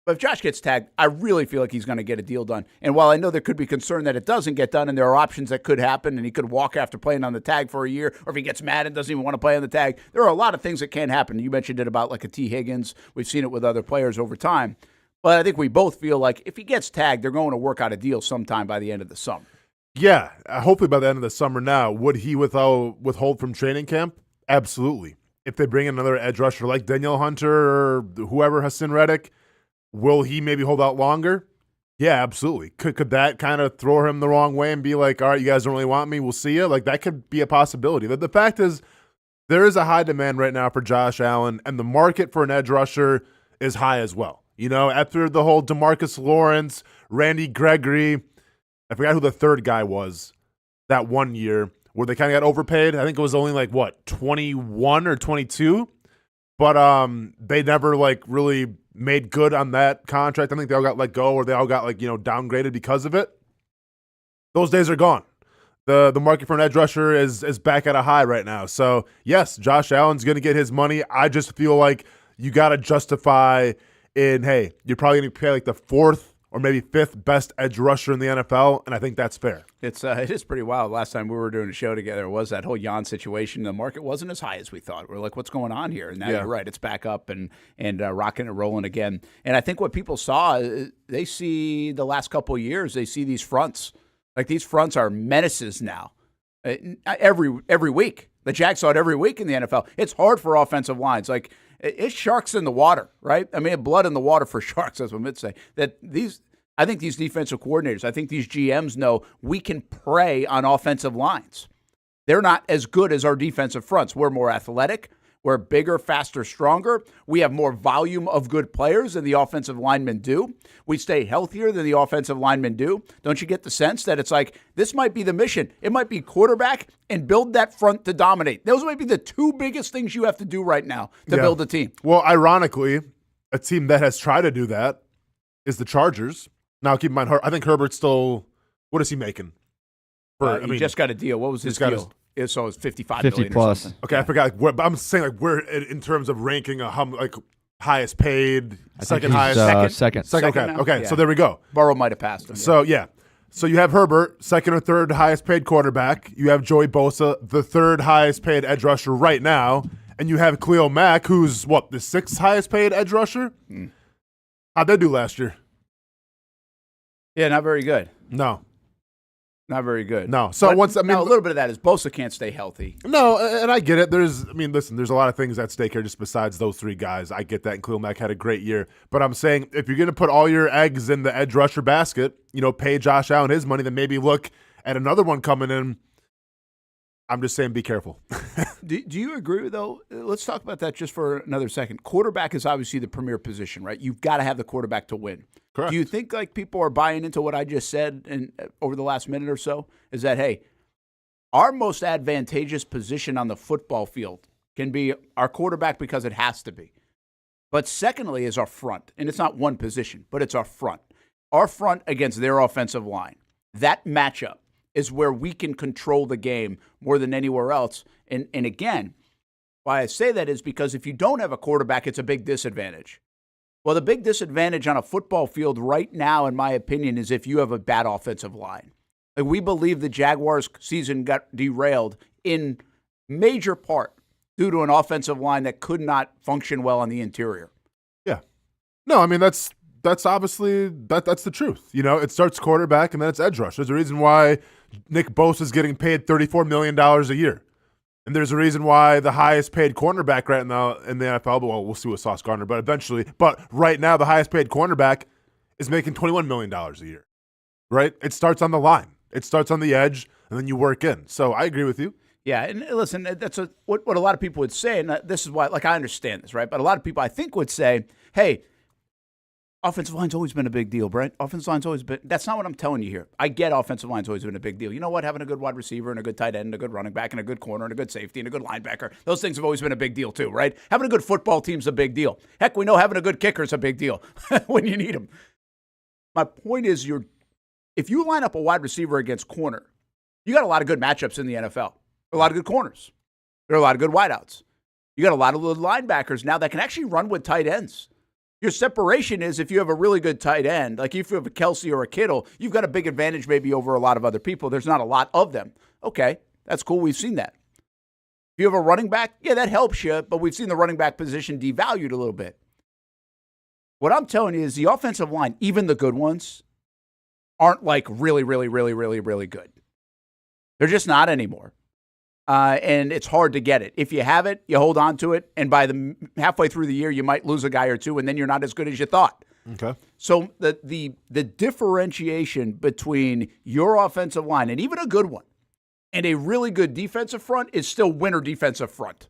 but if Josh gets tagged, I really feel like he's going to get a deal done. And while I know there could be concern that it doesn't get done and there are options that could happen and he could walk after playing on the tag for a year, or if he gets mad and doesn't even want to play on the tag, there are a lot of things that can happen. You mentioned it about like a T. Higgins. We've seen it with other players over time. But I think we both feel like if he gets tagged, they're going to work out a deal sometime by the end of the summer.
Yeah, hopefully by the end of the summer now. Would he withhold from training camp? Absolutely. If they bring in another edge rusher like Danielle Hunter or whoever, Hassan Reddick, will he maybe hold out longer? Yeah, absolutely. Could that kind of throw him the wrong way and be like, all right, you guys don't really want me, we'll see you? Like, that could be a possibility. The fact is, there is a high demand right now for Josh Allen, and the market for an edge rusher is high as well. You know, after the whole DeMarcus Lawrence, Randy Gregory, I forgot who the third guy was that one year where they kind of got overpaid. I think it was only 21 or 22, but they never really made good on that contract. I think they all got let go, or they all got downgraded because of it. Those days are gone. The market for an edge rusher is back at a high right now. So yes, Josh Allen's going to get his money. I just feel like you got to justify hey, you're probably going to pay the fourth or maybe fifth best edge rusher in the NFL, and I think that's fair.
It is pretty wild. Last time we were doing a show together was that whole Jan situation. The market wasn't as high as we thought. We're like, what's going on here? And now you're right. It's back up and rocking and rolling again. And I think what people saw, they see the last couple of years, they see these fronts. Like, these fronts are menaces now. Every week. The Jags saw it every week in the NFL. It's hard for offensive lines. Like, it's sharks in the water, right? I mean, blood in the water for sharks, that's what Mitt say. I think these defensive coordinators, I think these GMs know we can prey on offensive lines. They're not as good as our defensive fronts. We're more athletic. We're bigger, faster, stronger. We have more volume of good players than the offensive linemen do. We stay healthier than the offensive linemen do. Don't you get the sense that it's like, this might be the mission? It might be quarterback and build that front to dominate. Those might be the two biggest things you have to do right now to build a team.
Well, ironically, a team that has tried to do that is the Chargers. Now, keep in mind, I think Herbert's still, what is he making?
He just got a deal. What was his deal? So it's $55 million
plus.
Or something.
Okay, I forgot. I'm saying we're in terms of ranking highest paid, second highest,
second.
Okay. So there we go.
Burrow might have passed him.
So so you have Herbert, second or third highest paid quarterback. You have Joey Bosa, the third highest paid edge rusher right now, and you have Khalil Mack, who's the sixth highest paid edge rusher. How'd they do last year?
Yeah, not very good.
No.
Not very good.
No. So
a
little
bit of that is Bosa can't stay healthy.
No, and I get it. There's a lot of things at stake here just besides those three guys. I get that, and Khalil Mack had a great year. But I'm saying if you're going to put all your eggs in the edge rusher basket, pay Josh Allen his money, then maybe look at another one coming in. I'm just saying be careful.
Do you agree, though? Let's talk about that just for another second. Quarterback is obviously the premier position, right? You've got to have the quarterback to win.
Correct.
Do you think people are buying into what I just said over the last minute or so? Is that, hey, our most advantageous position on the football field can be our quarterback because it has to be. But secondly is our front. And it's not one position, but it's our front. Our front against their offensive line. That matchup is where we can control the game more than anywhere else. And again, why I say that is because if you don't have a quarterback, it's a big disadvantage. Well, the big disadvantage on a football field right now, in my opinion, is if you have a bad offensive line. Like, we believe the Jaguars' season got derailed in major part due to an offensive line that could not function well on the interior.
Yeah. No, I mean, that's obviously that's the truth. It starts quarterback and then it's edge rush. There's a reason why Nick Bosa is getting paid $34 million a year. And there's a reason why the highest paid cornerback right now in the NFL, well, we'll see with Sauce Gardner, but right now the highest paid cornerback is making $21 million a year, right? It starts on the line. It starts on the edge, and then you work in. So I agree with you.
Yeah, and listen, that's what a lot of people would say, and this is why, I understand this, right? But a lot of people, I think, would say, hey, offensive line's always been a big deal, Brent. Offensive line's always been – that's not what I'm telling you here. I get offensive line's always been a big deal. You know what? Having a good wide receiver and a good tight end and a good running back and a good corner and a good safety and a good linebacker, those things have always been a big deal too, right? Having a good football team's a big deal. Heck, we know having a good kicker's a big deal when you need them. My point is if you line up a wide receiver against corner, you got a lot of good matchups in the NFL. A lot of good corners. There are a lot of good wideouts. You got a lot of little linebackers now that can actually run with tight ends. Your separation is if you have a really good tight end, like if you have a Kelsey or a Kittle, you've got a big advantage maybe over a lot of other people. There's not a lot of them. Okay, that's cool. We've seen that. If you have a running back, yeah, that helps you, but we've seen the running back position devalued a little bit. What I'm telling you is the offensive line, even the good ones, aren't like really, really, really, really, really good. They're just not anymore. And it's hard to get it. If you have it, you hold on to it, and by the halfway through the year, you might lose a guy or two, and then you're not as good as you thought.
Okay.
So the differentiation between your offensive line, and even a good one, and a really good defensive front is still winner defensive front.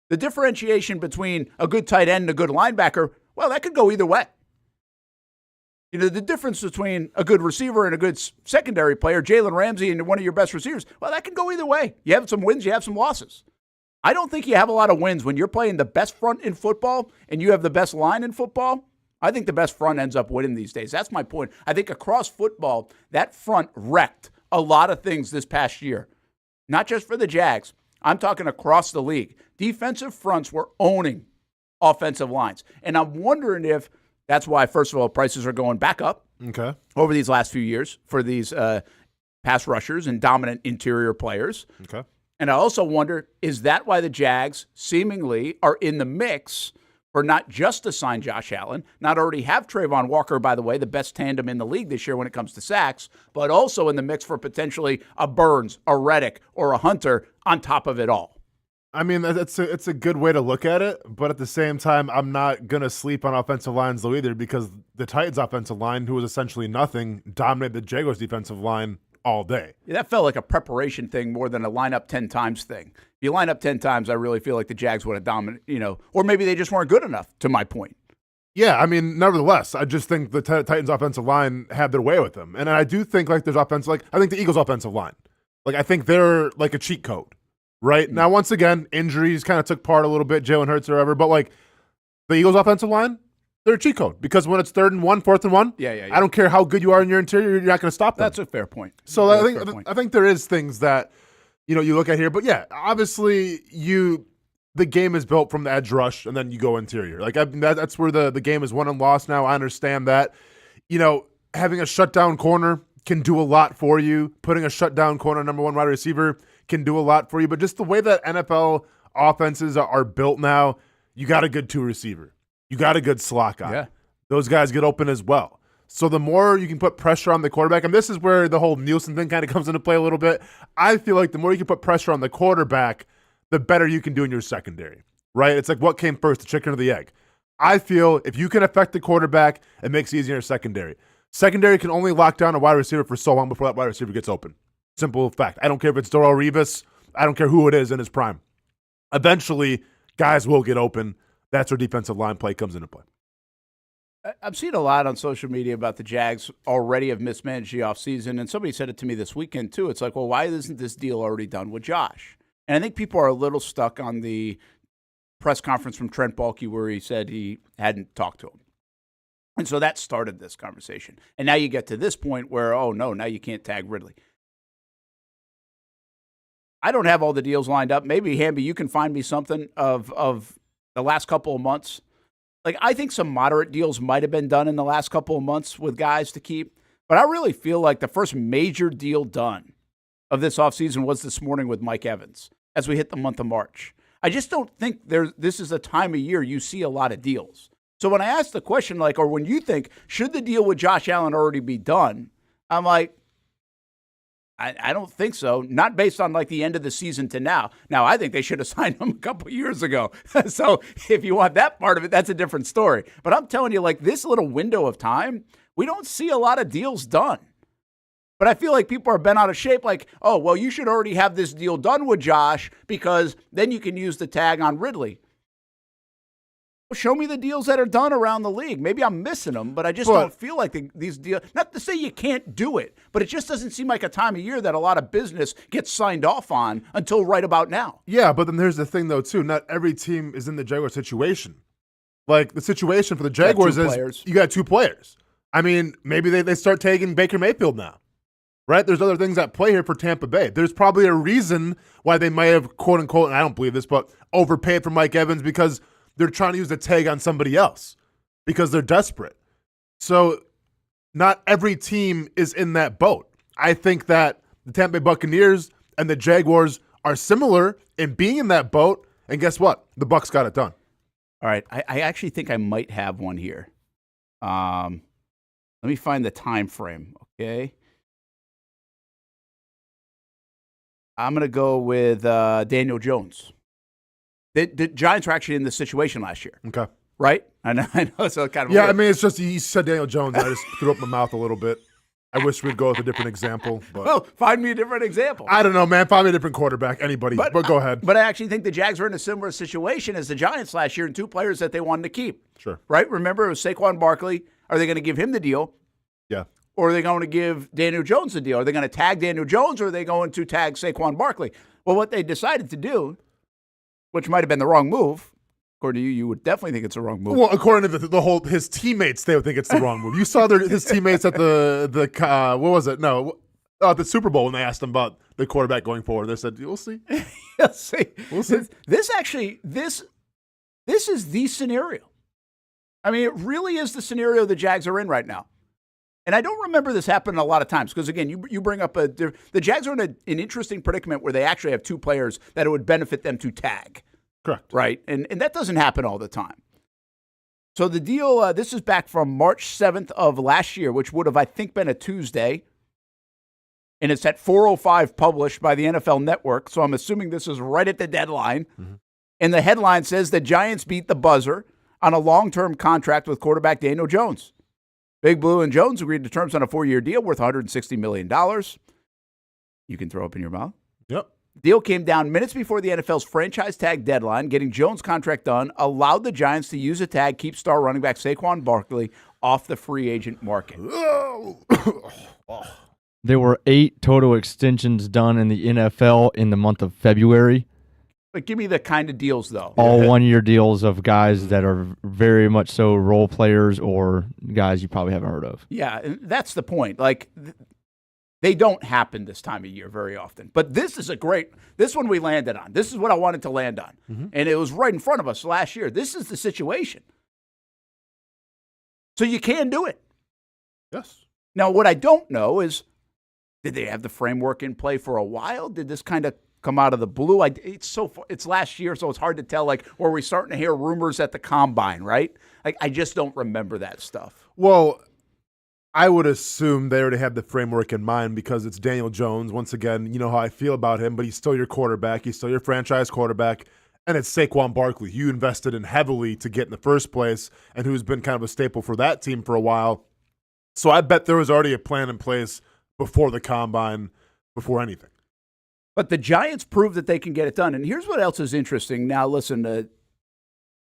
The differentiation between a good tight end and a good linebacker, well, that could go either way. The difference between a good receiver and a good secondary player, Jalen Ramsey and one of your best receivers, well, that can go either way. You have some wins, you have some losses. I don't think you have a lot of wins when you're playing the best front in football and you have the best line in football. I think the best front ends up winning these days. That's my point. I think across football, that front wrecked a lot of things this past year. Not just for the Jags. I'm talking across the league. Defensive fronts were owning offensive lines. And I'm wondering if that's why, first of all, prices are going back up over these last few years for these pass rushers and dominant interior players.
Okay.
And I also wonder, is that why the Jags seemingly are in the mix for not just to sign Josh Allen, not already have Trayvon Walker, by the way, the best tandem in the league this year when it comes to sacks, but also in the mix for potentially a Burns, a Reddick, or a Hunter on top of it all?
I mean, it's a good way to look at it, but at the same time, I'm not going to sleep on offensive lines though either, because the Titans' offensive line, who was essentially nothing, dominated the Jaguars' defensive line all day.
Yeah, that felt like a preparation thing more than a line up 10 times thing. If you line up 10 times, I really feel like the Jags would have dominated, or maybe they just weren't good enough, to my point.
Yeah, I mean, nevertheless, I just think the Titans' offensive line had their way with them. And I do think, there's I think the Eagles' offensive line, I think they're like a cheat code. Right? Now, once again, injuries kind of took part a little bit, Jalen Hurts or whatever, but the Eagles' offensive line, they're a cheat code, because when it's 3rd and 1, 4th and 1,
yeah.
I don't care how good you are in your interior, you're not going to stop them.
That's a fair point.
So I think there is things that you look at here, but yeah, obviously the game is built from the edge rush and then you go interior. That's where the game is won and lost now. I understand that. Having a shutdown corner can do a lot for you. Putting a shutdown corner, number one wide receiver, can do a lot for you. But just the way that NFL offenses are built now, you got a good 2 receiver. You got a good slot guy.
Yeah.
Those guys get open as well. So the more you can put pressure on the quarterback, and this is where the whole Nielsen thing kind of comes into play a little bit, I feel like the more you can put pressure on the quarterback, the better you can do in your secondary, right? It's like what came first, the chicken or the egg? I feel if you can affect the quarterback, it makes it easier in your secondary. Secondary can only lock down a wide receiver for so long before that wide receiver gets open. Simple fact. I don't care if it's Darrelle Revis. I don't care who it is in his prime. Eventually, guys will get open. That's where defensive line play comes into play.
I've seen a lot on social media about the Jags already have mismanaged the offseason, and somebody said it to me this weekend too. It's like, well, why isn't this deal already done with Josh? And I think people are a little stuck on the press conference from Trent Baalke where he said he hadn't talked to him. And so that started this conversation. And now you get to this point where, oh, no, now you can't tag Ridley. I don't have all the deals lined up. Maybe, Hamby, you can find me something of the last couple of months. I think some moderate deals might have been done in the last couple of months with guys to keep. But I really feel like the first major deal done of this offseason was this morning with Mike Evans as we hit the month of March. I just don't think this is a time of year you see a lot of deals. So when I ask the question, or when you think, should the deal with Josh Allen already be done? I'm like, I don't think so. Not based on the end of the season to now. Now, I think they should have signed him a couple years ago. So if you want that part of it, that's a different story. But I'm telling you, this little window of time, we don't see a lot of deals done. But I feel like people are bent out of shape oh, well, you should already have this deal done with Josh because then you can use the tag on Ridley. Show me the deals that are done around the league. Maybe I'm missing them, but I just don't feel like these deals, not to say you can't do it, but it just doesn't seem like a time of year that a lot of business gets signed off on until right about now.
Yeah, but then there's the thing, though, too. Not every team is in the Jaguar situation. The situation for the Jaguars is you got 2 players. I mean, maybe they start taking Baker Mayfield now, right? There's other things at play here for Tampa Bay. There's probably a reason why they may have, quote-unquote, and I don't believe this, but overpaid for Mike Evans because they're trying to use the tag on somebody else because they're desperate. So not every team is in that boat. I think that the Tampa Bay Buccaneers and the Jaguars are similar in being in that boat. And guess what? The Bucs got it done.
All right. I actually think I might have one here. Let me find the time frame, okay? I'm going to go with Daniel Jones. The Giants were actually in this situation last year.
Okay.
Right? I know. So kind of.
Yeah, weird. I mean, it's just you said Daniel Jones. And I just threw up my mouth a little bit. I wish we'd go with a different example. But
well, find me a different example.
I don't know, man. Find me a different quarterback. Anybody. But go ahead.
But I actually think the Jags were in a similar situation as the Giants last year and 2 players that they wanted to keep.
Sure.
Right? Remember, it was Saquon Barkley. Are they going to give him the deal?
Yeah.
Or are they going to give Daniel Jones the deal? Are they going to tag Daniel Jones or are they going to tag Saquon Barkley? Well, what they decided to do, which might have been the wrong move. According to you, you would definitely think it's the wrong move.
Well, according to the whole his teammates, they would think it's the wrong move. You saw his teammates at the what was it? No, the Super Bowl when they asked them about the quarterback going forward. They said, "We'll see,
we'll see."
We'll see.
This is the scenario. I mean, it really is the scenario the Jags are in right now. And I don't remember this happening a lot of times because, again, you bring up the Jags are in an interesting predicament where they actually have 2 players that it would benefit them to tag.
Correct.
Right? And that doesn't happen all the time. So the deal, this is back from March 7th of last year, which would have, I think, been a Tuesday. And it's at 4:05 published by the NFL Network. So I'm assuming this is right at the deadline. Mm-hmm. And the headline says the Giants beat the buzzer on a long-term contract with quarterback Daniel Jones. Big Blue and Jones agreed to terms on a 4-year deal worth $160 million. You can throw up in your mouth.
Yep.
Deal came down minutes before the NFL's franchise tag deadline. Getting Jones' contract done allowed the Giants to use a tag, keep star running back Saquon Barkley off the free agent market.
There were 8 total extensions done in the NFL in the month of February.
But give me the kind of deals, though.
All 1-year deals of guys that are very much so role players or guys you probably haven't heard of.
Yeah, and that's the point. They don't happen this time of year very often. But this is this one we landed on. This is what I wanted to land on. Mm-hmm. And it was right in front of us last year. This is the situation. So you can do it.
Yes.
Now, what I don't know is, did they have the framework in play for a while? Did this kind of come out of the blue? It's last year, so it's hard to tell. Were we starting to hear rumors at the combine, right? I just don't remember that stuff.
Well, I would assume they already have the framework in mind because it's Daniel Jones. Once again, you know how I feel about him, but he's still your quarterback. He's still your franchise quarterback. And it's Saquon Barkley, you invested in heavily to get in the first place and who's been kind of a staple for that team for a while. So I bet there was already a plan in place before the combine, before anything.
But the Giants proved that they can get it done. And here's what else is interesting. Now, listen,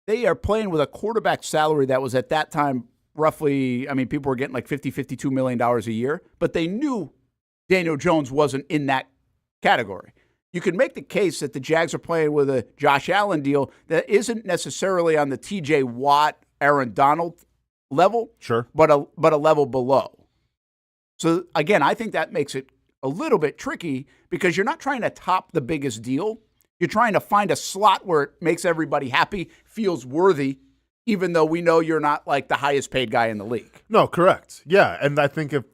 they are playing with a quarterback salary that was at that time roughly, people were getting $52 million a year, but they knew Daniel Jones wasn't in that category. You can make the case that the Jags are playing with a Josh Allen deal that isn't necessarily on the TJ Watt, Aaron Donald level,
sure,
but a level below. So, again, I think that makes it a little bit tricky because you're not trying to top the biggest deal. You're trying to find a slot where it makes everybody happy, feels worthy, even though we know you're not the highest paid guy in the league.
No, correct. Yeah, and I think if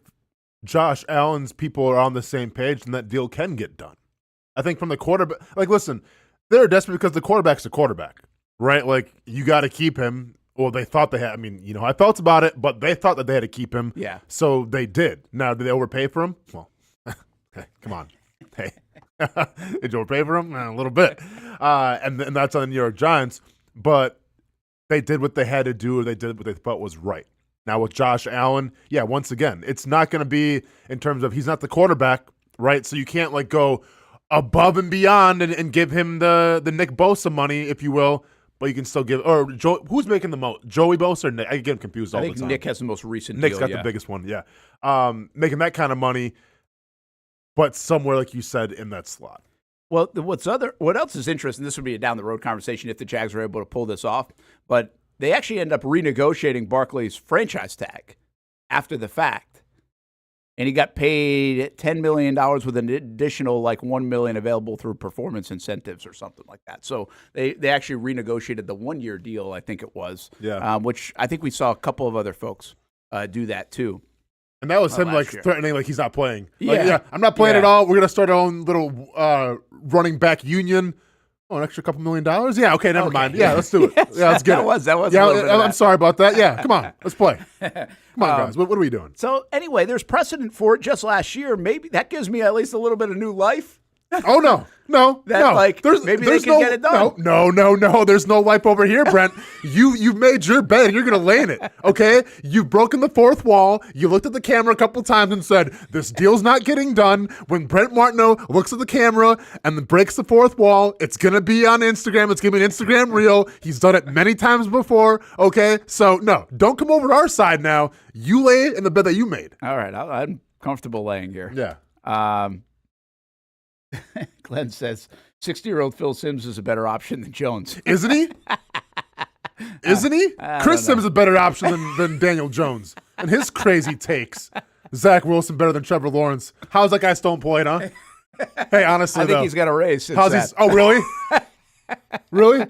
Josh Allen's people are on the same page, then that deal can get done. I think from the quarterback, like, listen, they're desperate because the quarterback's a quarterback, right? Like, you got to keep him. Well, they thought they had. I mean, you know how I felt about it, but they thought that they had to keep him.
Yeah.
So they did. Now, did they overpay for him? Well, hey, come on. Hey, did you overpay for him? A little bit. And that's on the New York Giants. But they did what they had to do, or they did what they thought was right. Now, with Josh Allen, yeah, once again, it's not going to be in terms of he's not the quarterback, right? So you can't, like, go above and beyond and give him the Nick Bosa money, if you will. But you can still give, or who's making the most? Joey Bosa or Nick? I get him confused all the time.
I think Nick has the most recent
Nick's
deal.
got the biggest one, yeah. Making that kind of money, but somewhere, like you said, in that slot.
Well, what else is interesting, this would be a down-the-road conversation if the Jags were able to pull this off, but they actually end up renegotiating Barkley's franchise tag after the fact. And he got paid $10 million with an additional like $1 million available through performance incentives or something like that. So they actually renegotiated the 1-year deal, I think it was.
Yeah.
Which I think we saw a couple of other folks do that too.
And that was him like
year.
threatening like he's not playing.
Yeah.
Like, yeah, I'm not playing at all. We're gonna start our own little running back union. Oh, an extra couple $1 million? Yeah, okay, never mind. Yeah, let's do it.
Yes,
yeah, let's get it.
That was.
Yeah,
I'm
I'm sorry about that. Yeah, come on, let's play. Come on, guys. What are we doing?
So anyway, there's precedent for it just last year. Maybe that gives me at least a little bit of new life.
Oh, no.
Maybe they can get it done.
No. There's no life over here, Brent. You've made your bed and you're going to lay in it, okay? You've broken the fourth wall. You looked at the camera a couple times and said, this deal's not getting done. When Brent Martineau looks at the camera and then breaks the fourth wall, it's going to be on Instagram. It's going to be an Instagram reel. He's done it many times before, okay? So, no, don't come over to our side now. You lay in the bed that you made.
All right, I'm comfortable laying here.
Yeah.
Glenn says 60-year-old Phil Simms is a better option than Jones.
Isn't he? Isn't he? Chris Sims is a better option than Daniel Jones. And his crazy takes. Zach Wilson better than Trevor Lawrence. How's that guy still employed, huh? Hey, honestly,
I think he's got a raise since that.
Oh, really? Really?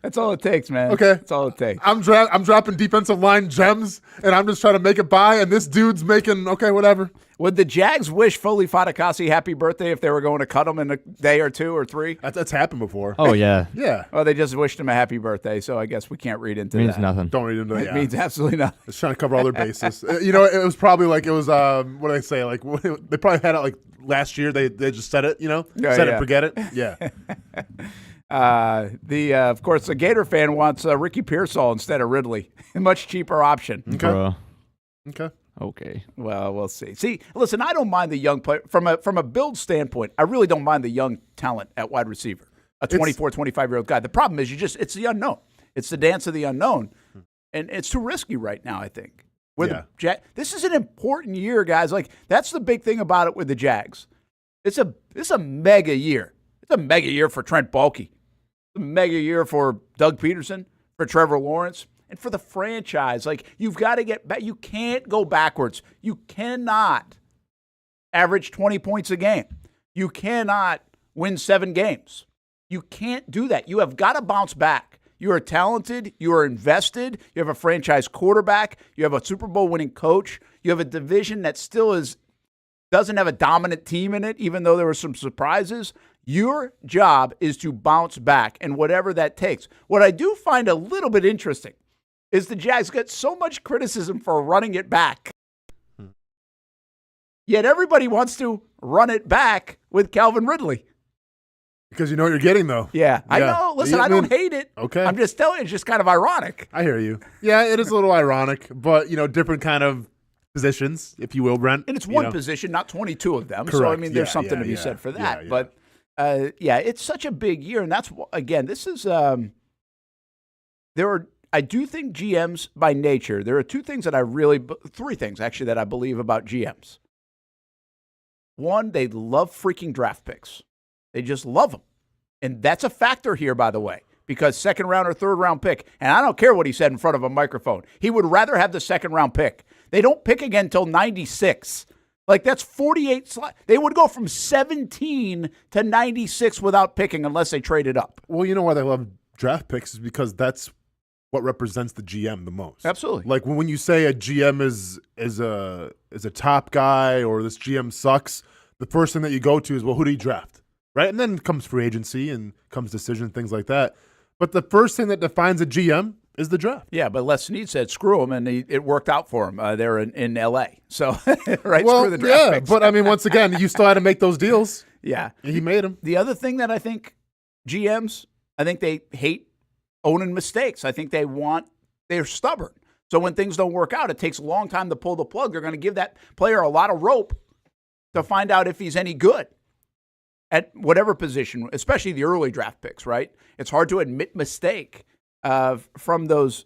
That's all it takes, man.
Okay.
That's all it takes.
I'm dropping defensive line gems, and I'm just trying to make it by, and this dude's making, okay, whatever.
Would the Jags wish Foley Fatukasi happy birthday if they were going to cut him in a day or two or three?
That's happened before.
Oh, yeah.
Yeah.
Well, they just wished him a happy birthday, so I guess we can't read into that.
Means nothing.
Don't read into that.
It means absolutely nothing.
It's trying to cover all their bases. You know, it was probably like it was, what do they say? Like, they probably had it like last year. They just said it, you know? Said it, forget it. Yeah.
Of course, the Gator fan wants Ricky Pearsall instead of Ridley. A much cheaper option.
Okay.
Okay.
Well, we'll see. See, listen, I don't mind the young player. From a build standpoint, I really don't mind the young talent at wide receiver, a 24, 25-year-old guy. The problem is it's the unknown. It's the dance of the unknown, and it's too risky right now, I think. This is an important year, guys. Like, that's the big thing about it with the Jags. It's a mega year. It's a mega year for Trent Baalke. It's a mega year for Doug Peterson, for Trevor Lawrence, and for the franchise. Like, you've got to get back. You can't go backwards. You cannot average 20 points a game. You cannot win 7 games. You can't do that. You have got to bounce back. You are talented. You are invested. You have a franchise quarterback. You have a Super Bowl winning coach. You have a division that still doesn't have a dominant team in it, even though there were some surprises. Your job is to bounce back, and whatever that takes. What I do find a little bit interesting is the Jags get so much criticism for running it back. Yet everybody wants to run it back with Calvin Ridley.
Because you know what you're getting, though.
Yeah. I know. Listen, I don't hate it.
Okay.
I'm just telling you, it's just kind of ironic.
I hear you. Yeah, it is a little ironic, but, different kind of positions, if you will, Brent.
And it's one position, not 22 of them.
Correct.
So, I mean, there's something to be said for that.
Yeah.
But, it's such a big year. And that's, again, this is, I do think GMs by nature, there are three things actually that I believe about GMs. One, they love freaking draft picks. They just love them. And that's a factor here, by the way, because second round or third round pick, and I don't care what he said in front of a microphone. He would rather have the second round pick. They don't pick again until 96. Like, that's 48 slots. They would go from 17 to 96 without picking unless they traded up.
Well, you know why they love draft picks is because that's what represents the GM the most.
Absolutely.
Like when you say a GM is a top guy or this GM sucks, the first thing that you go to is, well, who do you draft? Right? And then comes free agency and comes decision, things like that. But the first thing that defines a GM is the draft.
Yeah, but Les Snead said screw him, and it worked out for him. They're in L.A., so right,
well,
screw the draft picks.
But I mean, once again, you still had to make those deals.
Yeah.
And he made them.
The other thing that I think GMs, I think they hate owning mistakes. I think they're stubborn. So when things don't work out, it takes a long time to pull the plug. They're going to give that player a lot of rope to find out if he's any good at whatever position, especially the early draft picks, right? It's hard to admit mistake from those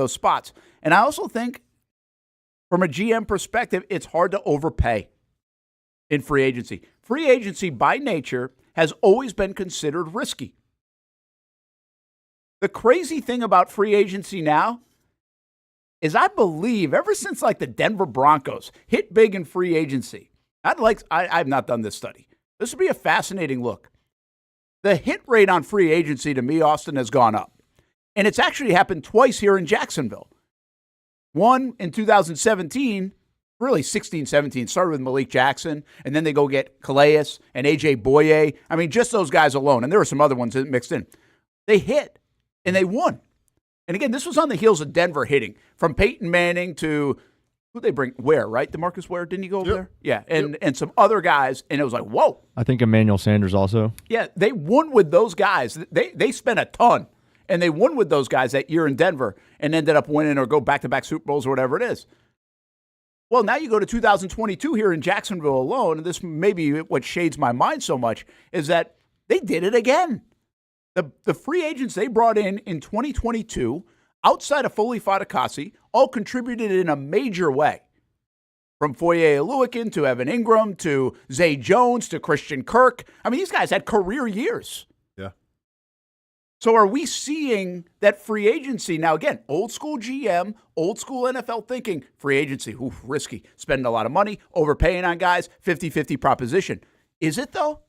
spots. And I also think from a GM perspective, it's hard to overpay in free agency. Free agency by nature has always been considered risky. The crazy thing about free agency now is I believe ever since like the Denver Broncos hit big in free agency, I've not done this study. This would be a fascinating look. The hit rate on free agency to me, Austin, has gone up. And it's actually happened twice here in Jacksonville. One in 2017, really 16-17, started with Malik Jackson, and then they go get Calais and A.J. Boye. I mean, just those guys alone. And there were some other ones that mixed in. They hit. And they won. And again, this was on the heels of Denver hitting. From Peyton Manning to, who they bring? Ware, right? DeMarcus Ware, didn't he go over there? Yeah, and some other guys. And it was like, whoa.
I think Emmanuel Sanders also.
Yeah, they won with those guys. They spent a ton. And they won with those guys that year in Denver and ended up winning or go back-to-back Super Bowls or whatever it is. Well, now you go to 2022 here in Jacksonville alone, and this may be what shades my mind so much, is that they did it again. The free agents they brought in 2022, outside of Foley Fatukasi, all contributed in a major way. From Foye Oluokun to Evan Ingram to Zay Jones to Christian Kirk. I mean, these guys had career years.
Yeah.
So are we seeing that free agency? Now, again, old school GM, old school NFL thinking, free agency, risky, spending a lot of money, overpaying on guys, 50-50 proposition. Is it, though?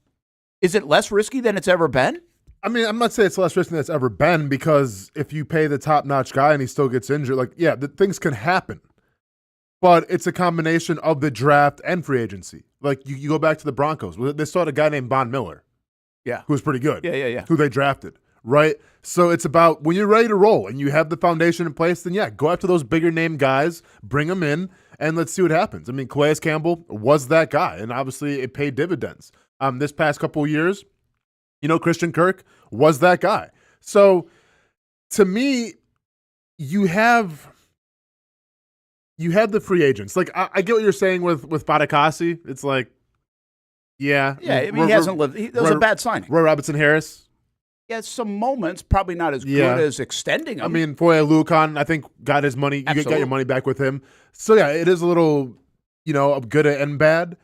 Is it less risky than it's ever been?
I mean, I'm not saying it's less risky than it's ever been, because if you pay the top-notch guy and he still gets injured, like, yeah, things can happen. But it's a combination of the draft and free agency. Like, you go back to the Broncos. They still had a guy named Von Miller.
Yeah.
Who was pretty good.
Yeah.
Who they drafted, right? So it's about when you're ready to roll and you have the foundation in place, then, yeah, go after those bigger-name guys, bring them in, and let's see what happens. I mean, Calais Campbell was that guy, and obviously it paid dividends. This past couple of years, Christian Kirk was that guy. So to me, you have the free agents. Like, I get what you're saying with Fatukasi. It's like, yeah.
Yeah, I mean, he hasn't lived. That was a bad signing.
Roy Robinson Harris.
Yeah, some moments, probably not as good as extending him.
I mean, Foye Oluokun, I think, got his money. You got your money back with him. So, yeah, it is a little, good and bad.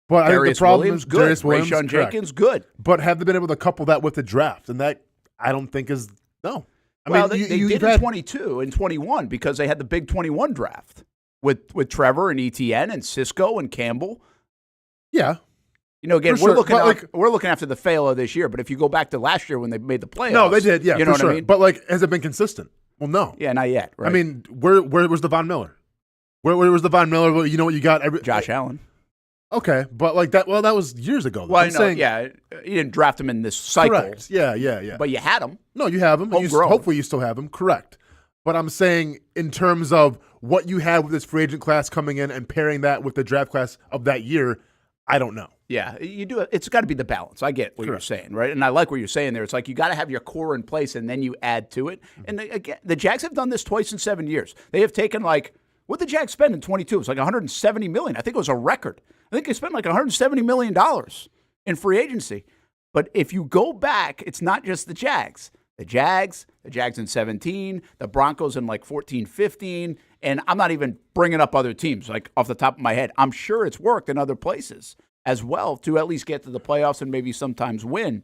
But I think the problem is
Darius Williams, Rayshon Jenkins, good.
But have they been able to couple that with the draft? And that, I don't think is, no.
They did in 22 and 21 because they had the big 21 draft with Trevor and Etienne and Cisco and Campbell.
Yeah.
Again, we're looking after the fail of this year, but if you go back to last year when they made the playoffs.
No, they did, yeah,
you know what
sure.
I mean?
But, has it been consistent? Well, no.
Yeah, not yet, right?
I mean, where was the Von Miller? Where was the Von Miller? You know what you got?
Josh Allen.
Okay, but that was years ago.
Well, I know, you didn't draft him in this cycle.
Correct. Yeah.
But you had him.
No, you have him. Hopefully you still have him. Correct. But I'm saying in terms of what you had with this free agent class coming in and pairing that with the draft class of that year, I don't know.
Yeah, you do. It's got to be the balance. I get what you're saying, right? And I like what you're saying there. It's like you got to have your core in place and then you add to it. And again, the Jags have done this twice in 7 years. They have taken what the Jags spend in 22? It was like $170 million. I think it was a record. I think they spent like $170 million in free agency. But if you go back, it's not just the Jags. The Jags in 17, the Broncos in 14, 15, and I'm not even bringing up other teams off the top of my head. I'm sure it's worked in other places as well to at least get to the playoffs and maybe sometimes win.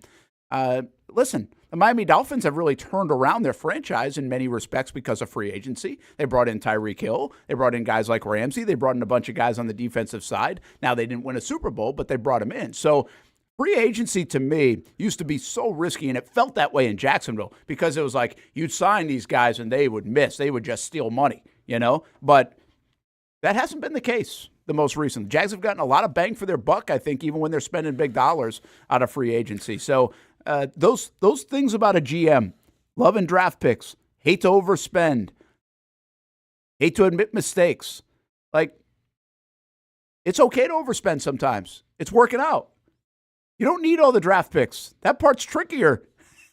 Listen, the Miami Dolphins have really turned around their franchise in many respects because of free agency. They brought in Tyreek Hill. They brought in guys like Ramsey. They brought in a bunch of guys on the defensive side. Now, they didn't win a Super Bowl, but they brought them in. So Free agency to me used to be so risky, and it felt that way in Jacksonville because it was like you'd sign these guys and they would miss. They would just steal money, But that hasn't been the case the most recent. The Jags have gotten a lot of bang for their buck, I think, even when they're spending big dollars out of free agency. So those things about a GM, love and draft picks, hate to overspend, hate to admit mistakes. Like, it's okay to overspend sometimes. It's working out. You don't need all the draft picks. That part's trickier.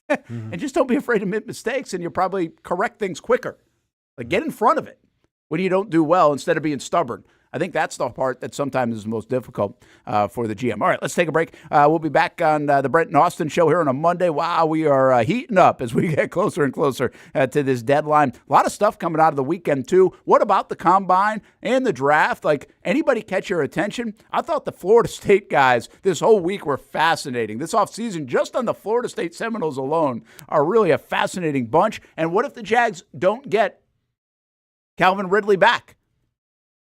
And just don't be afraid to make mistakes, and you'll probably correct things quicker. Like, get in front of it when you don't do well instead of being stubborn. I think that's the part that sometimes is most difficult for the GM. All right, let's take a break. We'll be back on the Brent and Austen show here on a Monday. Wow, we are heating up as we get closer and closer to this deadline. A lot of stuff coming out of the weekend, too. What about the Combine and the draft? Like, anybody catch your attention? I thought the Florida State guys this whole week were fascinating. This offseason, just on the Florida State Seminoles alone, are really a fascinating bunch. And what if the Jags don't get Calvin Ridley back?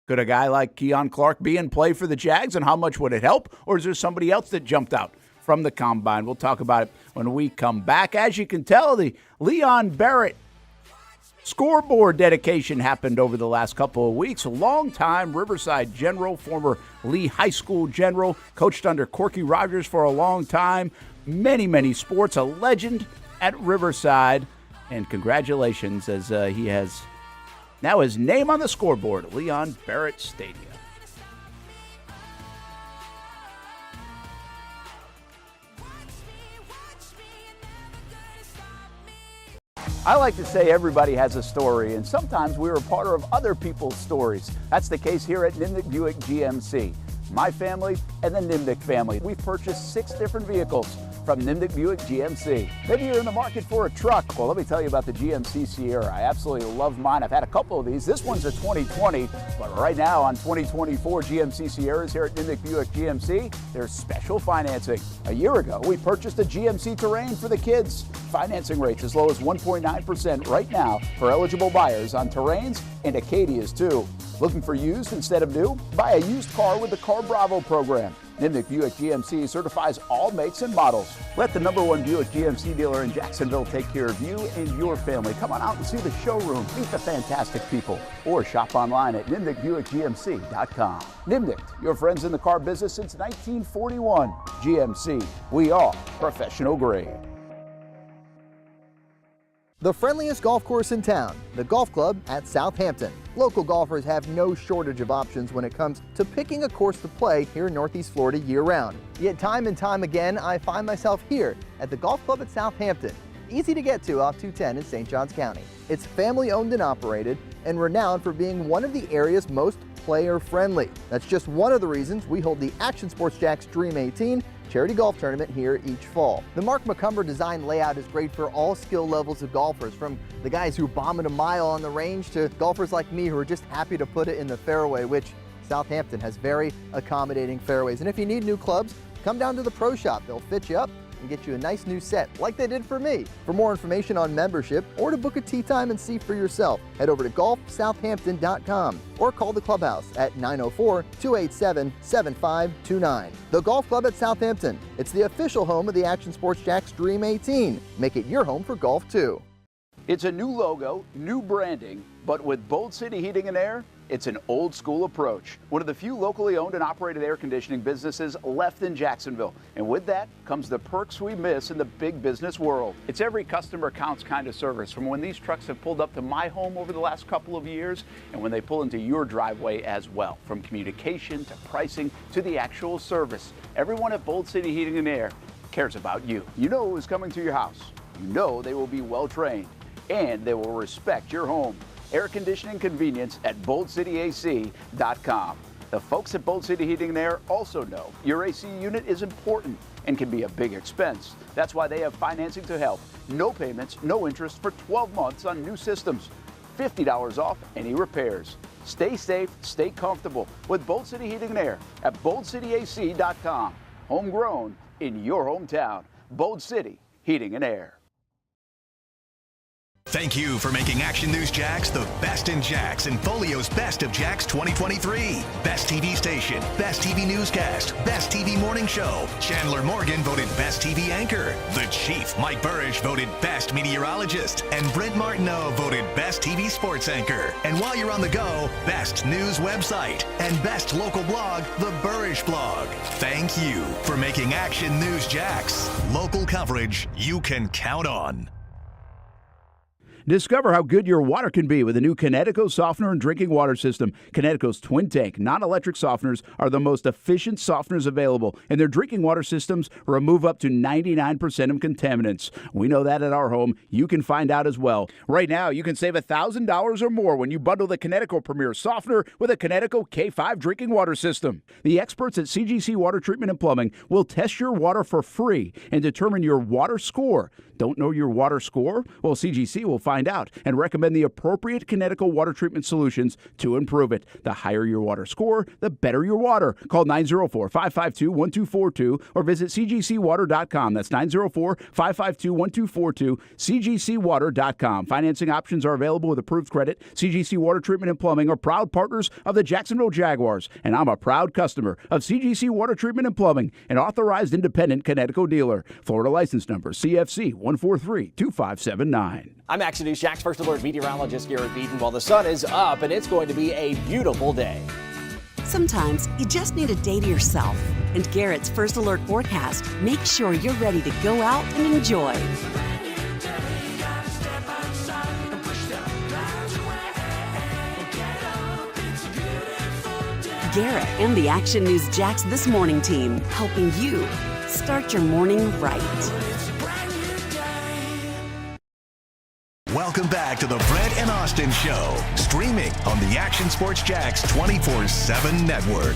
Could a guy like Keon Clark be in play for the Jags, and how much would it help? Or is there somebody else that jumped out from the Combine? We'll talk about it when we come back. As you can tell, the Leon Barrett scoreboard dedication happened over the last couple of weeks. A longtime Riverside General, former Lee High School General, coached under Corky Rogers for a long time. Many, many sports, a legend at Riverside. And congratulations, as he has now his name on the scoreboard at Leon Barrett Stadium.
I like to say everybody has a story, and sometimes we're a part of other people's stories. That's the case here at Nimnicht Buick GMC. My family and the Nimnicht family. We've purchased 6 different vehicles from Nimnicht Buick GMC. Maybe you're in the market for a truck. Well, let me tell you about the GMC Sierra. I absolutely love mine. I've had a couple of these. This one's a 2020, but right now on 2024 GMC Sierras here at Nimnicht Buick GMC, there's special financing. A year ago, we purchased a GMC Terrain for the kids. Financing rates as low as 1.9% right now for eligible buyers on Terrains and Acadias too. Looking for used instead of new? Buy a used car with the Car Bravo program. Nimnicht Buick GMC certifies all makes and models. Let the #1 Buick GMC dealer in Jacksonville take care of you and your family. Come on out and see the showroom, meet the fantastic people, or shop online at nimnichtbuickgmc.com. Nimnicht, your friends in the car business since 1941. GMC, we are professional grade.
The friendliest golf course in town, the Golf Club at Southampton. Local golfers have no shortage of options when it comes to picking a course to play here in Northeast Florida year-round. Yet time and time again, I find myself here at the Golf Club at Southampton. Easy to get to off 210 in St. Johns County. It's family-owned and operated and renowned for being one of the area's most player-friendly. That's just one of the reasons we hold the Action Sports Jacks Dream 18 charity golf tournament here each fall. The Mark McCumber design layout is great for all skill levels of golfers, from the guys who bomb it a mile on the range to golfers like me who are just happy to put it in the fairway, which Southampton has very accommodating fairways. And if you need new clubs, come down to the pro shop. They'll fit you up and get you a nice new set like they did for me. For more information on membership or to book a tee time and see for yourself, head over to golfsouthampton.com or call the clubhouse at 904-287-7529. The Golf Club at Southampton. It's the official home of the Action Sports Jacks Dream 18. Make it your home for golf too.
It's a new logo, new branding, but with Bold City Heating and Air, it's an old school approach. One of the few locally owned and operated air conditioning businesses left in Jacksonville. And with that comes the perks we miss in the big business world. It's every customer counts kind of service, from when these trucks have pulled up to my home over the last couple of years and when they pull into your driveway as well. From communication to pricing to the actual service, everyone at Bold City Heating and Air cares about you. You know who's coming to your house. You know they will be well trained and they will respect your home. Air conditioning convenience at boldcityac.com. The folks at Bold City Heating and Air also know your AC unit is important and can be a big expense. That's why they have financing to help. No payments, no interest for 12 months on new systems. $50 off any repairs. Stay safe, stay comfortable with Bold City Heating and Air at boldcityac.com. Homegrown in your hometown. Bold City Heating and Air.
Thank you for making Action News Jax the best in Jax and Folio's Best of Jax 2023. Best TV station, Best TV newscast, Best TV morning show. Chandler Morgan voted Best TV anchor. The Chief, Mike Burrish, voted Best meteorologist. And Brent Martineau voted Best TV sports anchor. And while you're on the go, Best news website and Best local blog, The Burrish Blog. Thank you for making Action News Jax local coverage you can count on.
Discover how good your water can be with a new Connecticut softener and drinking water system. Connecticut's twin tank non-electric softeners are the most efficient softeners available, and their drinking water systems remove up to 99% of contaminants. We know that at our home. You can find out as well. Right now, you can save $1,000 or more when you bundle the Connecticut Premier Softener with a Connecticut K5 drinking water system. The experts at CGC Water Treatment and Plumbing will test your water for free and determine your water score. Don't know your water score? Well, CGC will find out and recommend the appropriate Connecticut water treatment solutions to improve it. The higher your water score, the better your water. Call 904-552-1242 or visit cgcwater.com. That's 904-552-1242, cgcwater.com. Financing options are available with approved credit. CGC Water Treatment and Plumbing are proud partners of the Jacksonville Jaguars, and I'm a proud customer of CGC Water Treatment and Plumbing, an authorized independent Connecticut dealer. Florida license number CFC 1432579.
I'm Action News Jax First Alert meteorologist Garrett Beaton. While the sun is up and it's going to be a beautiful day.
Sometimes you just need a day to yourself. And Garrett's First Alert forecast makes sure you're ready to go out and enjoy. Garrett and the Action News Jax This Morning team helping you start your morning right.
Welcome back to the Brent and Austin Show, streaming on the Action Sports Jax 24/7 network.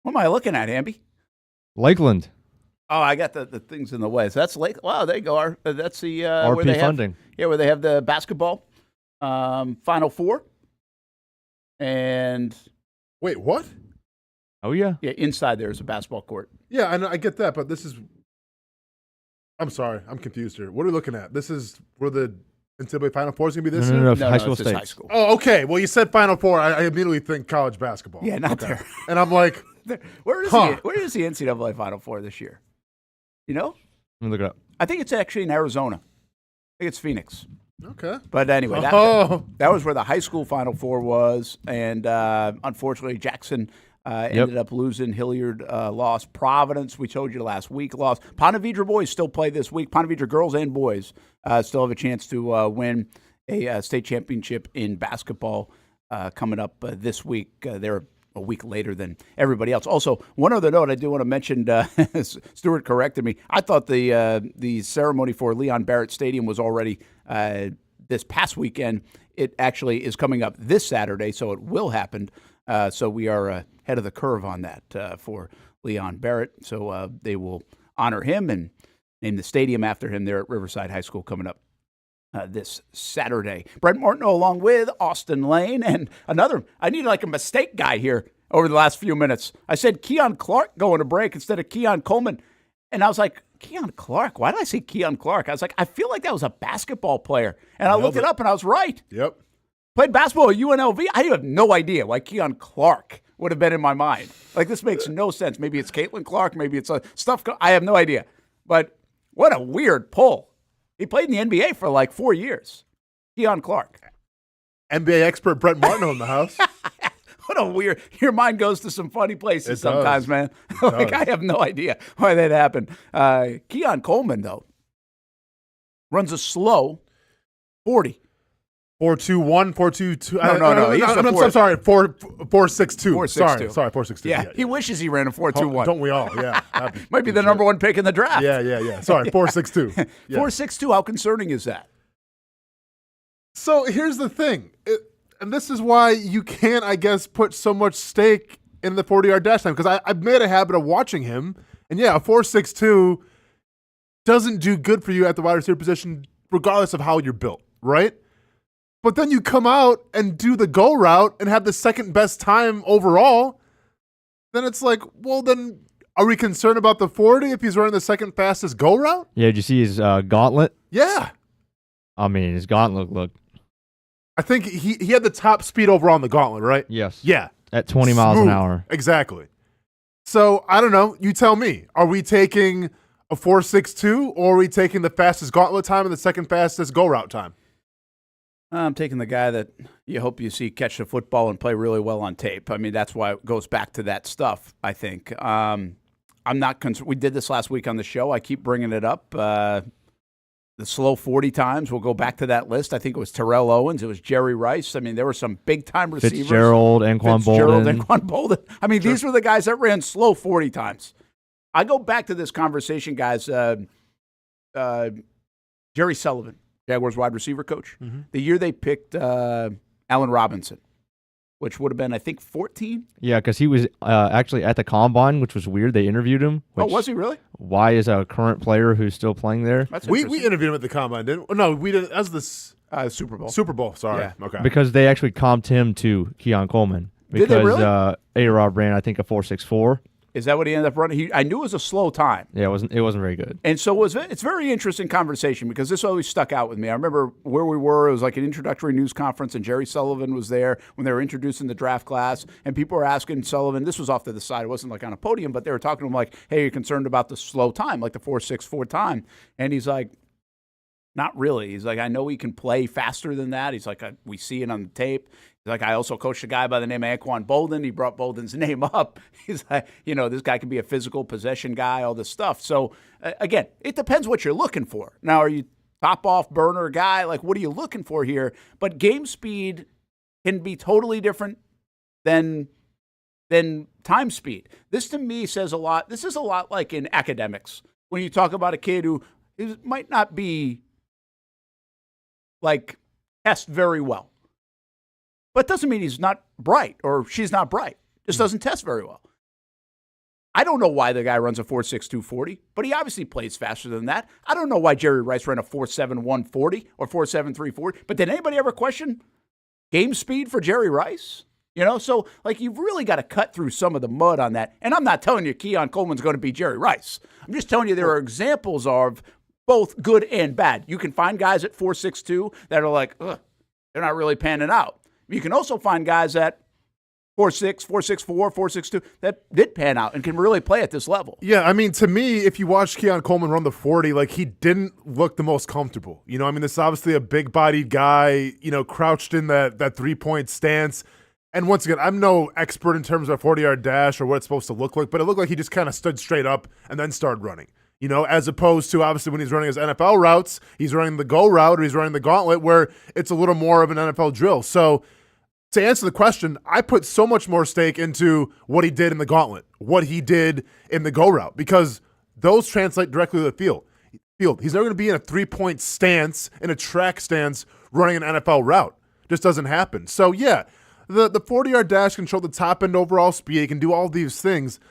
What am I looking at, Amby?
Lakeland.
Oh, I got the things in the way. So that's Lake. Wow, there you go. That's the
RP
where they
funding.
where they have the basketball Final Four. And
Wait, what?
Oh, yeah.
yeah, inside there is a basketball court.
Yeah, I know, I get that, but this is. I'm sorry, I'm confused here. What are we looking at? This is where the NCAA Final Four is going to be this year?
No,
No,
high school
it's just
states.
high school.
Oh, okay. Well, you said Final Four. I immediately think college basketball.
Yeah, not
Okay.
there.
And I'm like,
Where is
Huh.
where is the NCAA Final Four this year? You know?
Let me look it up.
I think it's actually in Arizona. I think it's Phoenix.
okay.
But anyway, that was where the high school Final Four was, and unfortunately, Jackson ended up losing. Hilliard lost. Providence, we told you last week, lost. Ponte Vedra boys still play this week. Ponte Vedra girls and boys still have a chance to win a state championship in basketball coming up this week. They're a week later than everybody else. Also, one other note I do want to mention, Stuart corrected me. I thought the ceremony for Leon Barrett Stadium was already this past weekend. It actually is coming up this Saturday, so it will happen. So we are ahead of the curve on that for Leon Barrett. So they will honor him and name the stadium after him there at Riverside High School coming up this Saturday. Brent Martineau along with Austen Lane and another. I need like a mistake guy here over the last few minutes. I said Keon Clark going to break instead of Keon Coleman. And I was like, Keon Clark? Why did I say Keon Clark? I was like, I feel like that was a basketball player. And I looked it up and I was right.
Yep.
Played basketball at UNLV. I have no idea why Keon Clark would have been in my mind. Like, this makes no sense. Maybe it's Caitlin Clark. Maybe it's stuff. I have no idea. But what a weird pull. He played in the NBA for like 4 years. Keon Clark.
NBA expert Brent Martineau in the house.
What a weird. Your mind goes to some funny places
It
sometimes,
does.
man.
It
Like,
does.
I have no idea why that happened. Keon Coleman, though, runs a slow 40.
4-2-1, 4-2-2.
No. He's a
I'm
four-
sorry, 4-6-2.
4-6-2.
Sorry, 4-6-2.
Yeah, he wishes he ran a 4-2-1.
Don't we all? Yeah.
Might be the number one pick in the draft.
Yeah. Sorry, 4-6-2. Yeah.
4-6-2, how concerning is that?
So here's the thing, and this is why you can't, I guess, put so much stake in the 40-yard dash time, because I've made a habit of watching him, and yeah, a 4.62 doesn't do good for you at the wide receiver position, regardless of how you're built, right? But then you come out and do the go route and have the second best time overall, then it's like, well, then Are we concerned about the 40 if he's running the second fastest go route?
Yeah, did you see his gauntlet?
Yeah.
I mean, his gauntlet looked.
I think he had the top speed overall on the gauntlet, right?
Yes.
Yeah.
At 20 miles an hour.
Exactly. So, I don't know. You tell me. Are we taking a 4.62 or are we taking the fastest gauntlet time and the second fastest go route time?
I'm taking the guy that you hope you see catch the football and play really well on tape. I mean, that's why it goes back to that stuff, I think. I'm not concerned. We did this last week on the show. I keep bringing it up. The slow 40 times, we'll go back to that list. I think it was Terrell Owens. It was Jerry Rice. I mean, there were some big-time receivers.
Fitzgerald, Anquan
Bolden. I mean, these were the guys that ran slow 40 times. I go back to this conversation, guys. Jerry Sullivan, Jaguars wide receiver coach. Mm-hmm. The year they picked Allen Robinson, which would have been, I think, 14?
Yeah, because he was actually at the Combine, which was weird. They interviewed him.
Oh, was he really?
Why is a current player who's still playing there?
We interviewed him at the Combine, didn't we? No, we didn't. As this
Super Bowl.
Super Bowl, sorry.
Yeah.
Okay.
Because they actually comped him to Keon Coleman.
Did they really?
Because A-Rob ran, I think, a 4.64.
Is that what he ended up running? I knew it was a slow time.
Yeah, it wasn't very good.
And so it's very interesting conversation because this always stuck out with me. I remember where we were. It was like an introductory news conference, and Jerry Sullivan was there when they were introducing the draft class, and people were asking Sullivan. This was off to the side. It wasn't like on a podium, but they were talking to him like, hey, you're concerned about the slow time, like the 4.64 time. And he's like, not really. He's like, I know he can play faster than that. He's like, we see it on the tape. He's like, I also coached a guy by the name of Anquan Bolden. He brought Bolden's name up. He's like, this guy can be a physical possession guy, all this stuff. So, again, it depends what you're looking for. Now, are you top-off burner guy? Like, what are you looking for here? But game speed can be totally different than time speed. This, to me, says a lot. This is a lot like in academics. When you talk about a kid who might not be, like, test very well. But it doesn't mean he's not bright or she's not bright. Just doesn't test very well. I don't know why the guy runs a 4.62 40, but he obviously plays faster than that. I don't know why Jerry Rice ran a 4.71 40 or 4.73 40. But did anybody ever question game speed for Jerry Rice? So like you've really got to cut through some of the mud on that. And I'm not telling you Keon Coleman's going to be Jerry Rice. I'm just telling you there are examples of both good and bad. You can find guys at 4.62 that are like, ugh, they're not really panning out. You can also find guys at 4.6, 4.64, 4.62 that did pan out and can really play at this level.
Yeah, I mean, to me, if you watch Keon Coleman run the 40, like he didn't look the most comfortable. I mean, this is obviously a big-bodied guy, crouched in that 3-point stance. And once again, I'm no expert in terms of a 40-yard dash or what it's supposed to look like, but it looked like he just kind of stood straight up and then started running. As opposed to obviously when he's running his NFL routes, he's running the go route or he's running the gauntlet where it's a little more of an NFL drill. So to answer the question, I put so much more stake into what he did in the gauntlet, what he did in the go route, because those translate directly to the field. He's never going to be in a 3-point stance, in a track stance, running an NFL route. Just doesn't happen. So yeah, the 40-yard dash can show the top end overall speed. He can do all these things.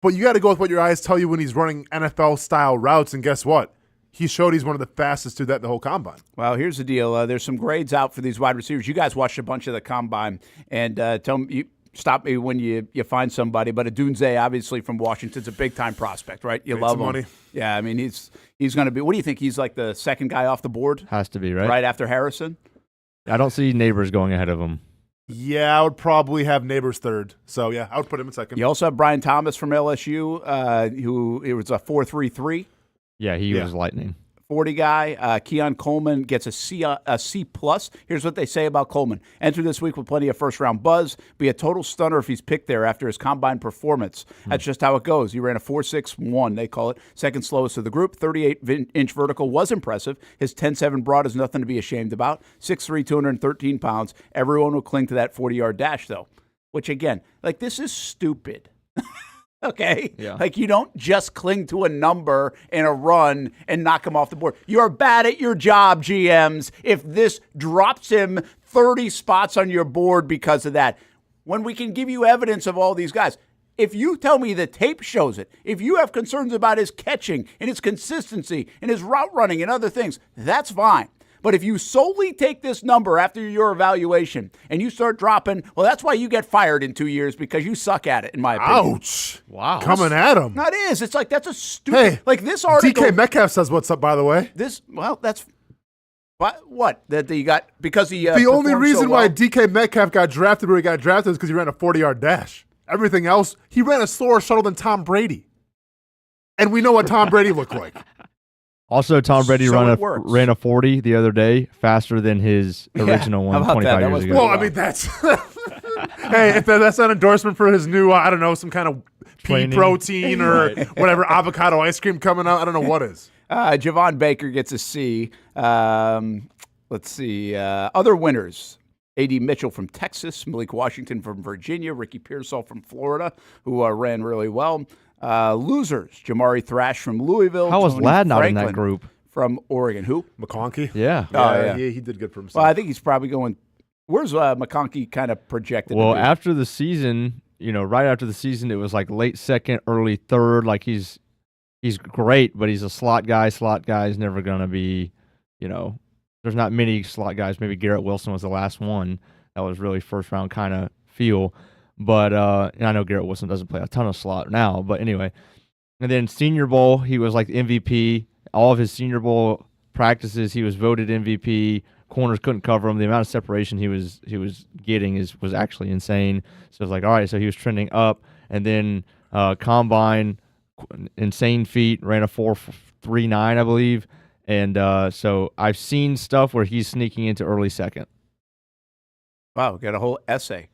But you got to go with what your eyes tell you when he's running NFL-style routes, and guess what? He showed he's one of the fastest to that the whole Combine.
Well, here's the deal. There's some grades out for these wide receivers. You guys watched a bunch of the Combine, and tell me, stop me when you find somebody. But Adunze, obviously from Washington's a big-time prospect, right? You love him.
Money.
Yeah, I mean, he's going to be – what do you think? He's like the second guy off the board?
Has to be, right?
Right after Harrison?
I don't see Neighbors going ahead of him.
Yeah, I would probably have Neighbors third. So, yeah, I would put him in second.
You also have Brian Thomas from LSU, who it was a 4.33.
Yeah, he was lightning.
40 guy. Keon Coleman gets a C+. Here's what they say about Coleman. Enter this week with plenty of first-round buzz. Be a total stunner if he's picked there after his Combine performance. That's just how it goes. He ran a 4.61, they call it. Second slowest of the group. 38-inch vertical was impressive. His 10.7 broad is nothing to be ashamed about. 6'3", 213 pounds. Everyone will cling to that 40-yard dash, though. Which, again, like this is stupid. Okay?
Yeah.
Like, you don't just cling to a number in a run and knock him off the board. You're bad at your job, GMs, if this drops him 30 spots on your board because of that. When we can give you evidence of all these guys. If you tell me the tape shows it, if you have concerns about his catching and his consistency and his route running and other things, that's fine. But if you solely take this number after your evaluation and you start dropping, well, that's why you get fired in 2 years because you suck at it, in my opinion.
Ouch.
Wow.
Coming at him.
That is. It's like, that's a stupid. Like this article.
DK Metcalf says what's up, by the way.
That's. What? That he got because he.
The only reason why
well.
DK Metcalf got drafted where he got drafted is because he ran a 40-yard dash. Everything else, he ran a slower shuttle than Tom Brady. And we know what Tom Brady looked like.
Also, Tom Brady ran a 40 the other day, faster than his original one 25 years ago.
Well, I mean, that's hey, if that's an endorsement for his new, I don't know, some kind of pea protein or whatever avocado ice cream coming out. I don't know what is.
Javon Baker gets a C. Let's see. Other winners. A.D. Mitchell from Texas, Malik Washington from Virginia, Ricky Pearsall from Florida, who ran really well. Losers, Jamari Thrash from Louisville.
How was Ladd not in
Franklin
that group?
From Oregon. Who?
McConkey?
Yeah.
Yeah, he did good for himself.
Well, I think he's probably going – where's McConkey kind of projected?
Well, after the season, right after the season, it was like late second, early third. Like he's great, but he's a slot guy. Slot guy is never going to be, there's not many slot guys. Maybe Garrett Wilson was the last one that was really first round kind of feel. But and I know Garrett Wilson doesn't play a ton of slot now. But anyway, and then Senior Bowl, he was like the MVP. All of his Senior Bowl practices, he was voted MVP. Corners couldn't cover him. The amount of separation he was getting was actually insane. So it's like, all right, so he was trending up. And then combine, insane feet, ran a 4.39, I believe. And so I've seen stuff where he's sneaking into early second.
Wow, got a whole essay.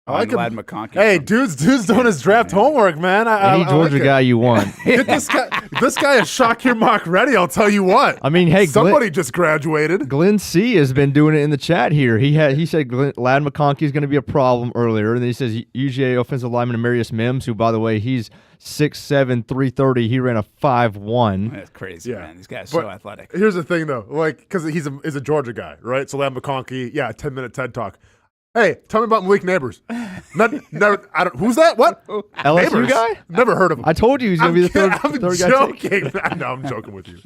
I like
Ladd McConkey.
Hey, dude's doing his draft homework, man.
Any Georgia guy you want.
Get this guy is Shock Your Mock ready, I'll tell you what.
I mean, hey,
somebody just graduated.
Glenn C. has been doing it in the chat here. He said Ladd McConkey is going to be a problem earlier, and then he says UGA offensive lineman Amarius Mims, who, by the way, he's 6'7", 330. He ran a 5'1".
That's crazy, man. These guys are so athletic.
Here's the thing, though. Because he's a Georgia guy, right? So Ladd McConkey, 10-minute TED Talk. Hey, tell me about Malik Neighbors. Who's that? What?
LSU
Neighbors?
Guy?
Never heard of him.
I told you he's going to be the third
joking.
guy.
No, I'm joking with you.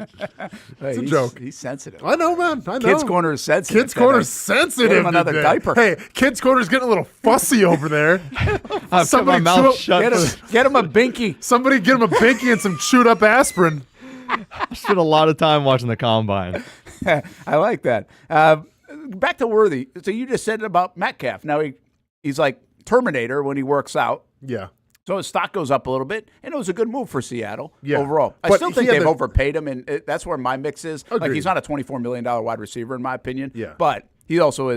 It's
a joke.
He's sensitive.
I know, man. I know.
Kids Corner is sensitive.
Kids Corner's sensitive.
Give him another
today.
diaper.
Hey, Kids Corner's getting a little fussy over there.
I've kept my mouth shut.
Get him a binky.
Somebody get him a binky and some chewed up aspirin.
I spent a lot of time watching the combine.
I like that. Back to Worthy. So you just said about Metcalf. Now he's like Terminator when he works out.
Yeah.
So his stock goes up a little bit, and it was a good move for Seattle overall. I
But
still
he
think
had
they've overpaid him, and that's where my mix is.
Agreed.
Like he's not a $24 million wide receiver in my opinion.
Yeah.
But he also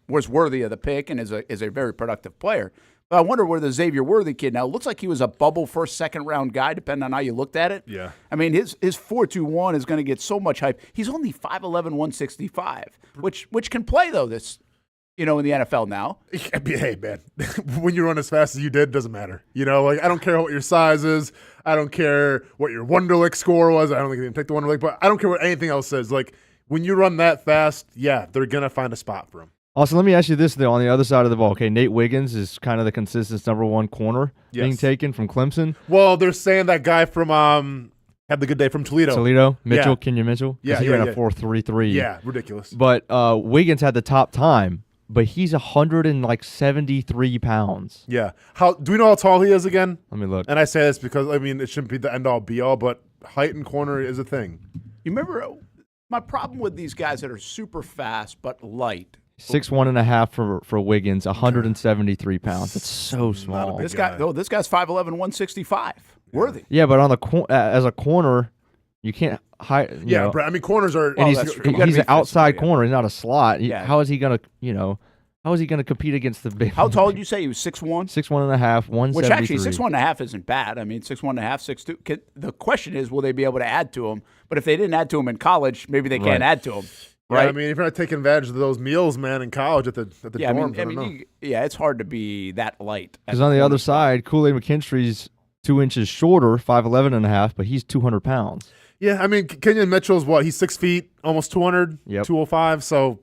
was worthy of the pick and is a very productive player. But I wonder where the Xavier Worthy kid now looks like he was a bubble first, second round guy, depending on how you looked at it.
Yeah.
I mean, his 4.21 is going to get so much hype. He's only 5'11", 165, which can play though this. In the NFL now.
Hey, man, when you run as fast as you did, doesn't matter. I don't care what your size is. I don't care what your Wonderlic score was. I don't think they can take the Wonderlic, but I don't care what anything else says. Like, when you run that fast, they're going to find a spot for him.
Also, let me ask you this, though, on the other side of the ball. Okay, Nate Wiggins is kind of the consistent number one corner being taken from Clemson.
Well, they're saying that guy from had the good day from Toledo.
Mitchell, Kenyon Mitchell.
Yeah,
he ran a 4.33.
Yeah, ridiculous.
But Wiggins had the top time. But he's 173 pounds.
Yeah. Do we know how tall he is again?
Let me look.
And I say this because, it shouldn't be the end-all, be-all, but height and corner is a thing.
You remember my problem with these guys that are super fast but light.
6'1.5" for Wiggins, 173 pounds. That's so small.
This guy's 5'11", 165. Worthy.
Yeah, but on as a corner, you can't hide.
Yeah, Brett. Corners are.
And he's an outside corner. He's not a slot. How is he gonna? How is he gonna compete against the big?
How tall did you say he was? 6'1"?
6'1.5", 173.
Which actually 6'1.5" isn't bad. 6'1.5", 6'2". The question is, will they be able to add to him? But if they didn't add to him in college, maybe they can't add to him. Right?
Yeah, if you're not taking advantage of those meals, man, in college at the dorms,
it's hard to be that light.
Because on the other side, Kool-Aid McKinstry's 2 inches shorter, 5'11.5", but he's 200 pounds.
Yeah, Kenyon Mitchell's what? He's 6 feet, almost 200, 205. So,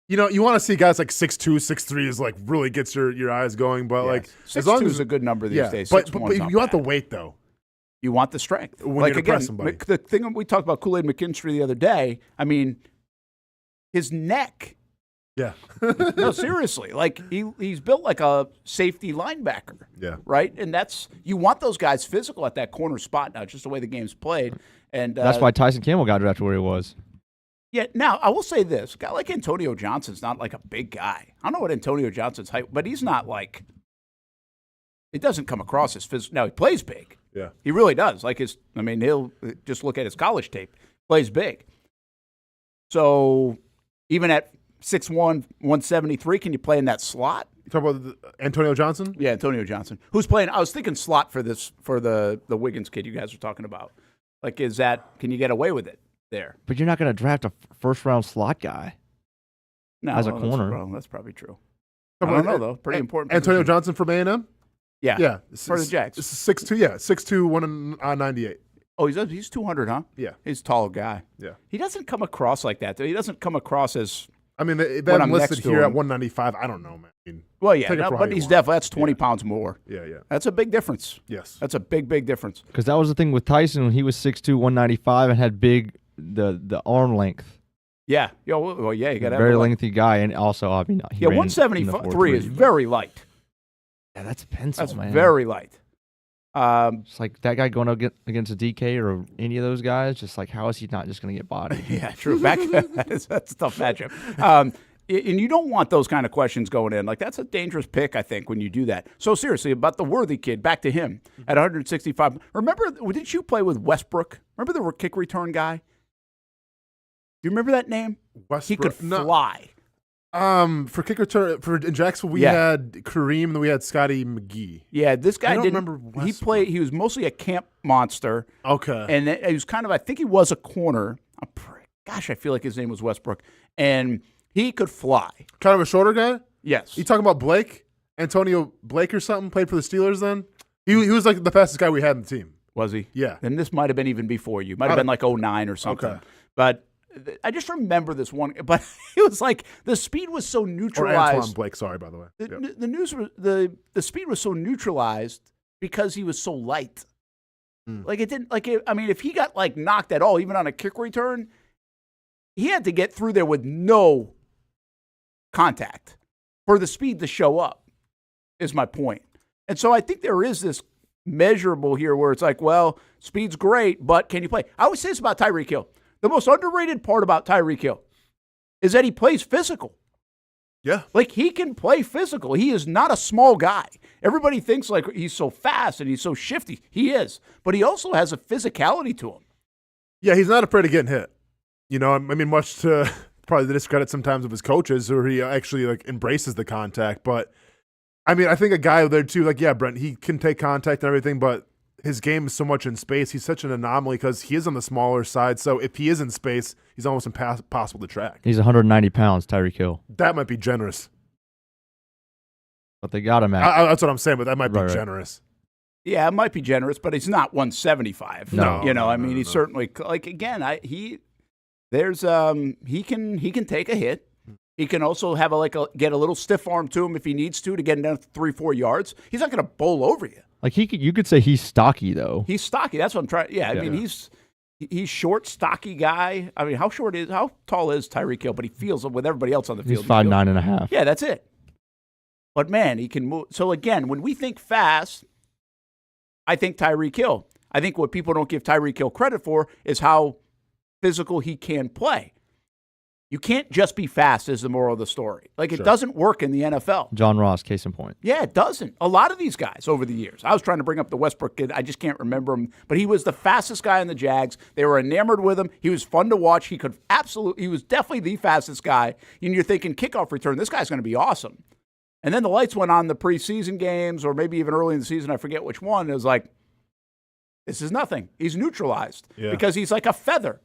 you want to see guys like 6'2", 6'3" is like really gets your eyes going. But
6'2" is a good number these days.
But you want the weight though.
You want the strength.
When you're to press somebody.
The thing we talked about Kool-Aid McKinstry the other day. his neck.
Yeah.
No, seriously. Like, he's built like a safety linebacker.
Yeah.
Right? And you want those guys physical at that corner spot now, just the way the game's played. And
that's why Tyson Campbell got drafted where he was.
Yeah, now, I will say this. A guy like Antonio Johnson's not like a big guy. I don't know what Antonio Johnson's height, but he's not like – it doesn't come across as physical. Now, he plays big.
Yeah.
He really does. He'll just look at his college tape. Plays big. So, even at 6'1", 173, can you play in that slot?
You talk about Antonio Johnson?
Yeah, Antonio Johnson. Who's playing – I was thinking slot for the Wiggins kid you guys were talking about. Like, can you get away with it there?
But you're not going to draft a first-round slot guy as a corner.
That's probably true. I don't know, though. Pretty important.
Antonio
position.
Johnson from A&M?
Yeah. For the Jags.
6'2", yeah. 6'2", 198.
Oh, he's 200, huh?
Yeah.
He's a tall guy.
Yeah.
He doesn't come across like that, though. He doesn't come across as
I mean, they have him listed here at 195. I don't know, man. I mean,
well, yeah, but he's definitely, that's 20 pounds more.
Yeah.
That's a big difference.
Yes.
That's a big, big difference.
Because that was the thing with Tyson when he was 6'2", 195 and had the arm length.
Yeah. Well, yeah, you got to have
very lengthy guy, and also, I mean, he ran
173 is very light.
Yeah, that's a pencil,
that's
man.
Very light.
It's like that guy going against a DK or any of those guys. Just like, how is he not just going to get bodied?
Yeah, true. That's a tough matchup. And you don't want those kind of questions going in. Like, that's a dangerous pick, I think, when you do that. So seriously, about the Worthy kid, back to him at 165. Remember, didn't you play with Westbrook? Remember the kick return guy? Do you remember that name?
Westbrook.
He could fly.
For kick return in Jacksonville, we had Kareem, and then we had Scotty McGee.
Yeah, this guy
didn't remember Westbrook.
He was mostly a camp monster.
Okay.
And he was kind of, I think he was a corner. I feel like his name was Westbrook. And he could fly.
Kind of a shorter guy?
Yes.
You talking about Blake? Antonio Blake or something? Played for the Steelers then? He was like the fastest guy we had in the team.
Was he?
Yeah.
And this might have been even before you. Might have been like 09 or something. Okay. But I just remember this one. But it was like the speed was so neutralized.
Or Antoine Blake, sorry, by the way.
The speed was so neutralized because he was so light. Like it didn't if he got like knocked at all, even on a kick return, he had to get through there with no contact for the speed to show up, is my point. And so I think there is this measurable here where it's like, well, speed's great, but can you play? I always say this about Tyreek Hill. The most underrated part about Tyreek Hill is that he plays physical.
Yeah.
Like, he can play physical. He is not a small guy. Everybody thinks like he's so fast and he's so shifty. He is. But he also has a physicality to him.
Yeah, he's not afraid of getting hit. You know, I mean, much to probably the discredit sometimes of his coaches, or he actually like embraces the contact. But I mean, I think a guy there too, like, yeah, Brent, he can take contact and everything, but his game is so much in space. He's such an anomaly because he is on the smaller side. So if he is in space, he's almost impossible to track.
He's 190 pounds, Tyreek Hill.
That might be generous.
But they got him at.
That's what I'm saying, but that might be generous.
Yeah, it might be generous, but he's not 175.
No.
He's certainly, like, again, he can take a hit. He can also have get a little stiff arm to him if he needs to get him down 3-4 yards. He's not going to bowl over you.
Like, you could say he's stocky, though.
He's stocky. That's what I'm trying. Yeah, I mean, he's short, stocky guy. I mean, how tall is Tyreek Hill? But he feels with everybody else on the field.
He's 5'9.5".
Yeah, that's it. But man, he can move. So again, when we think fast, I think Tyreek Hill. I think what people don't give Tyreek Hill credit for is how physical he can play. You can't just be fast is the moral of the story. Like, it doesn't work in the NFL.
John Ross, case in point.
Yeah, it doesn't. A lot of these guys over the years. I was trying to bring up the Westbrook kid. I just can't remember him. But he was the fastest guy in the Jags. They were enamored with him. He was fun to watch. He was definitely the fastest guy. And you're thinking kickoff return, this guy's going to be awesome. And then the lights went on the preseason games, or maybe even early in the season, I forget which one. It was like, this is nothing. He's neutralized because he's like a feather.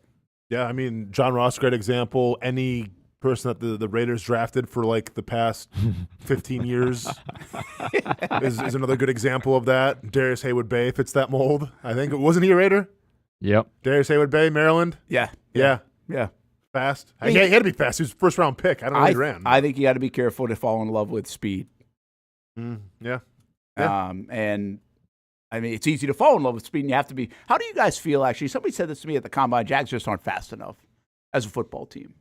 Yeah, I mean, John Ross, great example. Any person that the Raiders drafted for like the past 15 years is another good example of that. Darius Haywood-Bay fits that mold. I think. Wasn't he a Raider?
Yep.
Darius Haywood-Bay, Maryland?
Yeah.
Fast. He had to be fast. He was a first-round pick. I don't know if he ran.
I think you got to be careful to fall in love with speed.
Yeah.
And I mean, it's easy to fall in love with speed, and you have to be. How do you guys feel, actually? Somebody said this to me at the Combine. Jags just aren't fast enough as a football team.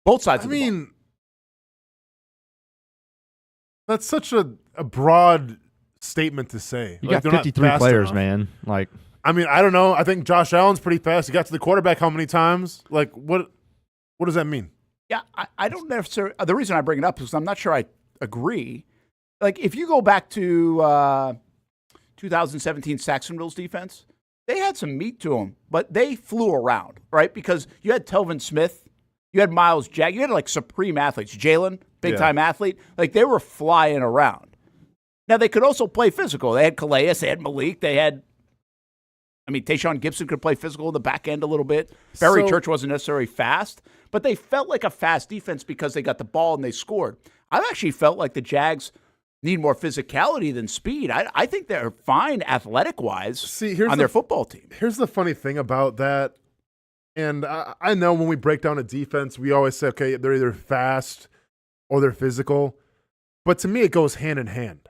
Both sides of the ball.
I mean, that's such a broad statement to say.
You
Like,
got
they're not
53
fast
players,
enough.
man. Like,
I mean, I don't know. I think Josh Allen's pretty fast. He got to the quarterback how many times? Like, what does that mean?
Yeah, I don't necessarily. The reason I bring it up is I'm not sure I agree. Like, if you go back to 2017 Saxonville's defense, they had some meat to them, but they flew around, right? Because you had Telvin Smith, you had Miles Jack, you had like supreme athletes. Jalen, big-time athlete. Like, they were flying around. Now, they could also play physical. They had Calais, they had Malik, they had, Tayshaun Gibson could play physical in the back end a little bit. Barry Church wasn't necessarily fast, but they felt like a fast defense because they got the ball and they scored. I've actually felt like the Jags need more physicality than speed. I think they're fine athletic-wise on their football team.
Here's the funny thing about that, and I know when we break down a defense, we always say, okay, they're either fast or they're physical. But to me, it goes hand in hand,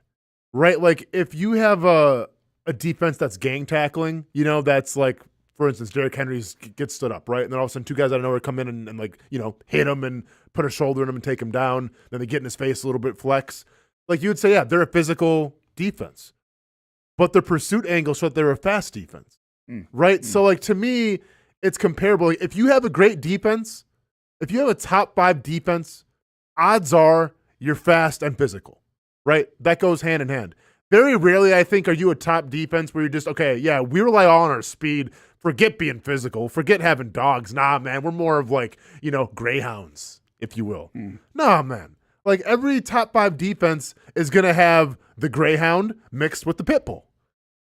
right? Like, if you have a defense that's gang tackling, that's like, for instance, Derrick Henry gets stood up, right? And then all of a sudden 2 guys out of nowhere come in and like, hit him and put a shoulder in him and take him down. Then they get in his face a little bit, flex. Like, you would say, yeah, they're a physical defense. But the pursuit angle showed they're a fast defense, right? So, like, to me, it's comparable. If you have a great defense, if you have a top 5 defense, odds are you're fast and physical, right? That goes hand in hand. Very rarely, I think, are you a top defense where you're just, okay, yeah, we rely all on our speed. Forget being physical. Forget having dogs. Nah, man, we're more of like, greyhounds, if you will. Nah, man. Like, every top 5 defense is going to have the greyhound mixed with the pit bull.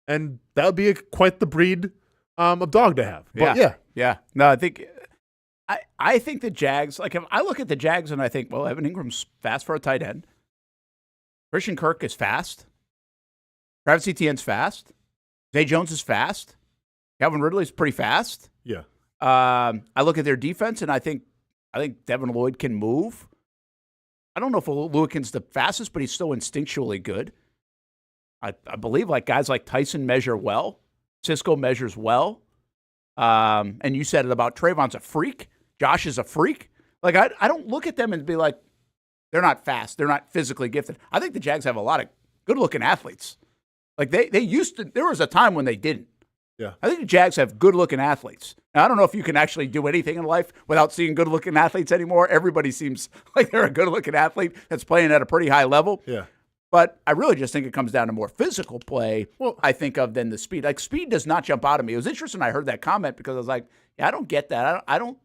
And that would be quite the breed of dog to have. But
Yeah. No, I think the Jags, like, if I look at the Jags and I think, well, Evan Ingram's fast for a tight end. Christian Kirk is fast. Travis Etienne's fast. Zay Jones is fast. Calvin Ridley's pretty fast.
Yeah.
I look at their defense and I think Devin Lloyd can move. I don't know if Lewican's the fastest, but he's still instinctually good. I believe like guys like Tyson measure well. Cisco measures well. And you said it about Trayvon's a freak. Josh is a freak. Like, I don't look at them and be like, they're not fast. They're not physically gifted. I think the Jags have a lot of good-looking athletes. Like, they used to – there was a time when they didn't.
Yeah.
I think the Jags have good-looking athletes. Now, I don't know if you can actually do anything in life without seeing good-looking athletes anymore. Everybody seems like they're a good-looking athlete that's playing at a pretty high level.
Yeah.
But I really just think it comes down to more physical play, I think, than the speed. Like, speed does not jump out at me. It was interesting I heard that comment because I was like, yeah, I don't get that. I don't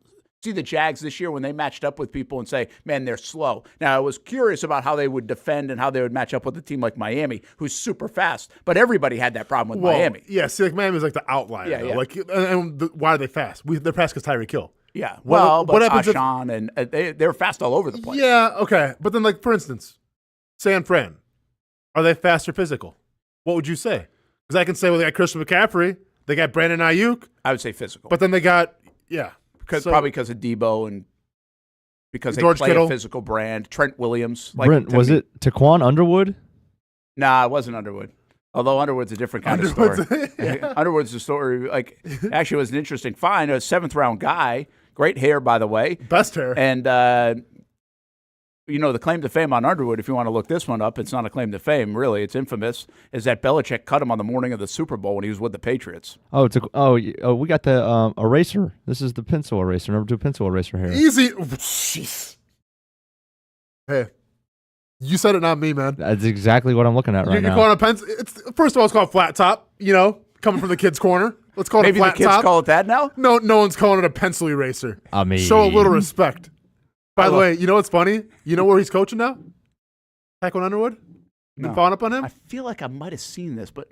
see the Jags this year when they matched up with people and say, man, they're slow. Now, I was curious about how they would defend and how they would match up with a team like Miami, who's super fast. But everybody had that problem with Miami.
Yeah, see, like, Miami's like the outlier.
Yeah.
Like, why are they fast? They're fast because Tyreek Hill.
Yeah,
What happens
Ashawn, and they're fast all over the place.
Yeah, okay. But then, like, for instance, San Fran, are they fast or physical? What would you say? Because I can say, well, they got Christian McCaffrey. They got Brandon Ayuk.
I would say physical.
But then they got,
probably because of Debo and because they
George
play
Kittle.
a physical brand. Trent Williams. Like,
Brent, was it Taquan Underwood?
Nah, it wasn't Underwood. Although Underwood's a different kind of story. Underwood's a story. Like, actually, it was an interesting find. A 7th-round guy. Great hair, by the way.
Best hair.
And, the claim to fame on Underwood, if you want to look this one up, it's not a claim to fame, really. It's infamous, is that Belichick cut him on the morning of the Super Bowl when he was with the Patriots.
Oh, we got the eraser. This is the pencil eraser. Number 2 pencil eraser here.
Easy. Jeez. Hey, you said it, not me, man.
That's exactly what I'm looking at right now.
You're calling a pencil. First of all, it's called flat top, coming from the kid's corner. Let's call it a flat top.
Maybe the kids call it that now?
No one's calling it a pencil eraser.
I mean,
show a little respect. By the way, you know what's funny? You know where he's coaching now? Taquan Underwood? You been following up on him?
I feel like I might have seen this, but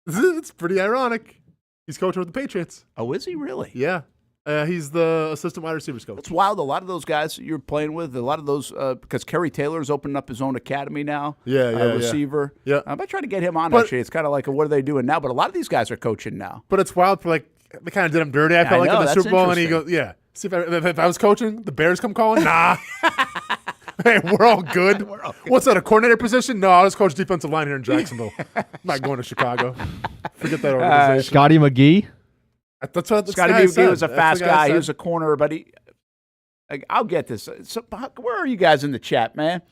it's pretty ironic. He's coaching with the Patriots.
Oh, is he really?
Yeah. He's the assistant wide receivers coach.
It's wild. A lot of those guys that you're playing with, a lot of those, because Kerry Taylor's opened up his own academy now. Receiver.
Yeah.
I might try to get him on, actually. It's kind of like, what are they doing now? But a lot of these guys are coaching now.
But it's wild for, like, they kind of did him dirty. I felt like in the Super Bowl, and he goes, yeah. See, if I was coaching, the Bears come calling? Nah. Hey, we're all good. What's that, a coordinator position? No, I'll just coach defensive line here in Jacksonville. I'm not going to Chicago. Forget that organization.
Scotty McGee?
That's what
Scotty McGee was a fast guy. He was a corner, but I'll get this. So, where are you guys in the chat, man?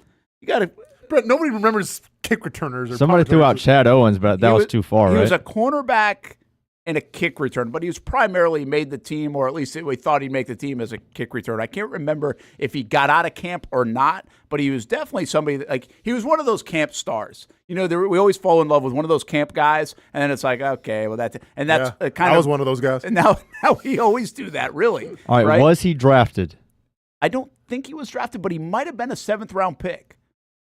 You got to.
Brent, nobody remembers kick returners. Or
somebody threw out Chad Owens, but that was too far, right?
He was a cornerback and a kick return, but he was primarily made the team, or at least we thought he'd make the team as a kick return. I can't remember if he got out of camp or not, but he was definitely somebody that, he was one of those camp stars. We always fall in love with one of those camp guys, and then it's like, okay, well that's
I was one of those guys.
And now we always do that, really.
All right, was he drafted?
I don't think he was drafted, but he might have been a 7th-round pick.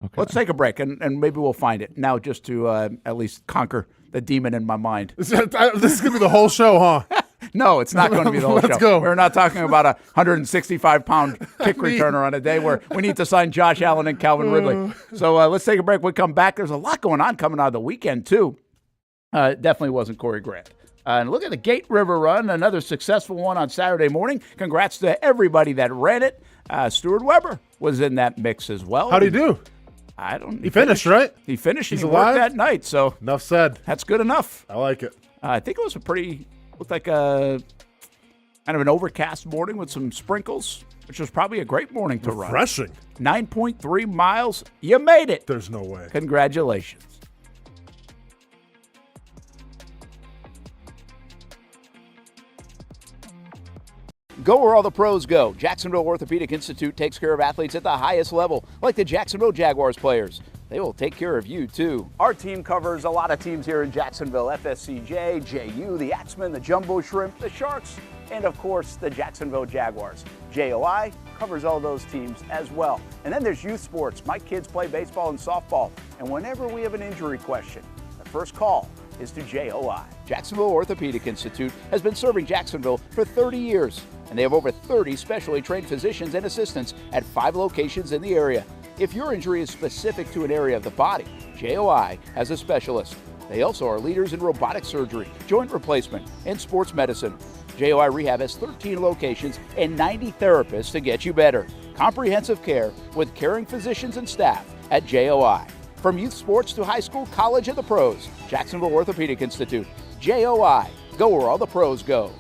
Okay.
Let's take a break, and maybe we'll find it now, just to at least conquer the demon in my mind.
This is going to be the whole show, huh?
No, it's not going to be the whole show.
Let's go.
We're not talking about a 165-pound kick returner on a day where we need to sign Josh Allen and Calvin Ridley. So let's take a break. We'll come back. There's a lot going on coming out of the weekend, too. It definitely wasn't Corey Grant. And look at the Gate River Run, another successful one on Saturday morning. Congrats to everybody that ran it. Stuart Weber was in that mix as well.
How'd he do?
I don't.
He finished, right?
He finished.
He's
he
alive
worked that night. So
enough said.
That's good enough.
I like it.
I think it was looked like a kind of an overcast morning with some sprinkles, which was probably a great morning to run.
Refreshing.
9.3 miles. You made it.
There's no way.
Congratulations. Go where all the pros go. Jacksonville Orthopedic Institute takes care of athletes at the highest level, like the Jacksonville Jaguars players. They will take care of you, too. Our team covers a lot of teams here in Jacksonville. FSCJ, JU, the Axemen, the Jumbo Shrimp, the Sharks, and, of course, the Jacksonville Jaguars. JOI covers all those teams as well. And then there's youth sports. My kids play baseball and softball. And whenever we have an injury question, the first call is to JOI. Jacksonville Orthopedic Institute has been serving Jacksonville for 30 years, and they have over 30 specially trained physicians and assistants at 5 locations in the area. If your injury is specific to an area of the body, JOI has a specialist. They also are leaders in robotic surgery, joint replacement, and sports medicine. JOI Rehab has 13 locations and 90 therapists to get you better. Comprehensive care with caring physicians and staff at JOI. From youth sports to high school, college, and the pros, Jacksonville Orthopedic Institute. JOI. Go where all the pros go.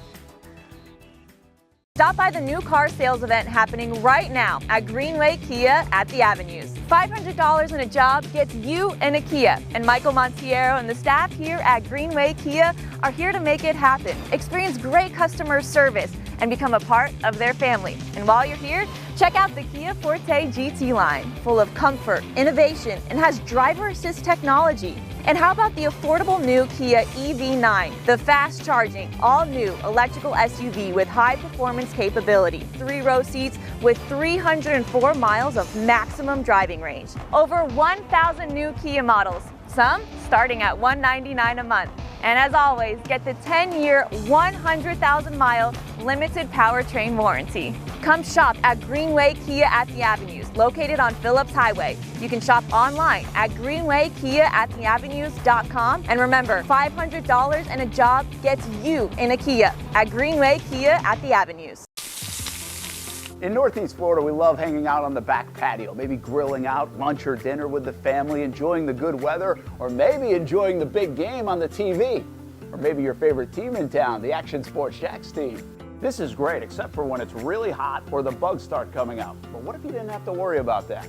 Stop by the new car sales event happening right now at Greenway Kia at the Avenues. $500 in a job gets you in a Kia. And Michael Montiero and the staff here at Greenway Kia are here to make it happen. Experience great customer service and become a part of their family. And while you're here, check out the Kia Forte GT line, full of comfort, innovation, and has driver assist technology. And how about the affordable new Kia EV9, the fast-charging, all-new electrical SUV with high-performance capability, 3-row seats with 304 miles of maximum driving range. Over 1,000 new Kia models, some starting at $199 a month. And as always, get the 10-year, 100,000-mile limited powertrain warranty. Come shop at Greenway Kia at the Avenues, located on Phillips Highway. You can shop online at greenwaykiaattheavenues.com. And remember, $500 and a job gets you in a Kia at Greenway Kia at the Avenues.
In Northeast Florida, we love hanging out on the back patio, maybe grilling out lunch or dinner with the family, enjoying the good weather, or maybe enjoying the big game on the TV. Or maybe your favorite team in town, the Action Sports Jacks team. This is great, except for when it's really hot or the bugs start coming out. But what if you didn't have to worry about that?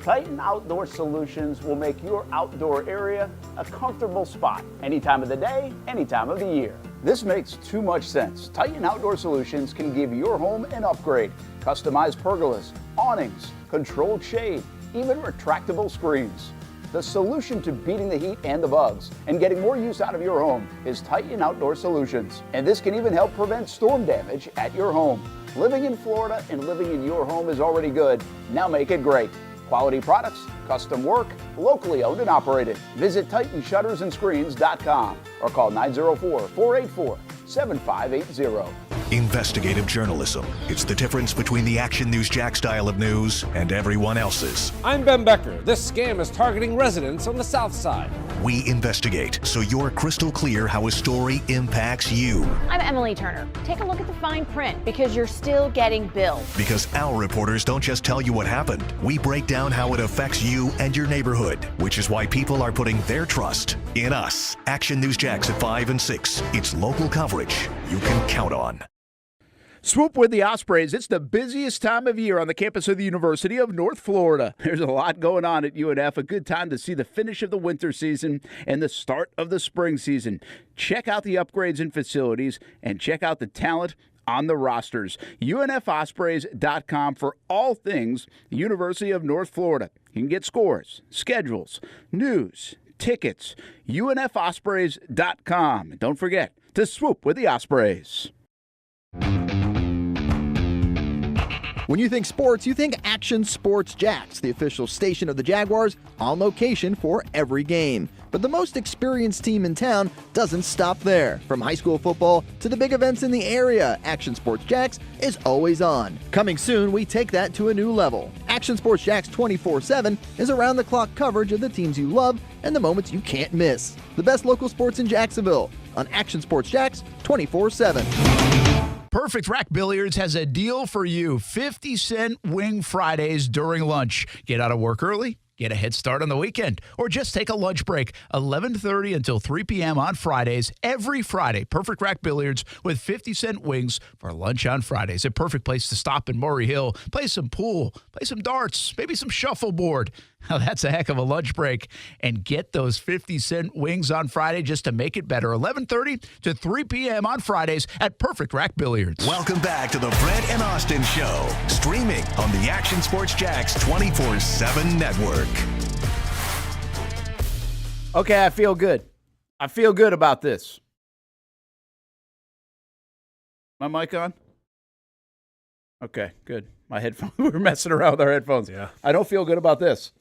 Titan Outdoor Solutions will make your outdoor area a comfortable spot any time of the day, any time of the year. This makes too much sense. Titan Outdoor Solutions can give your home an upgrade. Customized pergolas, awnings, controlled shade, even retractable screens. The solution to beating the heat and the bugs and getting more use out of your home is Titan Outdoor Solutions. And this can even help prevent storm damage at your home. Living in Florida and living in your home is already good. Now make it great. Quality products, custom work, locally owned and operated. Visit TitanShuttersAndScreens.com or call 904-484-7580.
Investigative journalism. It's the difference between the Action News Jack style of news and everyone else's.
I'm Ben Becker. This scam is targeting residents on the South Side.
We investigate so you're crystal clear how a story impacts you.
I'm Emily Turner. Take a look at the fine print because you're still getting billed.
Because our reporters don't just tell you what happened. We break down how it affects you and your neighborhood, which is why people are putting their trust in us. Action News Jacks at 5 and 6. It's local coverage you can count on.
Swoop with the Ospreys. It's the busiest time of year on the campus of the University of North Florida. There's a lot going on at UNF, a good time to see the finish of the winter season and the start of the spring season. Check out the upgrades in facilities and check out the talent on the rosters. UNFospreys.com for all things University of North Florida. You can get scores, schedules, news, tickets. UNFospreys.com. And don't forget to swoop with the Ospreys.
When you think sports, you think Action Sports Jacks, the official station of the Jaguars, on location for every game. But the most experienced team in town doesn't stop there. From high school football to the big events in the area, Action Sports Jacks is always on. Coming soon, we take that to a new level. Action Sports Jacks 24/7 is around-the-clock coverage of the teams you love and the moments you can't miss. The best local sports in Jacksonville on Action Sports Jacks 24/7.
Perfect Rack Billiards has a deal for you. 50-cent wing Fridays during lunch. Get out of work early, get a head start on the weekend, or just take a lunch break. 11:30 until 3 p.m. on Fridays. Every Friday, Perfect Rack Billiards with 50-cent wings for lunch on Fridays. A perfect place to stop in Murray Hill, play some pool, play some darts, maybe some shuffleboard. Now, that's a heck of a lunch break. And get those 50-cent wings on Friday just to make it better. 11:30 to 3 p.m. on Fridays at Perfect Rack Billiards.
Welcome back to the Brent and Austin Show, streaming on the Action Sports Jacks 24/7 network.
Okay, I feel good. I feel good about this. My mic on? Okay, good. My headphones. We're messing around with our headphones.
Yeah.
I don't feel good about this.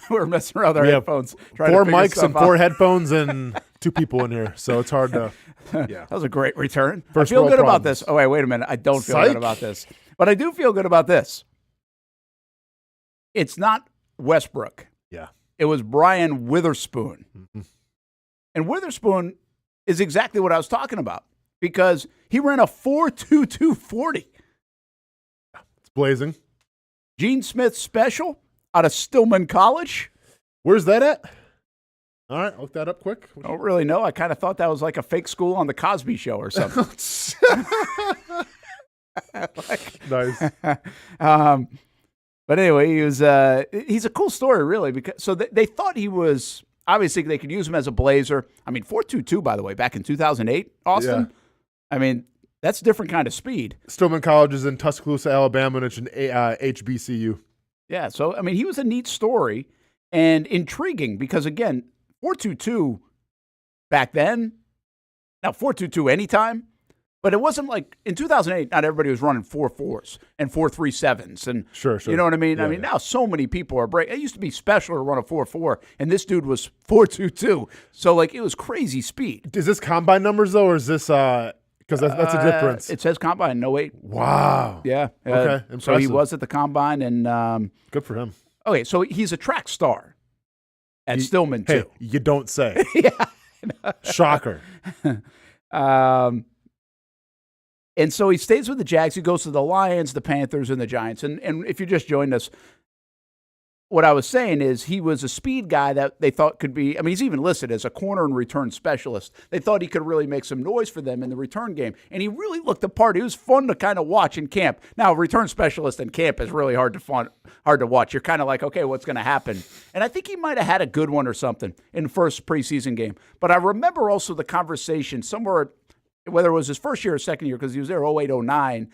We're messing around with our headphones.
4 mics and 4 headphones and 2 people in here, so it's hard to. Yeah,
that was a great return.
First
I feel
world
good about
problems.
this. Oh wait a minute. I don't feel
Psych.
good about this, but I do feel good about this. It's not Westbrook.
Yeah.
It was Brian Witherspoon, and Witherspoon is exactly what I was talking about because he ran a 4.22 40.
It's blazing.
Gene Smith special out of Stillman College.
Where's that at? All right, look that up quick.
I don't really know. I kind of thought that was like a fake school on the Cosby Show or something.
Nice.
But anyway, he's a cool story, really. Because so they thought he was, obviously they could use him as a blazer. I mean, 4.22, by the way, back in 2008, Austin.
Yeah.
I mean, that's a different kind of speed.
Stillman College is in Tuscaloosa, Alabama, and it's an HBCU.
Yeah, so, I mean, he was a neat story and intriguing because, again, 4.22 back then, now 4.22 anytime, but it wasn't like in 2008, not everybody was running 4.4s and 4.37s. And
Sure.
you know what I mean?
Yeah,
I mean, now so many people are breaking. It used to be special to run a 4.4, and this dude was 4.22. So, like, it was crazy speed.
Is this combine numbers, though, or is this because that's a difference?
It says combine, no wait.
Wow.
Yeah.
Okay,
so he
impressive.
was at the combine, and
Good for him.
okay, so he's a track star at Stillman, too.
Hey, you don't say.
Yeah.
Shocker.
And so he stays with the Jags. He goes to the Lions, the Panthers, and the Giants. And if you just joined us, what I was saying is he was a speed guy that they thought could be, I mean, he's even listed as a corner and return specialist. They thought he could really make some noise for them in the return game. And he really looked the part. He was fun to kind of watch in camp. Now, return specialist in camp is really hard to watch. You're kind of like, okay, what's going to happen? And I think he might have had a good one or something in the first preseason game. But I remember also the conversation somewhere, whether it was his first year or second year, because he was there 08, 09,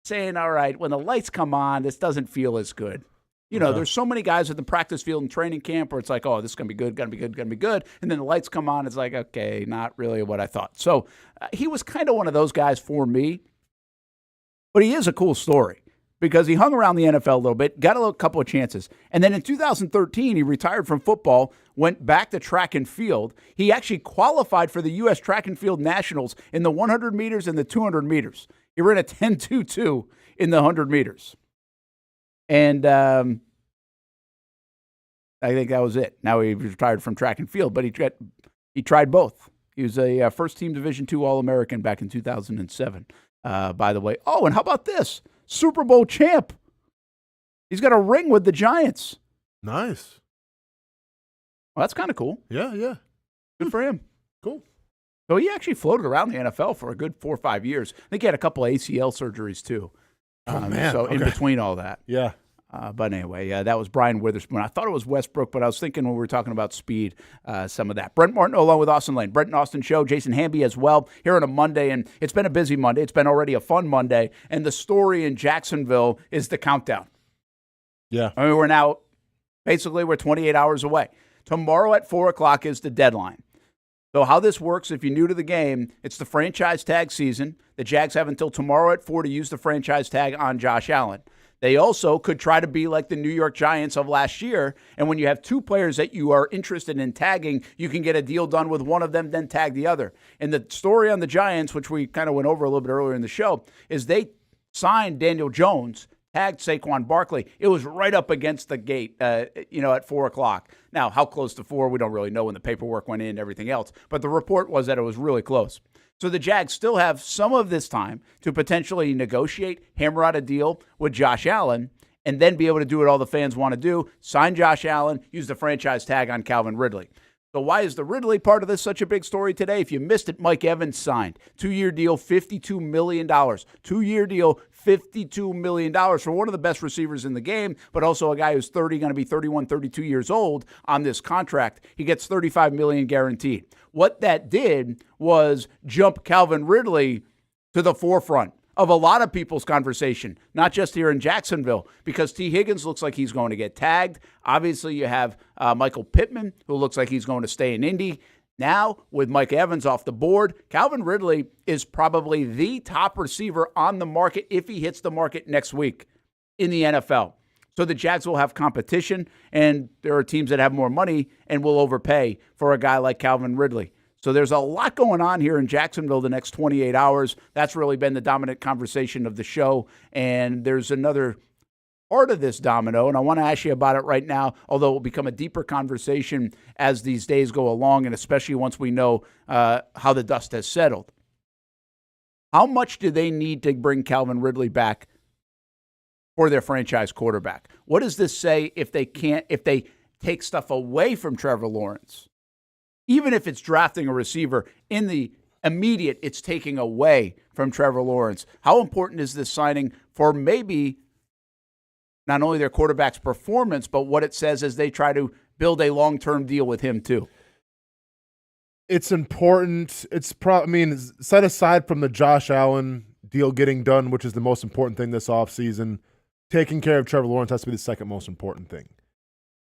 saying, all right, when the lights come on, this doesn't feel as good. You know, there's so many guys at the practice field and training camp where it's like, oh, this is going to be good, going to be good, going to be good. And then the lights come on. It's like, okay, not really what I thought. So he was kind of one of those guys for me. But he is a cool story because he hung around the NFL a little bit, got a couple of chances. And then in 2013, he retired from football, went back to track and field. He actually qualified for the U.S. Track and Field Nationals in the 100 meters and the 200 meters. He ran a 10.22 in the 100 meters. And I think that was it. Now he retired from track and field, but he tried both. He was a first-team Division II All-American back in 2007, by the way. Oh, and how about this? Super Bowl champ. He's got a ring with the Giants.
Nice.
Well, that's kind of cool.
Yeah.
Good for him.
Cool.
So he actually floated around the NFL for a good 4 or 5 years. I think he had a couple of ACL surgeries too.
Man.
So
Okay.
in between all that.
Yeah.
But anyway, that was Brian Witherspoon. I thought it was Westbrook, but I was thinking when we were talking about speed, some of that. Brent Martineau along with Austen Lane. Brent and Austin Show, Jason Hamby as well, here on a Monday. And it's been a busy Monday. It's been already a fun Monday. And the story in Jacksonville is the countdown.
Yeah.
I mean, we're 28 hours away. Tomorrow at 4 o'clock is the deadline. So how this works, if you're new to the game, it's the franchise tag season. The Jags have until tomorrow at 4 to use the franchise tag on Josh Allen. They also could try to be like the New York Giants of last year, and when you have two players that you are interested in tagging, you can get a deal done with one of them, then tag the other. And the story on the Giants, which we kind of went over a little bit earlier in the show, is they signed Daniel Jones, tagged Saquon Barkley. It was right up against the gate, at 4 o'clock. Now, how close to 4, we don't really know when the paperwork went in and everything else, but the report was that it was really close. So the Jags still have some of this time to potentially negotiate, hammer out a deal with Josh Allen, and then be able to do what all the fans want to do, sign Josh Allen, use the franchise tag on Calvin Ridley. So why is the Ridley part of this such a big story today? If you missed it, Mike Evans signed. 2-year deal, $52 million. 2-year deal, $52 million for one of the best receivers in the game, but also a guy who's going to be 31, 32 years old on this contract. He gets $35 million guaranteed. What that did was jump Calvin Ridley to the forefront of a lot of people's conversation, not just here in Jacksonville, because T. Higgins looks like he's going to get tagged. Obviously, you have Michael Pittman, who looks like he's going to stay in Indy. Now, with Mike Evans off the board, Calvin Ridley is probably the top receiver on the market if he hits the market next week in the NFL. So the Jags will have competition, and there are teams that have more money and will overpay for a guy like Calvin Ridley. So there's a lot going on here in Jacksonville the next 28 hours. That's really been the dominant conversation of the show. And there's another part of this domino, and I want to ask you about it right now, although it will become a deeper conversation as these days go along, and especially once we know how the dust has settled. How much do they need to bring Calvin Ridley back for their franchise quarterback? What does this say if they take stuff away from Trevor Lawrence? Even if it's drafting a receiver in the immediate, it's taking away from Trevor Lawrence. How important is this signing for maybe not only their quarterback's performance, but what it says as they try to build a long-term deal with him too?
It's important. Set aside from the Josh Allen deal getting done, which is the most important thing this offseason, taking care of Trevor Lawrence has to be the second most important thing.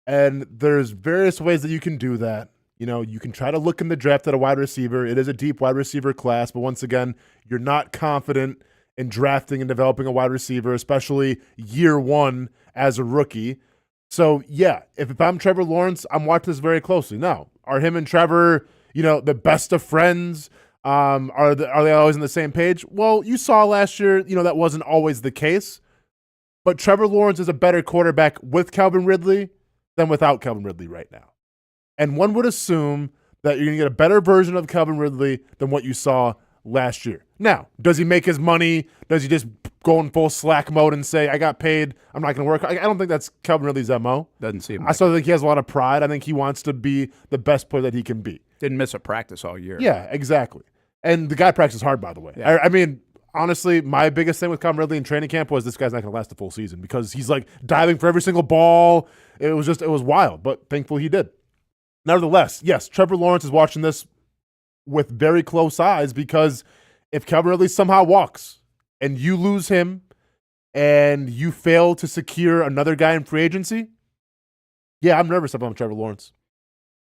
And there's various ways that you can do that. You can try to look in the draft at a wide receiver. It is a deep wide receiver class, but once again, you're not confident in drafting and developing a wide receiver, especially year one as a rookie. So, yeah, if I'm Trevor Lawrence, I'm watching this very closely. Now, are him and Trevor, the best of friends? Are they always on the same page? Well, you saw last year, that wasn't always the case. But Trevor Lawrence is a better quarterback with Calvin Ridley than without Calvin Ridley right now. And one would assume that you're going to get a better version of Calvin Ridley than what you saw last year. Now, does he make his money? Does he just go in full slack mode and say, I got paid, I'm not going to work? I don't think that's Calvin Ridley's MO.
Doesn't seem
I still think he has a lot of pride. I think he wants to be the best player that he can be.
Didn't miss a practice all year.
Yeah, exactly. And the guy practices hard, by the way. Yeah. Honestly, my biggest thing with Calvin Ridley in training camp was this guy's not going to last the full season because he's like diving for every single ball. It was wild, but thankfully he did. Nevertheless, yes, Trevor Lawrence is watching this with very close eyes because if Calvin Ridley somehow walks and you lose him and you fail to secure another guy in free agency, yeah, I'm nervous about Trevor Lawrence.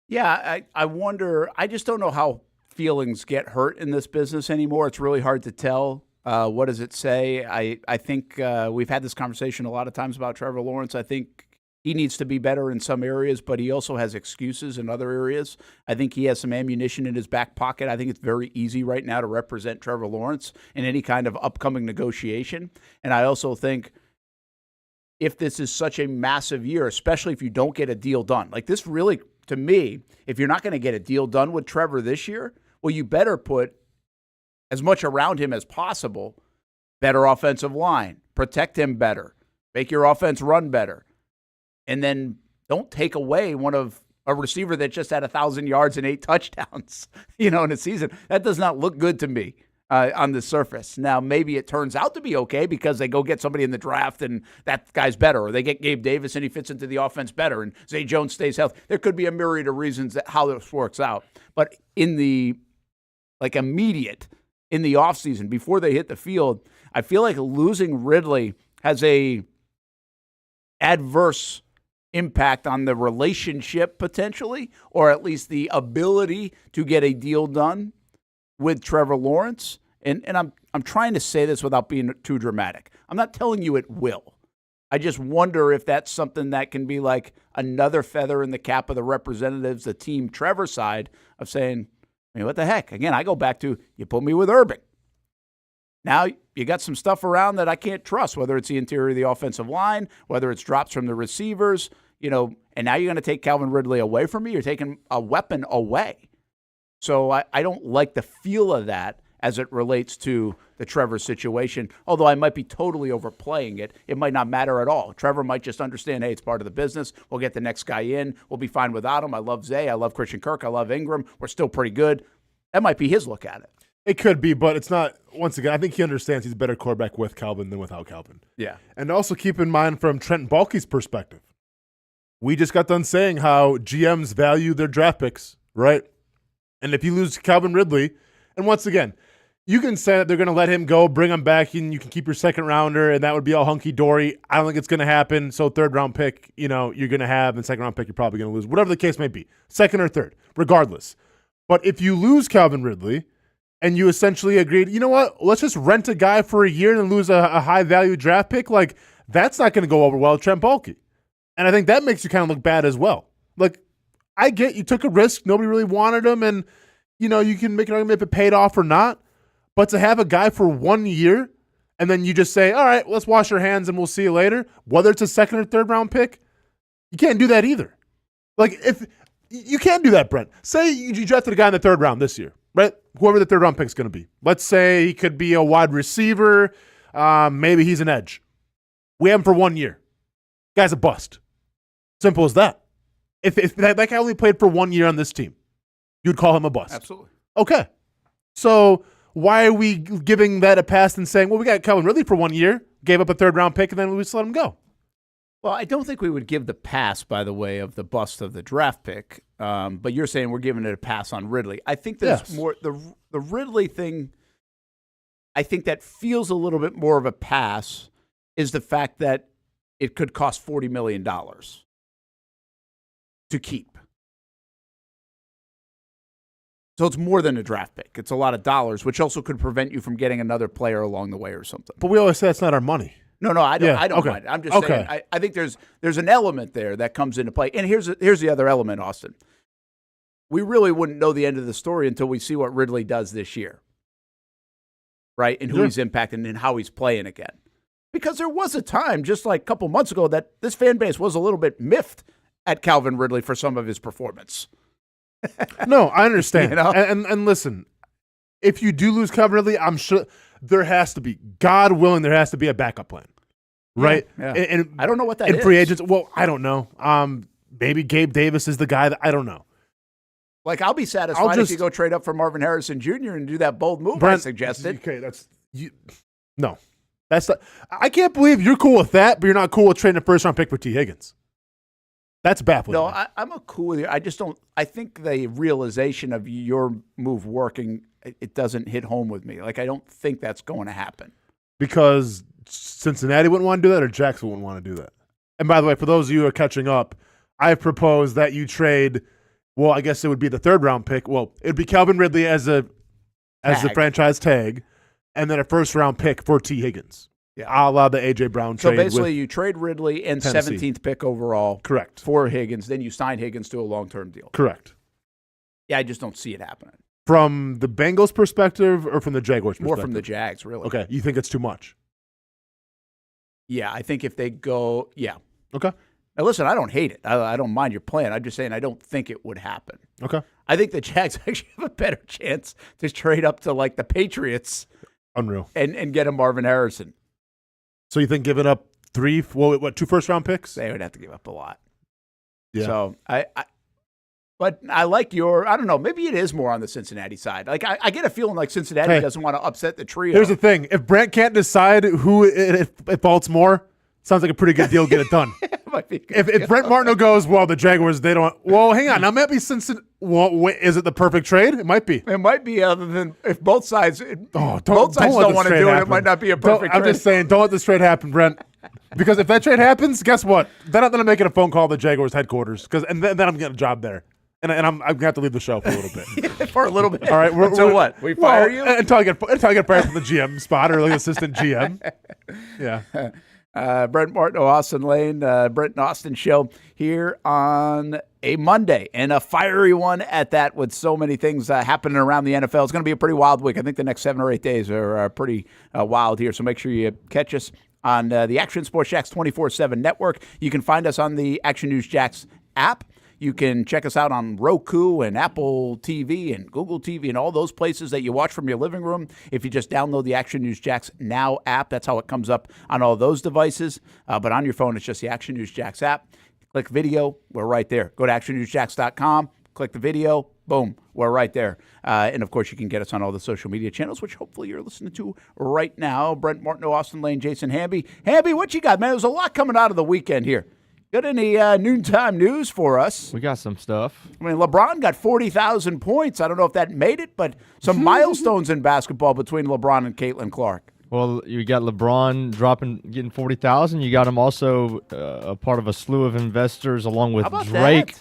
Yeah, I wonder. I just don't know how feelings get hurt in this business anymore. It's really hard to tell. What does it say? I think we've had this conversation a lot of times about Trevor Lawrence. I think he needs to be better in some areas, but he also has excuses in other areas. I think he has some ammunition in his back pocket. I think it's very easy right now to represent Trevor Lawrence in any kind of upcoming negotiation. And I also think if this is such a massive year, especially if you don't get a deal done, like this really, to me, if you're not going to get a deal done with Trevor this year, well, you better put as much around him as possible, better offensive line, protect him better, make your offense run better. And then don't take away one of a receiver that just had 1,000 yards and 8 touchdowns, in a season. That does not look good to me on the surface. Now, maybe it turns out to be okay because they go get somebody in the draft and that guy's better, or they get Gabe Davis and he fits into the offense better, and Zay Jones stays healthy. There could be a myriad of reasons how this works out. But in the immediate, in the offseason, before they hit the field, I feel like losing Ridley has a adverse impact on the relationship potentially, or at least the ability to get a deal done with Trevor Lawrence. And I'm trying to say this without being too dramatic. I'm not telling you it will. I just wonder if that's something that can be like another feather in the cap of the representatives, the team Trevor side, of saying, what the heck? Again, I go back to, you put me with Urban. Now you got some stuff around that I can't trust, whether it's the interior of the offensive line, whether it's drops from the receivers, and now you're going to take Calvin Ridley away from me. You're taking a weapon away. So I don't like the feel of that as it relates to the Trevor situation, although I might be totally overplaying it. It might not matter at all. Trevor might just understand, hey, it's part of the business. We'll get the next guy in. We'll be fine without him. I love Zay. I love Christian Kirk. I love Ingram. We're still pretty good. That might be his look at it.
It could be, but it's not. Once again, I think he understands he's a better quarterback with Calvin than without Calvin.
Yeah.
And also keep in mind from Trent Baalke's perspective, we just got done saying how GMs value their draft picks, right? And if you lose Calvin Ridley, and once again, you can say that they're going to let him go, bring him back, and you can keep your second rounder, and that would be all hunky-dory. I don't think it's going to happen. So third-round pick, you're going to have, and second-round pick you're probably going to lose, whatever the case may be, second or third, regardless. But if you lose Calvin Ridley and you essentially agreed, you know what, let's just rent a guy for a year and lose a high-value draft pick, that's not going to go over well with Trent Baalke. And I think that makes you kind of look bad as well. I get you took a risk. Nobody really wanted him, and, you can make an argument if it paid off or not. But to have a guy for 1 year and then you just say, all right, let's wash our hands and we'll see you later, whether it's a second or third round pick, you can't do that either. If you can't do that, Brent. Say you drafted a guy in the third round this year, right? Whoever the third round pick is going to be. Let's say he could be a wide receiver. Maybe he's an edge. We have him for 1 year. Guy's a bust. Simple as that. If that guy only played for 1 year on this team, you'd call him a bust.
Absolutely.
Okay. So why are we giving that a pass and saying, well, we got Calvin Ridley for 1 year, gave up a third-round pick, and then we just let him go?
Well, I don't think we would give the pass, by the way, of the bust of the draft pick. But you're saying we're giving it a pass on Ridley. I think there's more the Ridley thing. I think that feels a little bit more of a pass is the fact that it could cost $40 million to keep. So it's more than a draft pick. It's a lot of dollars, which also could prevent you from getting another player along the way or something.
But we always say it's not our money.
No, I don't mind it. I'm just saying I think there's an element there that comes into play. And here's the other element, Austin. We really wouldn't know the end of the story until we see what Ridley does this year, right? And who he's impacting and how he's playing again. Because there was a time, just like a couple months ago, that this fan base was a little bit miffed at Calvin Ridley for some of his performance.
No, I understand. And listen, if you do lose Calvin Ridley, I'm sure there has to be, God willing, there has to be a backup plan, right?
Yeah.
And
I don't know what that is.
And free agents, well, I don't know. Maybe Gabe Davis is the guy that I don't know.
I'll be satisfied if you go trade up for Marvin Harrison Jr. and do that bold move I suggested.
Okay, no. That's not, I can't believe you're cool with that, but you're not cool with trading a first-round pick for T. Higgins. That's baffling.
No, I'm cool with you. I just don't. I think the realization of your move working, it doesn't hit home with me. I don't think that's going to happen.
Because Cincinnati wouldn't want to do that, or Jackson wouldn't want to do that. And by the way, for those of you who are catching up, I've proposed that you trade. Well, I guess it would be the third-round pick. Well, it would be Calvin Ridley as the franchise tag, and then a first-round pick for T. Higgins. Yeah, I'll allow the A.J. Brown trade.
So basically, you trade Ridley and Tennessee. 17th pick overall.
Correct.
For Higgins. Then you sign Higgins to a long-term deal.
Correct.
Yeah, I just don't see it happening.
From the Bengals' perspective or from the Jaguars' perspective?
More from the Jags, really.
Okay. You think it's too much?
Yeah, I think if they go, yeah.
Okay.
Now, listen, I don't hate it. I don't mind your plan. I'm just saying I don't think it would happen.
Okay.
I think the Jags actually have a better chance to trade up to the Patriots.
Unreal.
And get a Marvin Harrison.
So you think giving up 2 first-round picks?
They would have to give up a lot.
Yeah.
So But I like I don't know, maybe it is more on the Cincinnati side. Like, I get a feling like Cincinnati doesn't want to upset the trio.
Here's the thing. If Brent can't decide if Baltimore, sounds like a pretty good deal, get it done. If Brent Martineau goes, well, the Jaguars, they don't. Well, hang on. Now, maybe Cincinnati, well, wait, is it the perfect trade? It might be.
It might be, other than if both sides don't want to do it, it might not be a perfect trade.
I'm just saying, don't let this trade happen, Brent. Because if that trade happens, guess what? Then I'm making a phone call to the Jaguars headquarters, and then I'm getting a job there. And I'm going to have to leave the show for a little bit.
For a little bit.
All right.
Until what? We fire you?
Until I get fired from the GM spot or like assistant GM. Yeah.
Brent Martineau Austen Lane, Brent and Austin show here on a Monday, and a fiery one at that, with so many things happening around the NFL. It's going to be a pretty wild week. I think the next 7 or 8 days are pretty wild here, so make sure you catch us on the Action Sports Jacks 24/7 network. You can find us on the Action News Jacks app. You can check us out on Roku and Apple TV and Google TV and all those places that you watch from your living room. If you just download the Action News Jacks Now app, that's how it comes up on all those devices. But on your phone, it's just the Action News Jacks app. Click video, we're right there. Go to actionnewsjacks.com, click the video, boom, we're right there. And, of course, you can get us on all the social media channels, which hopefully you're listening to right now. Brent Martineau, Austen Lane, Jason Hamby. Hamby, what you got, man? There's a lot coming out of the weekend here. Got any noontime news for us?
We got some stuff.
I mean, LeBron got 40,000 points. I don't know if that made it, but some milestones in basketball between LeBron and Caitlin Clark.
Well, you got LeBron getting 40,000. You got him also a part of a slew of investors along with Drake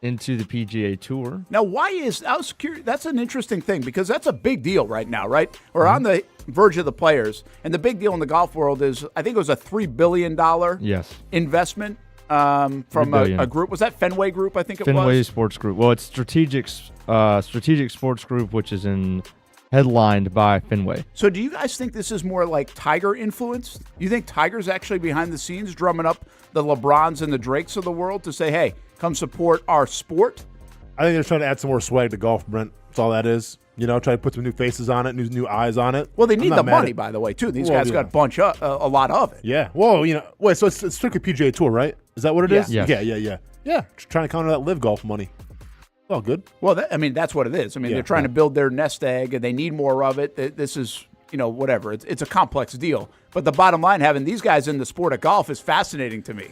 into the PGA Tour.
Now, I was curious. That's an interesting thing because that's a big deal right now, right? We're on the verge of the players, and the big deal in the golf world is, I think it was a $3 billion investment from a group. Was that Fenway Group? I think it was.
Fenway Sports Group. Well, it's Strategic Sports Group, which is headlined by Fenway.
So do you guys think this is more like Tiger influence? You think Tiger's actually behind the scenes drumming up the LeBrons and the Drakes of the world to say, hey, come support our sport?
I think they're trying to add some more swag to golf, Brent. That's all that is. You know, try to put some new faces on it, new eyes on it.
Well, they need the money, by the way, too. These guys got a lot of it.
Yeah. Well, so it's strictly PGA Tour, right? Is that what it is?
Yes.
Yeah. Trying to counter that live golf money. It's all good.
Well, that's what it is. I mean, they're trying to build their nest egg, and they need more of it. This is, whatever. It's a complex deal. But the bottom line, having these guys in the sport of golf is fascinating to me.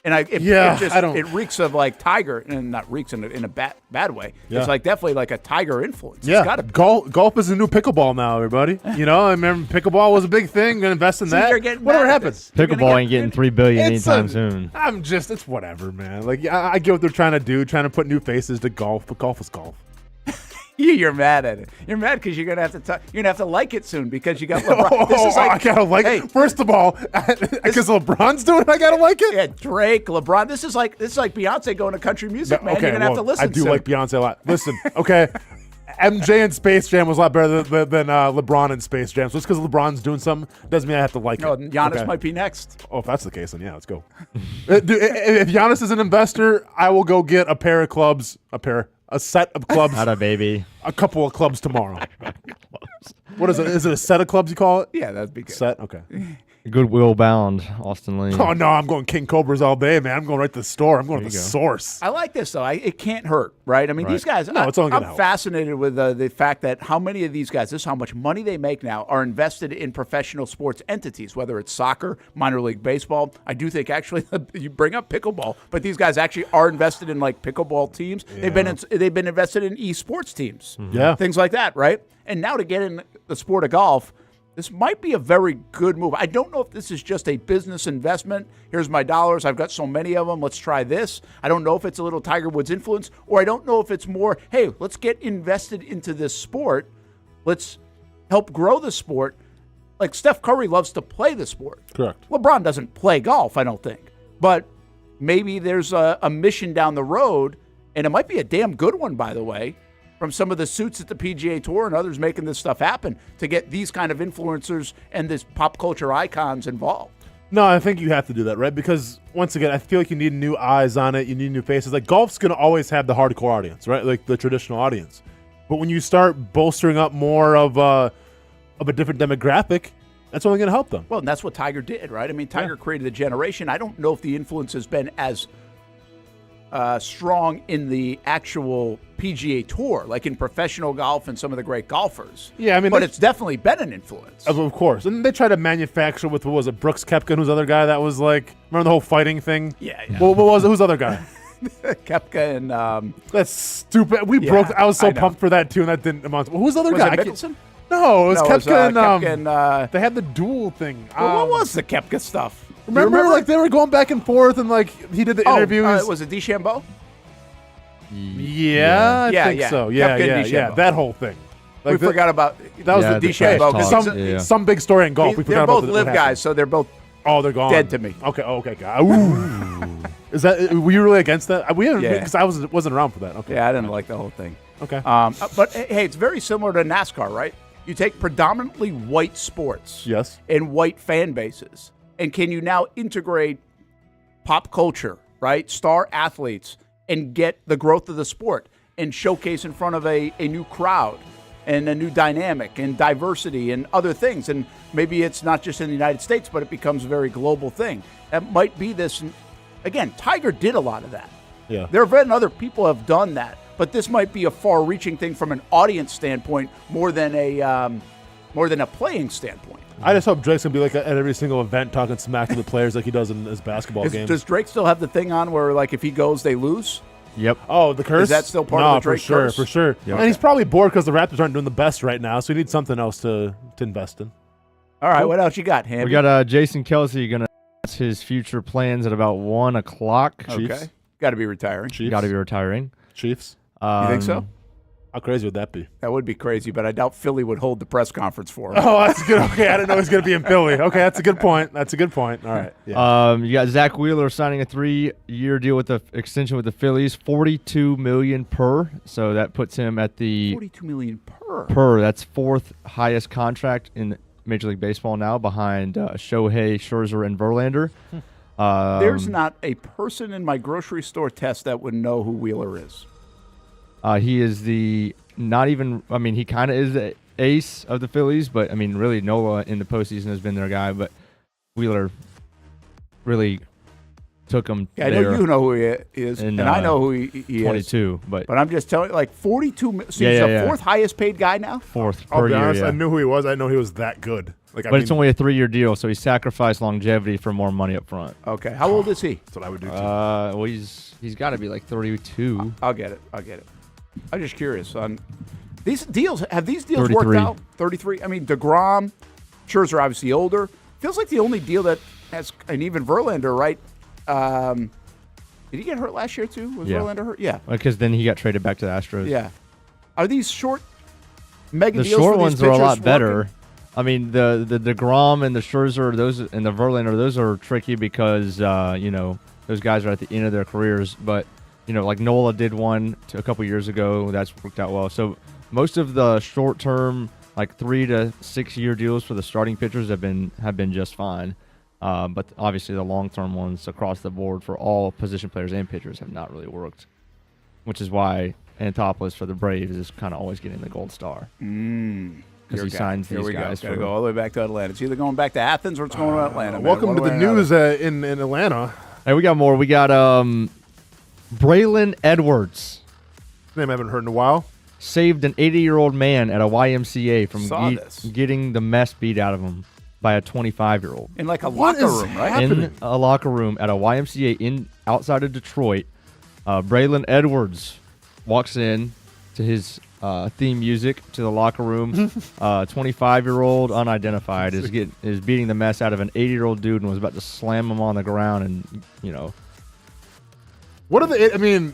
And it reeks of like Tiger, and not reeks in a bad way. Yeah. It's like definitely like a Tiger influence.
Yeah, golf is the new pickleball now, everybody. I remember pickleball was a big thing. Gonna invest in that. Whatever happens,
pickleball ain't getting $3 billion anytime soon.
It's whatever, man. Like I get what they're trying to do, trying to put new faces to golf, but golf is golf.
You're mad at it. You're mad because you're gonna have to like it soon because you got LeBron. This is
I gotta like it. First of all, because LeBron's doing it, I gotta like it.
Yeah, Drake, LeBron. This is like Beyonce going to country music, man.
Okay,
you're gonna have to listen.
I do like Beyonce a lot. Listen, okay. MJ in Space Jam was a lot better than LeBron in Space Jam. So just because LeBron's doing something doesn't mean I have to like it.
Giannis might be next.
Oh, if that's the case, then yeah, let's go. If Giannis is an investor, I will go get a pair of clubs, a set of clubs.
Not a baby.
A couple of clubs tomorrow. What is it? Is it a set of clubs you call it?
Yeah, that'd be good.
Set? Okay.
Goodwill bound, Austen Lane.
Oh, no, I'm going King Cobras all day, man. I'm going right to the store. I'm going to the source.
I like this, though. It can't hurt, right? I mean, these guys,
it's only
I'm fascinated with the fact that how many of these guys, this is how much money they make now, are invested in professional sports entities, whether it's soccer, minor league baseball. I do think, actually, you bring up pickleball, but these guys actually are invested in, like, pickleball teams. Yeah. They've been invested in esports teams.
Mm-hmm. Yeah.
Things like that, right? And now to get in the sport of golf, this might be a very good move. I don't know if this is just a business investment. Here's my dollars. I've got so many of them. Let's try this. I don't know if it's a little Tiger Woods influence, or I don't know if it's more, hey, let's get invested into this sport. Let's help grow the sport. Like Steph Curry loves to play the sport.
Correct.
LeBron doesn't play golf, I don't think. But maybe there's a mission down the road, and it might be a damn good one, by the way, from some of the suits at the PGA Tour and others making this stuff happen to get these kind of influencers and this pop culture icons involved.
No, I think you have to do that, right? Because, once again, I feel like you need new eyes on it. You need new faces. Like, golf's going to always have the hardcore audience, right? Like, the traditional audience. But when you start bolstering up more of a different demographic, that's only going to help them.
Well, and that's what Tiger did, right? I mean, Tiger created a generation. I don't know if the influence has been as strong in the actual PGA Tour, like in professional golf and some of the great golfers.
Yeah, I mean,
but it's definitely been an influence.
Of course. And they tried to manufacture with, what was it, Brooks Koepka, who's the other guy that was like, remember the whole fighting thing?
Yeah.
What was it? Who's the other guy?
Koepka and
that's stupid. I was so pumped for that too, and that didn't amount to. Who's the other
was
guy?
it Mickelson?
No, it was Koepka
and
they had the duel thing.
What was the Koepka stuff?
Remember, like they were going back and forth, and like he did the interview.
Was it DeChambeau?
Yeah, I think so. Yeah. That whole thing.
Like we forgot about
that was the DeChambeau. Some big story in golf. We forgot
they're
about
both live guys, so they're both.
Oh, they're gone.
Dead to me.
Okay. Ooh. Were you really against that? We haven't because I wasn't around for that. Okay.
Yeah, I didn't like the whole thing.
Okay.
But hey, it's very similar to NASCAR, right? You take predominantly white sports,
yes,
and white fan bases, and can you now integrate pop culture, right? Star athletes, and get the growth of the sport and showcase in front of a new crowd and a new dynamic and diversity and other things. And maybe it's not just in the United States, but it becomes a very global thing. That might be this. Again, Tiger did a lot of that.
Yeah.
There have been other people have done that, but this might be a far-reaching thing from an audience standpoint more than a playing standpoint.
I just hope Drake's gonna be like at every single event talking smack to the players like he does in his basketball games.
Does Drake still have the thing on where like if he goes, they lose?
Yep.
Oh, the curse?
Is that still part of the Drake curse?
For sure.
Yep.
And he's probably bored because the Raptors aren't doing the best right now, so he needs something else to invest in.
All right, what else you got, Hamby?
We got Jason Kelsey going to announce his future plans at about 1 o'clock.
Okay. Got to be retiring.
Got to be retiring.
Chiefs.
You think so?
How crazy would that be?
That would be crazy, but I doubt Philly would hold the press conference for him.
Oh, that's good. Okay, I didn't know he was going to be in Philly. Okay, that's a good point. All right. Yeah.
You got Zach Wheeler signing a 3-year deal with the extension with the Phillies, $42 million per. So that puts him at the
$42 million per.
That's fourth highest contract in Major League Baseball now, behind Shohei, Scherzer, and Verlander.
There's not a person in my grocery store test that would know who Wheeler is.
He is he kind of is the ace of the Phillies, but, I mean, really Nola in the postseason has been their guy, but Wheeler really took him
I know you know who he is, and I know who he
22,
is.
22, but
I'm just telling you, like 42. So he's the fourth highest paid guy now?
Fourth
I'll
per
be
year,
honest,
yeah.
I knew who he was. I know he was that good.
It's only a 3-year deal, so he sacrificed longevity for more money up front.
Okay. How old is he?
That's what I would do, too.
Well, he's got to be like 32.
I'll get it. I'm just curious on these deals. Have these deals
33.
worked out? 33. I mean, DeGrom, Scherzer obviously older. Feels like the only deal that has, and even Verlander, right? Did he get hurt last year too? Was Verlander hurt? Yeah.
Because then he got traded back to the Astros.
Yeah. Are these short mega
The
deals
short
for these
ones are a lot
pitchers
better.
working?
I mean, the DeGrom and the Scherzer, those and the Verlander, those are tricky because those guys are at the end of their careers. But like Nola did one a couple years ago, that's worked out well. So most of the short term, like 3 to 6 year deals for the starting pitchers have been just fine. But obviously the long term ones across the board for all position players and pitchers have not really worked, which is why Anthopoulos for the Braves is kind of always getting the gold star. Because he signs these guys.
Got to go all the way back to Atlanta. It's either going back to Athens or it's going to Atlanta.
Welcome to the news in Atlanta.
Hey, we got more. We got Braylon Edwards.
Name I haven't heard in a while.
Saved an 80-year-old man at a YMCA from getting the mess beat out of him by a 25-year-old.
In like a locker room, right?
In a locker room at a YMCA outside of Detroit. Braylon Edwards walks in to his theme music to the locker room. 25-year-old unidentified is beating the mess out of an 80-year-old dude and was about to slam him on the ground and
What are the? I mean,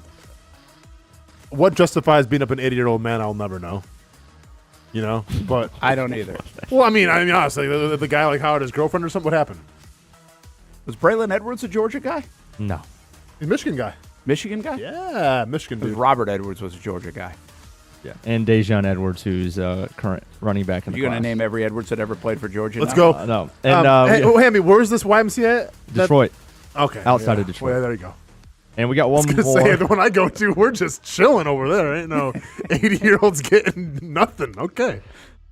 what justifies beating up an 80-year-old man? I'll never know. But
I don't either.
Well, I mean, honestly, the guy like Howard, his girlfriend or something. What happened?
Was Braylon Edwards a Georgia guy?
No,
he's a Michigan guy.
Michigan guy?
Yeah, Michigan dude.
Robert Edwards was a Georgia guy.
Yeah, and Dejon Edwards, who's current running back in the class.
You're going to name every Edwards that ever played for Georgia?
Let's go.
No.
And Hammy, where's this YMCA?
Detroit.
Okay.
Outside of Detroit.
Well, there you go.
And we got one more.
Say, the one I go to, we're just chilling over there. Ain't no 80-year-olds getting nothing. Okay.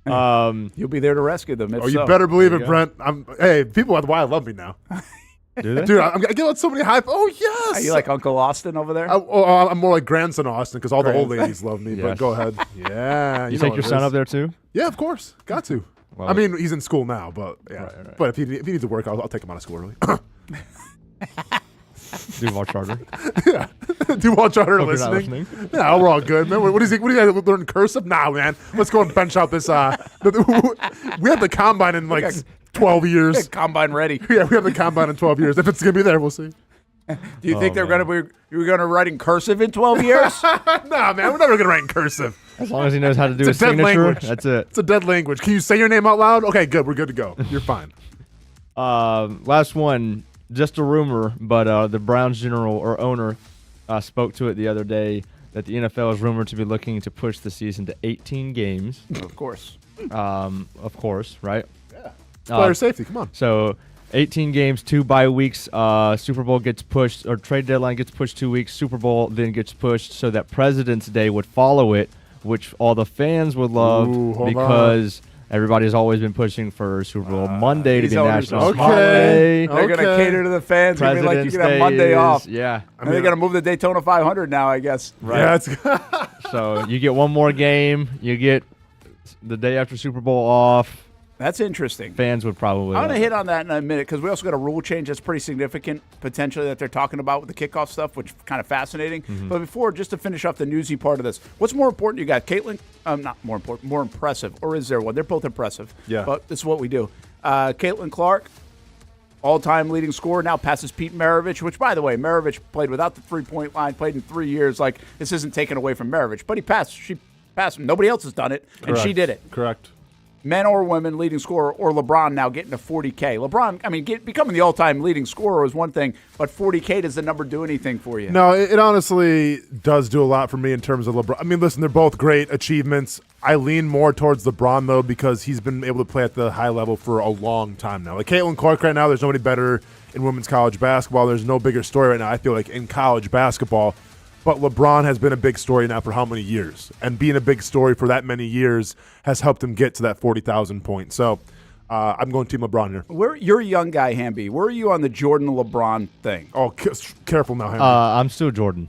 You'll be there to rescue them.
You better believe it, Brent. Hey, people at the Y love me now.
Do they?
Dude, I get on so many hype. Oh, yes.
Are you like Uncle Austin over there?
I'm more like grandson Austin because all the old
Grandson.
ladies love me.
Yes.
But go ahead. Yeah.
You
know
take
what
your
it
son
is.
up there too?
Yeah, of course. Got to.
Well,
I mean, he's in school now, but yeah.
Right.
But if he needs to work, I'll take him out of school early.
Duval Charter.
Yeah. Duval Charter
Hope you're not
listening. Yeah, we're all good, man. What is he? What do you guys learn cursive? Nah, man. Let's go and bench out this. We have the combine in like 12 years.
Combine ready.
Yeah, we have the combine in 12 years. If it's gonna be there, we'll see.
Do you think they're going to be? You're going to write in cursive in 12 years?
Nah, man. We're never gonna write in cursive.
As long as he knows how to do
It's
his
a dead
signature,
language.
that's it.
It's a dead language. Can you say your name out loud? Okay, good. We're good to go. You're fine.
Last one, just a rumor, but the Browns general or owner spoke to it the other day that the NFL is rumored to be looking to push the season to 18 games.
Of course.
Of course, right?
Yeah. Player safety. Come on.
So 18 games, 2 bye weeks. Super Bowl gets pushed, or trade deadline gets pushed 2 weeks. Super Bowl then gets pushed so that President's Day would follow it, which all the fans would love because everybody's always been pushing for Super Bowl Monday to be National Holiday.
They're going to cater to the fans. They're like you can have Monday off.
Yeah.
And they're going to move the Daytona 500 now, I guess.
Right. Yeah, so you get one more game. You get the day after Super Bowl off.
That's interesting.
Fans would probably.
I'm going to hit on that in a minute because we also got a rule change that's pretty significant potentially that they're talking about with the kickoff stuff, which is kind of fascinating. But before, just to finish off the newsy part of this, what's more important? You got Caitlin, not more important, more impressive, or is there one? They're both impressive.
Yeah.
But this is what we do. Caitlin Clark, all-time leading scorer, now passes Pete Maravich, which, by the way, Maravich played without the three-point line, played in 3 years. Like, this isn't taken away from Maravich, but she passed him. Nobody else has done it, and she did it.
Correct.
Men or women, leading scorer, or LeBron now getting to 40K. LeBron, I mean, becoming the all-time leading scorer is one thing, but 40K, does the number do anything for you?
No, it honestly does do a lot for me in terms of LeBron. I mean, listen, they're both great achievements. I lean more towards LeBron, though, because he's been able to play at the high level for a long time now. Like Caitlin Clark right now, there's nobody better in women's college basketball. There's no bigger story right now, I feel like, in college basketball. But LeBron has been a big story now for how many years? And being a big story for that many years has helped him get to that 40,000 point. So I'm going Team LeBron here.
You're a young guy, Hamby. Where are you on the Jordan-LeBron thing?
Oh, careful now, Hamby.
I'm still Jordan.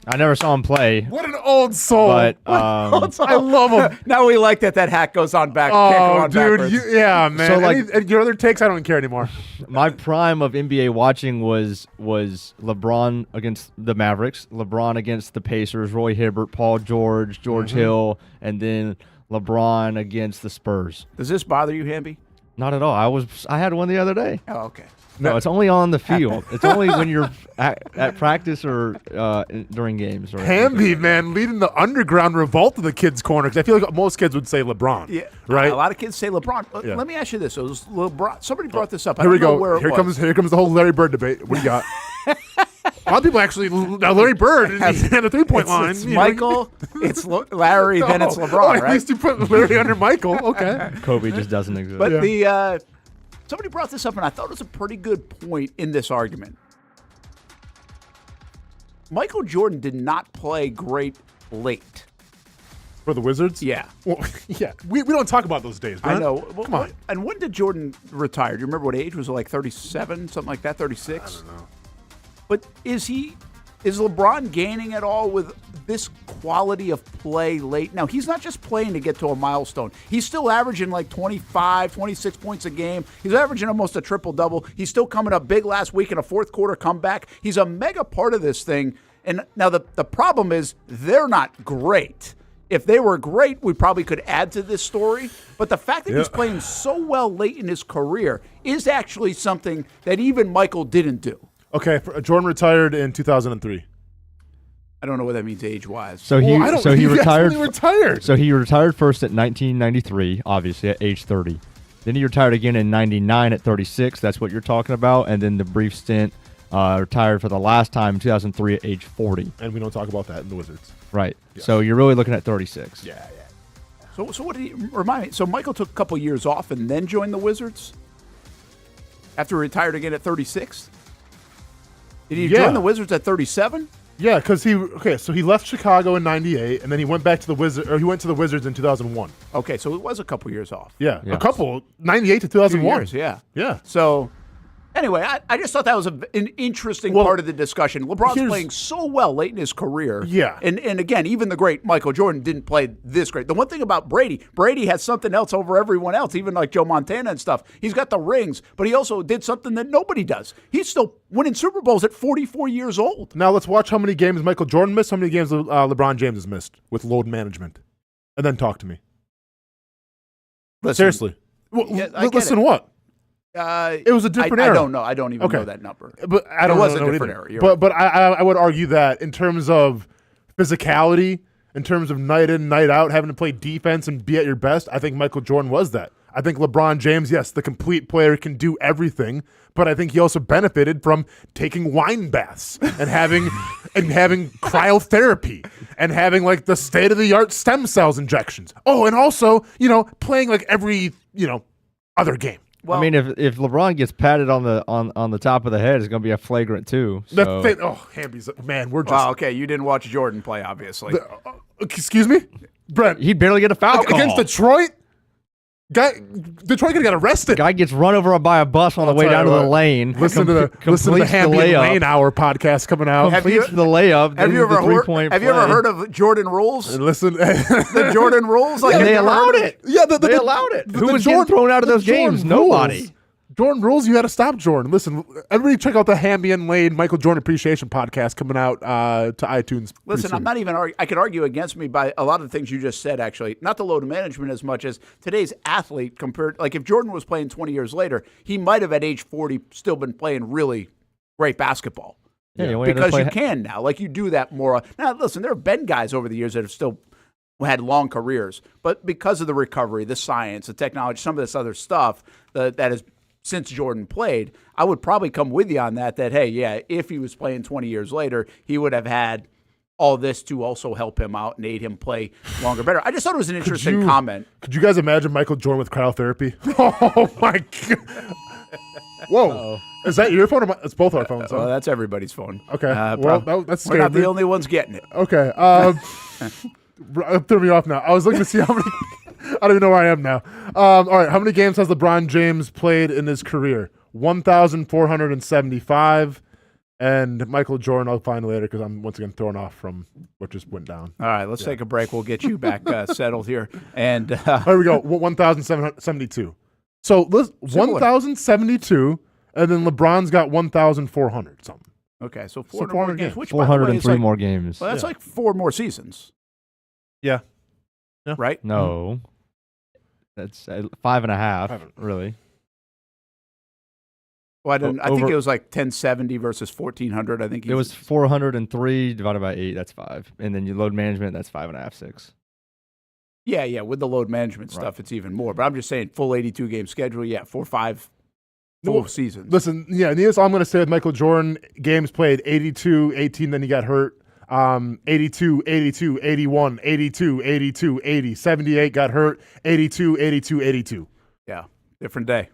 I never saw him play.
What an old soul.
But
I love him.
Now we like that hat goes on back.
Oh, dude. Yeah, man.
So, like,
your other takes, I don't care anymore.
My prime of NBA watching was LeBron against the Mavericks, LeBron against the Pacers, Roy Hibbert, Paul George, George Hill, and then LeBron against the Spurs.
Does this bother you, Hamby?
Not at all. I had one the other day.
Oh, okay.
No, it's only on the field. It's only when you're at practice or during games. Or
Hamby, man, leading the underground revolt of the kids' corner. Because I feel like most kids would say LeBron.
Yeah,
right.
A lot of kids say LeBron.
Yeah.
Let me ask you this: so LeBron. Somebody brought this up.
Here we go. Here comes the whole Larry Bird debate. What do you got? A lot of people actually now Larry Bird had a 3-point line.
It's Michael. It's Larry. Then it's LeBron.
At least you put Larry under Michael. Okay.
Kobe just doesn't exist.
But somebody brought this up, and I thought it was a pretty good point in this argument. Michael Jordan did not play great late.
For the Wizards?
Yeah.
Well, yeah. We don't talk about those days, man.
I know. Well,
Come on.
And when did Jordan retire? Do you remember what age? Was it like 37, something like that, 36?
I don't know.
But is LeBron gaining at all with this quality of play late? Now, he's not just playing to get to a milestone. He's still averaging like 25, 26 points a game. He's averaging almost a triple-double. He's still coming up big last week in a fourth-quarter comeback. He's a mega part of this thing. And now the problem is they're not great. If they were great, we probably could add to this story. But the fact that he's playing so well late in his career is actually something that even Michael didn't do.
Okay, Jordan retired in 2003.
I don't know what that means age-wise.
So he retired.
Retired.
So he retired first at 1993, obviously at age 30. Then he retired again in 99 at 36. That's what you're talking about. And then the brief stint retired for the last time in 2003 at age 40.
And we don't talk about that in the Wizards.
Right. Yeah. So you're really looking at 36.
Yeah. So what did he remind me? So Michael took a couple years off and then joined the Wizards after he retired again at 36. Did he join the Wizards at 37?
Yeah, because so he left Chicago in '98, and then he went back to the Wizards, or he went to the Wizards in 2001.
Okay, so it was a couple years off.
Yeah. A couple, '98 to 2001.
2 years, yeah.
Yeah.
So Anyway, I just thought that was an interesting part of the discussion. LeBron's playing so well late in his career.
Yeah.
And again, even the great Michael Jordan didn't play this great. The one thing about Brady has something else over everyone else, even like Joe Montana and stuff. He's got the rings, but he also did something that nobody does. He's still winning Super Bowls at 44 years old.
Now let's watch how many games Michael Jordan missed, how many games LeBron James has missed with load management. And then talk to me.
Listen,
seriously. Listen to what? It was a different era.
I don't know. I don't even know that number.
But I don't
it was
know
a different era.
But I would argue that in terms of physicality, in terms of night in, night out, having to play defense and be at your best, I think Michael Jordan was that. I think LeBron James, yes, the complete player, can do everything, but I think he also benefited from taking wine baths and having cryotherapy and having like the state-of-the-art stem cells injections. Oh, and also, playing like every, other game.
Well, I mean, if LeBron gets patted on the top of the head, it's going to be a flagrant too. So.
Hamby's, man, we're just.
Wow, okay, you didn't watch Jordan play, obviously.
Excuse me, Brent.
He'd barely get a foul call
against Detroit. Detroit could get arrested.
Guy gets run over by a bus on the way down to the lane.
Listen to the Hamby Lane Hour podcast coming out.
Completes the layup.
Have you ever heard of Jordan rules?
Listen,
the Jordan rules.
Like, they allowed it.
Yeah,
they allowed it. Who was getting thrown out of those games? Nobody.
Jordan rules. You had to stop Jordan. Listen, everybody, check out the Hamby and Lane Michael Jordan Appreciation podcast coming out to iTunes.
Listen, I'm not even I could argue against me by a lot of the things you just said. Actually, not the load management as much as today's athlete compared. Like if Jordan was playing 20 years later, he might have at age 40 still been playing really great basketball.
Yeah,
because you can now. Like you do that more. Now, listen, there have been guys over the years that have still had long careers, but because of the recovery, the science, the technology, some of this other stuff that has. Since Jordan played, I would probably come with you on that, hey, yeah, if he was playing 20 years later, he would have had all this to also help him out and aid him play longer, better. I just thought it was an interesting comment.
Could you guys imagine Michael Jordan with cryotherapy? Oh, my God. Whoa. Uh-oh. Is that your phone? It's both our phones.
Well, that's everybody's phone.
Okay. That's scary.
We're not the only ones getting it.
Okay. Threw me off now. I was looking to see how many... I don't even know where I am now. All right, how many games has LeBron James played in his career? 1,475. And Michael Jordan, I'll find later because I'm once again thrown off from what just went down.
All right, let's take a break. We'll get you back settled here. And
here we go, 1,772. So 1,072, and then LeBron's got 1,400 something.
Okay, so 400 more games. Which,
403 more games.
Well, that's like 4 more seasons.
Yeah.
Right?
No. That's 5.5, really.
Well, I think it was like 1070 versus 1400. I think
it was 403 divided by 8. That's 5, and then you load management. That's 5.5, 6.
Yeah. With the load management stuff, it's even more. But I'm just saying, full 82 game schedule. Yeah, 4-5 full seasons.
Listen, that's all I'm going to say with Michael Jordan. Games played 82, 18. Then he got hurt. 82, 82, 81, 82, 82, 80, 78 got hurt, 82, 82, 82.
Yeah, different day.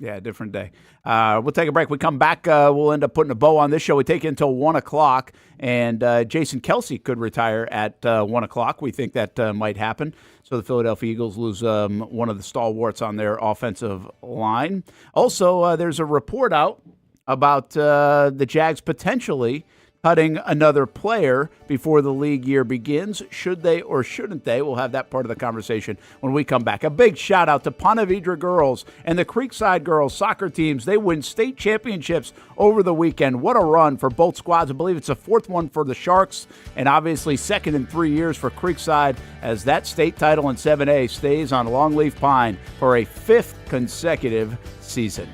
Yeah,
different day. We'll take a break. We come back, we'll end up putting a bow on this show. We take it until 1 o'clock, and Jason Kelce could retire at 1 o'clock. We think that might happen. So the Philadelphia Eagles lose one of the stalwarts on their offensive line. Also, there's a report out about the Jags potentially cutting another player before the league year begins. Should they or shouldn't they? We'll have that part of the conversation when we come back. A big shout out to Ponte Vedra girls and the Creekside girls soccer teams. They win state championships over the weekend. What a run for both squads. I believe it's the 4th one for the Sharks and obviously 2nd in 3 years for Creekside as that state title in 7A stays on Longleaf Pine for a 5th consecutive season.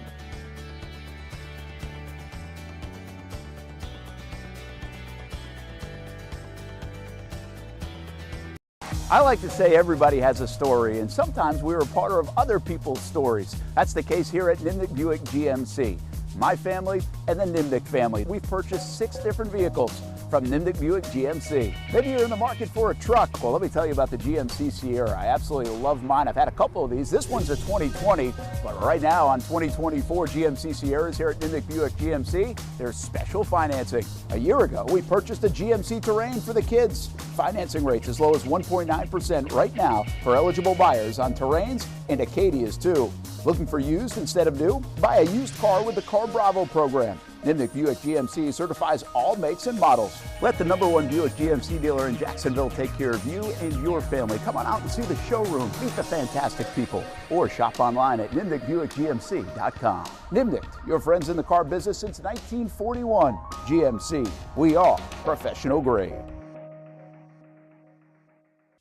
I like to say everybody has a story, and sometimes we're a part of other people's stories. That's the case here at Nimnicht Buick GMC. My family and the Nimnicht family. We've purchased 6 different vehicles from Nimnicht Buick GMC. Maybe you're in the market for a truck. Well, let me tell you about the GMC Sierra. I absolutely love mine. I've had a couple of these. This one's a 2020, but right now on 2024 GMC Sierras here at Nimnicht Buick GMC, there's special financing. A year ago, we purchased a GMC Terrain for the kids. Financing rates as low as 1.9% right now for eligible buyers on Terrains and Acadias too.
Looking for used instead of new? Buy a used car with the Car Bravo program. Nimnick Buick GMC certifies all makes and models. Let the #1 Buick GMC dealer in Jacksonville take care of you and your family. Come on out and see the showroom, meet the fantastic people, or shop online at nimnickbuickgmc.com. Nimnick, your friends in the car business since 1941. GMC, we are professional grade.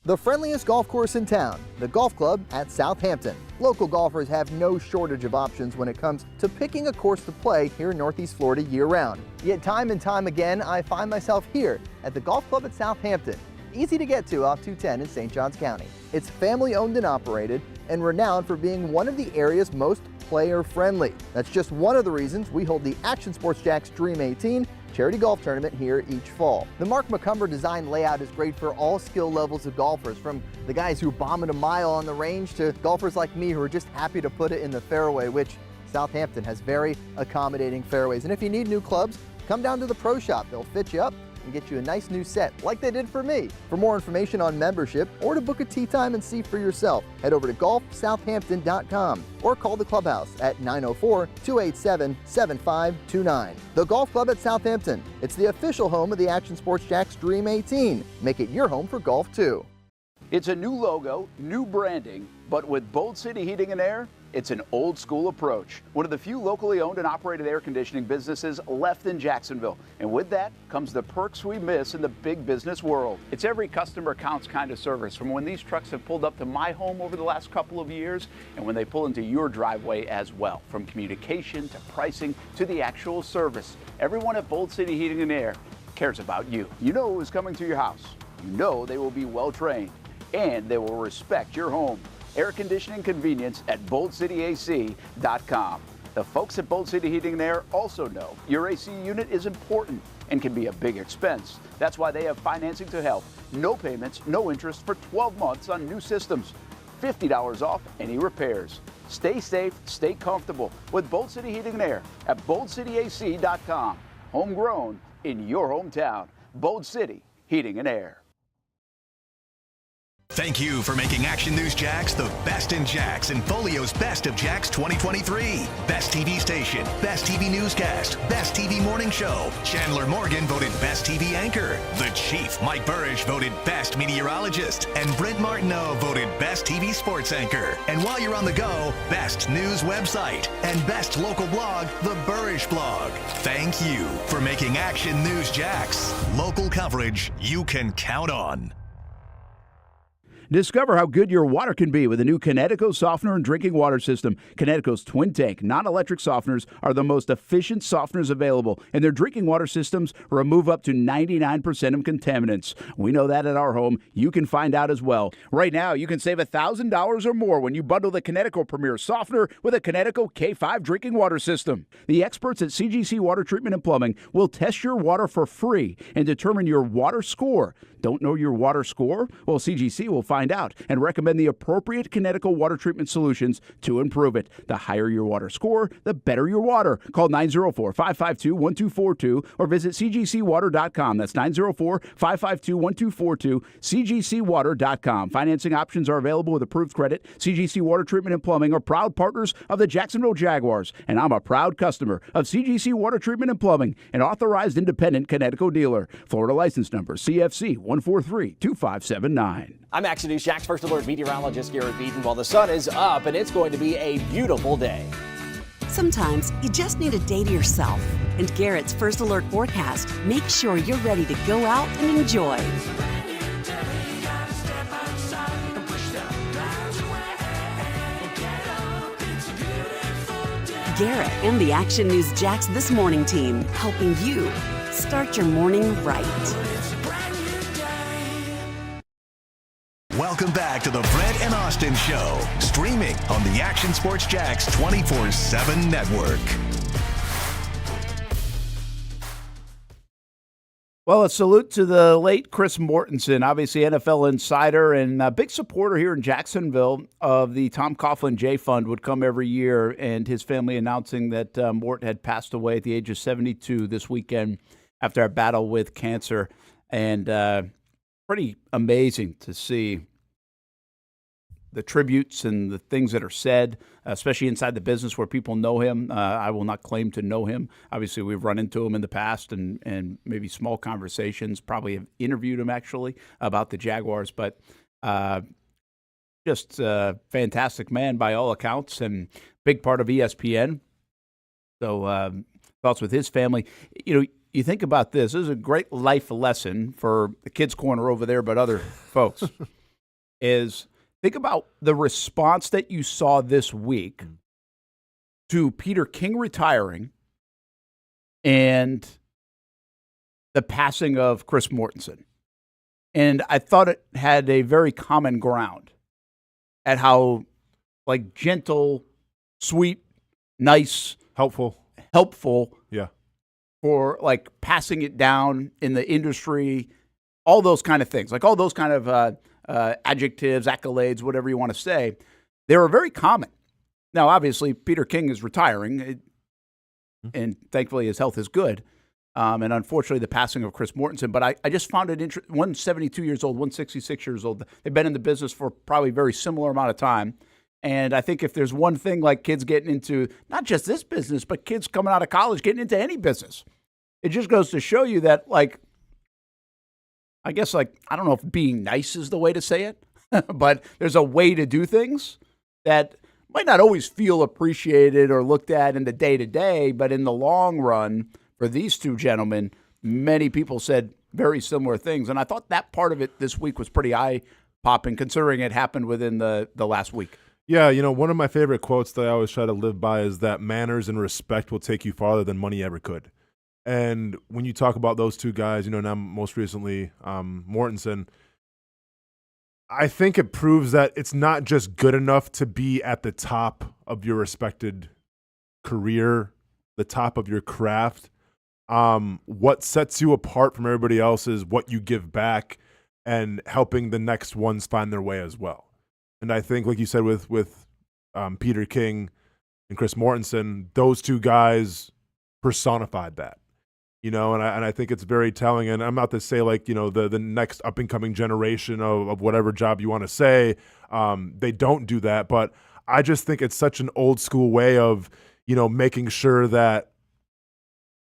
The friendliest golf course in town, the Golf Club at Southampton. Local golfers have no shortage of options when it comes to picking a course to play here in Northeast Florida year-round. Yet time and time again, I find myself here at the Golf Club at Southampton. Easy to get to off 210 in St. Johns County. It's family-owned and operated and renowned for being one of the area's most player-friendly. That's just one of the reasons we hold the Action Sports Jacks Dream 18 charity golf tournament here each fall. The Mark McCumber design layout is great for all skill levels of golfers, from the guys who bomb it a mile on the range to golfers like me who are just happy to put it in the fairway, which Southampton has very accommodating fairways. And if you need new clubs, come down to the pro shop. They'll fit you up and get you a nice new set like they did for me. For more information on membership or to book a tee time and see for yourself, head over to golfsouthampton.com or call the clubhouse at 904-287-7529. The Golf Club at Southampton. It's the official home of the Action Sports Jacks Dream 18. Make it your home for golf too.
It's a new logo, new branding, but with Bold City Heating and Air, it's an old school approach. One of the few locally owned and operated air conditioning businesses left in Jacksonville. And with that comes the perks we miss in the big business world. It's every customer counts kind of service, from when these trucks have pulled up to my home over the last couple of years and when they pull into your driveway as well. From communication to pricing to the actual service, everyone at Bold City Heating and Air cares about you. You know who's coming to your house. You know they will be well trained and they will respect your home. Air conditioning convenience at boldcityac.com. The folks at Bold City Heating and Air also know your AC unit is important and can be a big expense. That's why they have financing to help. No payments, no interest for 12 months on new systems. $50 off any repairs. Stay safe, stay comfortable with Bold City Heating and Air at boldcityac.com. Homegrown in your hometown. Bold City Heating and Air.
Thank you for making Action News Jacks the best in Jacks and Folio's Best of Jacks 2023. Best TV station, best TV newscast, best TV morning show. Chandler Morgan voted best TV anchor. The Chief, Mike Burrish, voted best meteorologist. And Brent Martineau voted best TV sports anchor. And while you're on the go, best news website and best local blog, the Burrish blog. Thank you for making Action News Jacks local coverage you can count on.
Discover how good your water can be with a new Connecticut softener and drinking water system. Connecticut's twin-tank, non-electric softeners are the most efficient softeners available, and their drinking water systems remove up to 99% of contaminants. We know that at our home. You can find out as well. Right now, you can save $1,000 or more when you bundle the Connecticut Premier Softener with a Connecticut K5 drinking water system. The experts at CGC Water Treatment and Plumbing will test your water for free and determine your water score. Don't know your water score? Well, CGC will find out and recommend the appropriate Connecticut water treatment solutions to improve it. The higher your water score, the better your water. Call 904-552-1242 or visit cgcwater.com. That's 904-552-1242, cgcwater.com. Financing options are available with approved credit. CGC Water Treatment and Plumbing are proud partners of the Jacksonville Jaguars, and I'm a proud customer of CGC Water Treatment and Plumbing, an authorized independent Connecticut dealer. Florida license number CFC 1432579.
I'm Action News Jack's First Alert meteorologist Garrett Beaton. Well, the sun is up and it's going to be a beautiful day.
Sometimes you just need a day to yourself. And Garrett's First Alert forecast makes sure you're ready to go out and enjoy. Garrett and the Action News Jacks This Morning team, helping you start your morning right.
Welcome back to the Brent and Austin Show, streaming on the Action Sports Jacks 24/7 network.
Well, a salute to the late Chris Mortensen, obviously NFL insider and a big supporter here in Jacksonville of the Tom Coughlin J Fund, would come every year, and his family announcing that Mort had passed away at the age of 72 this weekend after a battle with cancer. And pretty amazing to see tributes and the things that are said, especially inside the business where people know him. I will not claim to know him. Obviously, we've run into him in the past and maybe small conversations, probably have interviewed him actually about the Jaguars, but just a fantastic man by all accounts and big part of ESPN. So thoughts with his family. You know, you think about this. This is a great life lesson for the kids' corner over there, but other folks, is think about the response that you saw this week to Peter King retiring and the passing of Chris Mortensen. And I thought it had a very common ground at how, like, gentle, sweet, nice,
helpful,
yeah, for like passing it down in the industry, all those kind of things, like all those kind of adjectives, accolades, whatever you want to say, they were very common. Now, obviously, Peter King is retiring, and thankfully his health is good. And unfortunately, the passing of Chris Mortensen. But I just found it interesting. One's 72 years old, one's 66 years old. They've been in the business for probably a very similar amount of time. And I think if there's one thing like kids getting into, not just this business, but kids coming out of college getting into any business, it just goes to show you that, like, I guess, like, I don't know if being nice is the way to say it, but there's a way to do things that might not always feel appreciated or looked at in the day-to-day, but in the long run, for these two gentlemen, many people said very similar things. And I thought that part of it this week was pretty eye-popping, considering it happened within the last week.
Yeah, you know, one of my favorite quotes that I always try to live by is that manners and respect will take you farther than money ever could. And when you talk about those two guys, you know, now most recently Mortensen, I think it proves that it's not just good enough to be at the top of your respected career, the top of your craft. What sets you apart from everybody else is what you give back and helping the next ones find their way as well. And I think, like you said, with Peter King and Chris Mortensen, those two guys personified that, you know, and I think it's very telling. And I'm not to say, like, you know, the next up and coming generation of whatever job you want to say, they don't do that. But I just think it's such an old school way of, you know, making sure that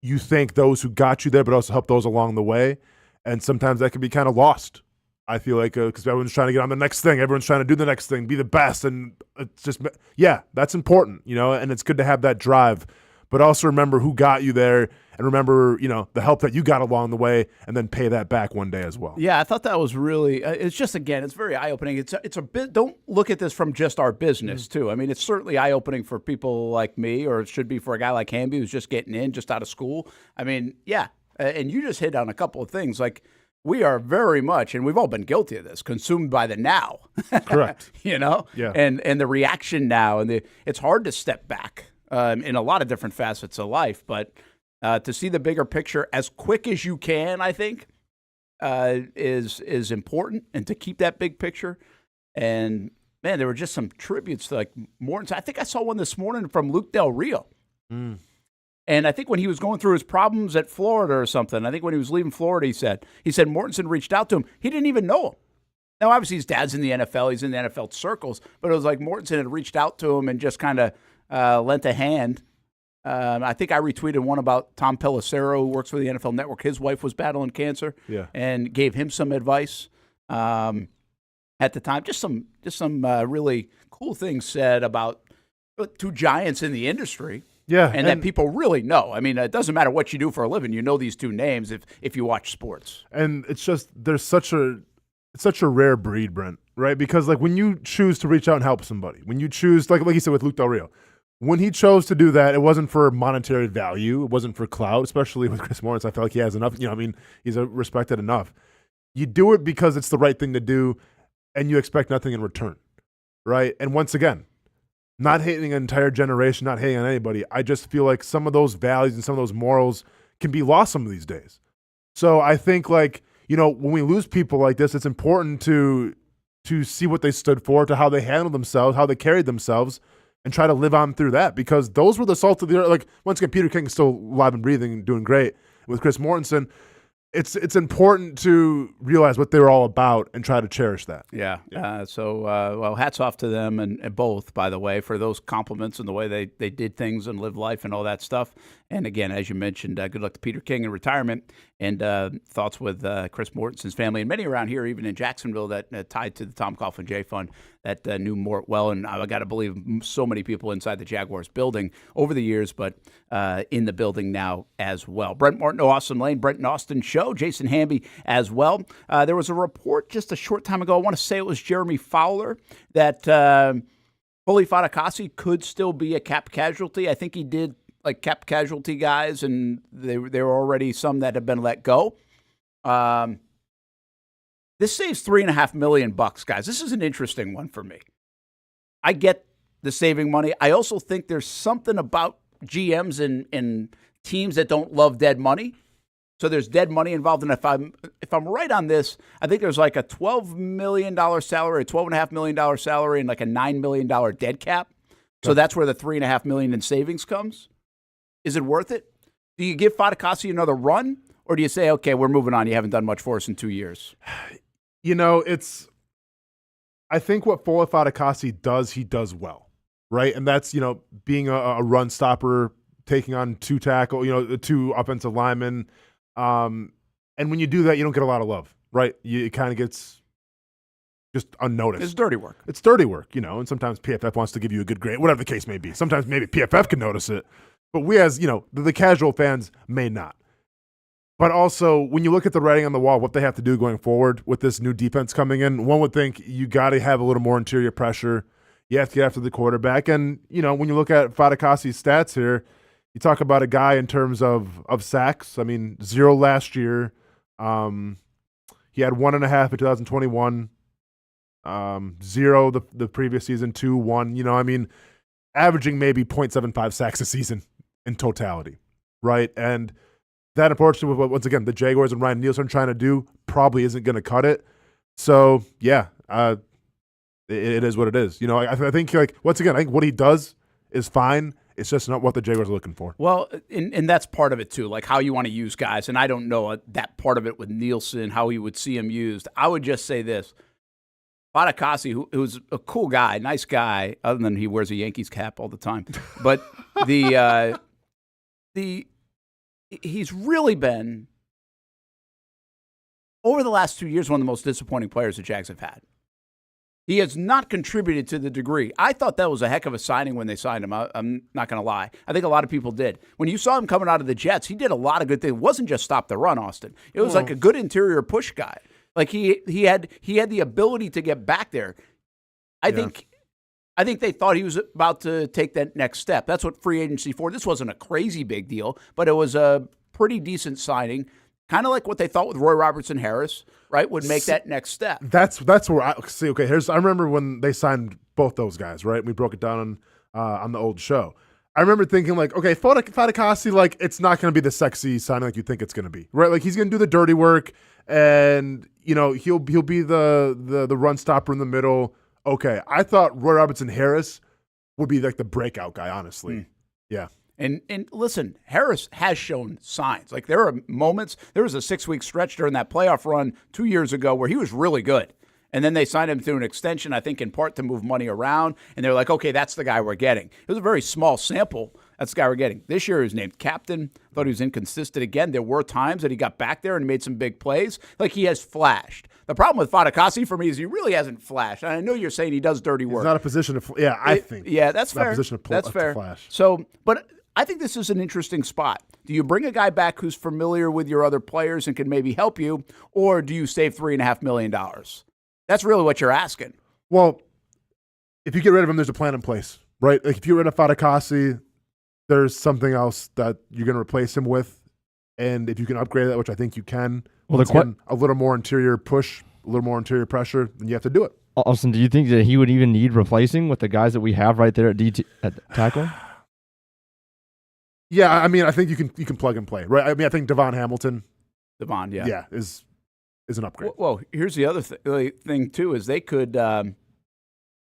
you thank those who got you there, but also help those along the way. And sometimes that can be kind of lost. I feel like because everyone's trying to get on the next thing. Everyone's trying to do the next thing, be the best. And it's just, yeah, that's important, you know, and it's good to have that drive. But also remember who got you there and remember, you know, the help that you got along the way and then pay that back one day as well.
Yeah, I thought that was really, it's just, again, it's very eye-opening. It's a bit, don't look at this from just our business, too. I mean, it's certainly eye-opening for people like me, or it should be for a guy like Hamby who's just getting in, just out of school. I mean, yeah, and you just hit on a couple of things, like, we are very much, and we've all been guilty of this, consumed by the now.
Correct.
You know?
Yeah.
And the reaction now. And it's hard to step back in a lot of different facets of life. But to see the bigger picture as quick as you can, I think, is important. And to keep that big picture. And, man, there were just some tributes to, like, Mortensen. I think I saw one this morning from Luke Del Rio. And I think when he was going through his problems at Florida or something, I think when he was leaving Florida, he said Mortensen reached out to him. He didn't even know him. Now, obviously, his dad's in the NFL. He's in the NFL circles. But it was like Mortensen had reached out to him and just kind of lent a hand. I think I retweeted one about Tom Pelissero, who works for the NFL Network. His wife was battling cancer, and gave him some advice at the time. Just some really cool things said about two giants in the industry.
Yeah,
and that people really know. I mean, it doesn't matter what you do for a living. You know these two names if you watch sports.
And it's just it's such a rare breed, Brent, right? Because, like, when you choose to reach out and help somebody, when you choose, like you said with Luke Del Rio, when he chose to do that, it wasn't for monetary value. It wasn't for clout, especially with Chris Morris. I feel like he has enough. You know, I mean, he's respected enough. You do it because it's the right thing to do, and you expect nothing in return, right? And once again, not hating an entire generation, not hating on anybody. I just feel like some of those values and some of those morals can be lost some of these days. So I think, like, you know, when we lose people like this, it's important to see what they stood for, to how they handled themselves, how they carried themselves, and try to live on through that, because those were the salt of the earth. Like, once again, Peter King is still alive and breathing and doing great. With Chris Mortensen, it's important to realize what they're all about and try to cherish that.
Yeah. Well, hats off to them and both, by the way, for those compliments and the way they did things and lived life and all that stuff. And again, as you mentioned, good luck to Peter King in retirement, and thoughts with Chris Mortensen's family and many around here, even in Jacksonville, that tied to the Tom Coughlin J Fund that knew Mort well. And I got to believe so many people inside the Jaguars building over the years, but in the building now as well. Brent Martineau Austen Lane, Brent and Austin Show, Jason Hamby as well. There was a report just a short time ago, I want to say it was Jeremy Fowler, that Foley Fatukasi could still be a cap casualty. I think he did like cap casualty guys, and there were already some that have been let go. This saves $3.5 million, guys. This is an interesting one for me. I get the saving money. I also think there's something about GMs and teams that don't love dead money. So there's dead money involved. And if I'm right on this, I think there's like a $12 million salary, a $12.5 million salary, and like a $9 million dead cap. So that's where the $3.5 million in savings comes. Is it worth it? Do you give Fatukasi another run, or do you say, okay, we're moving on? You haven't done much for us in 2 years.
You know, I think what Foley Fatukasi does, he does well, right? And that's, being a run stopper, taking on two two offensive linemen. And when you do that, you don't get a lot of love, right? It kind of gets just unnoticed.
It's dirty work.
It's dirty work, and sometimes PFF wants to give you a good grade, whatever the case may be. Sometimes maybe PFF can notice it, but we as, the casual fans may not. But also, when you look at the writing on the wall, what they have to do going forward with this new defense coming in, one would think you got to have a little more interior pressure. You have to get after the quarterback. And, when you look at Fatukasi's stats here, you talk about a guy in terms of sacks. I mean, 0 last year. He had 1.5 in 2021. 0 the previous season, 2, 1. Averaging maybe 0.75 sacks a season in totality, right? And that, unfortunately, with once again the Jaguars and Ryan Nielsen trying to do, probably isn't going to cut it. So yeah, it is what it is. I think once again, I think what he does is fine. It's just not what the Jaguars are looking for.
Well, and that's part of it too, like how you want to use guys. And I don't know that part of it with Nielsen, how you would see him used. I would just say this. Fatukasi, who's a cool guy, nice guy, other than he wears a Yankees cap all the time. But he's really been, over the last 2 years, one of the most disappointing players the Jags have had. He has not contributed to the degree. I thought that was a heck of a signing when they signed him. I'm not going to lie. I think a lot of people did. When you saw him coming out of the Jets, he did a lot of good things. It wasn't just stop the run, Austin. It was like a good interior push guy. Like he had the ability to get back there. I think they thought he was about to take that next step. That's what free agency for. This wasn't a crazy big deal, but it was a pretty decent signing. Kind of like what they thought with Roy Robertson Harris, right? Would make that next step.
That's where I see. Okay, I remember when they signed both those guys, right? We broke it down on the old show. I remember thinking okay, Fatukasi, it's not going to be the sexy signing like you think it's going to be, right? Like he's going to do the dirty work, and he'll be the run stopper in the middle. Okay, I thought Roy Robertson Harris would be like the breakout guy, honestly. Yeah.
And listen, Harris has shown signs. Like there are moments, there was a 6-week stretch during that playoff run 2 years ago where he was really good. And then they signed him through an extension, I think in part to move money around. And they're like, okay, that's the guy we're getting. It was a very small sample. That's the guy we're getting. This year he was named captain. Thought he was inconsistent again. There were times that he got back there and made some big plays. Like he has flashed. The problem with Fatukasi for me is he really hasn't flashed. And I know you're saying he does dirty work.
He's not a position to I think.
Yeah, that's fair.
Not a position to
that's fair.
Flash.
So, but I think this is an interesting spot. Do you bring a guy back who's familiar with your other players and can maybe help you, or do you save $3.5 million? That's really what you're asking.
Well, if you get rid of him, there's a plan in place, right? Like if you get rid of Fatukasi, there's something else that you're going to replace him with. And if you can upgrade that, which I think you can, a little more interior push, a little more interior pressure, then you have to do it.
Austin, do you think that he would even need replacing with the guys that we have right there at tackle?
Yeah, I mean, I think you can plug and play, right? I mean, I think Devon Hamilton.
Yeah,
is an upgrade.
Well, here's the other thing too, is they could,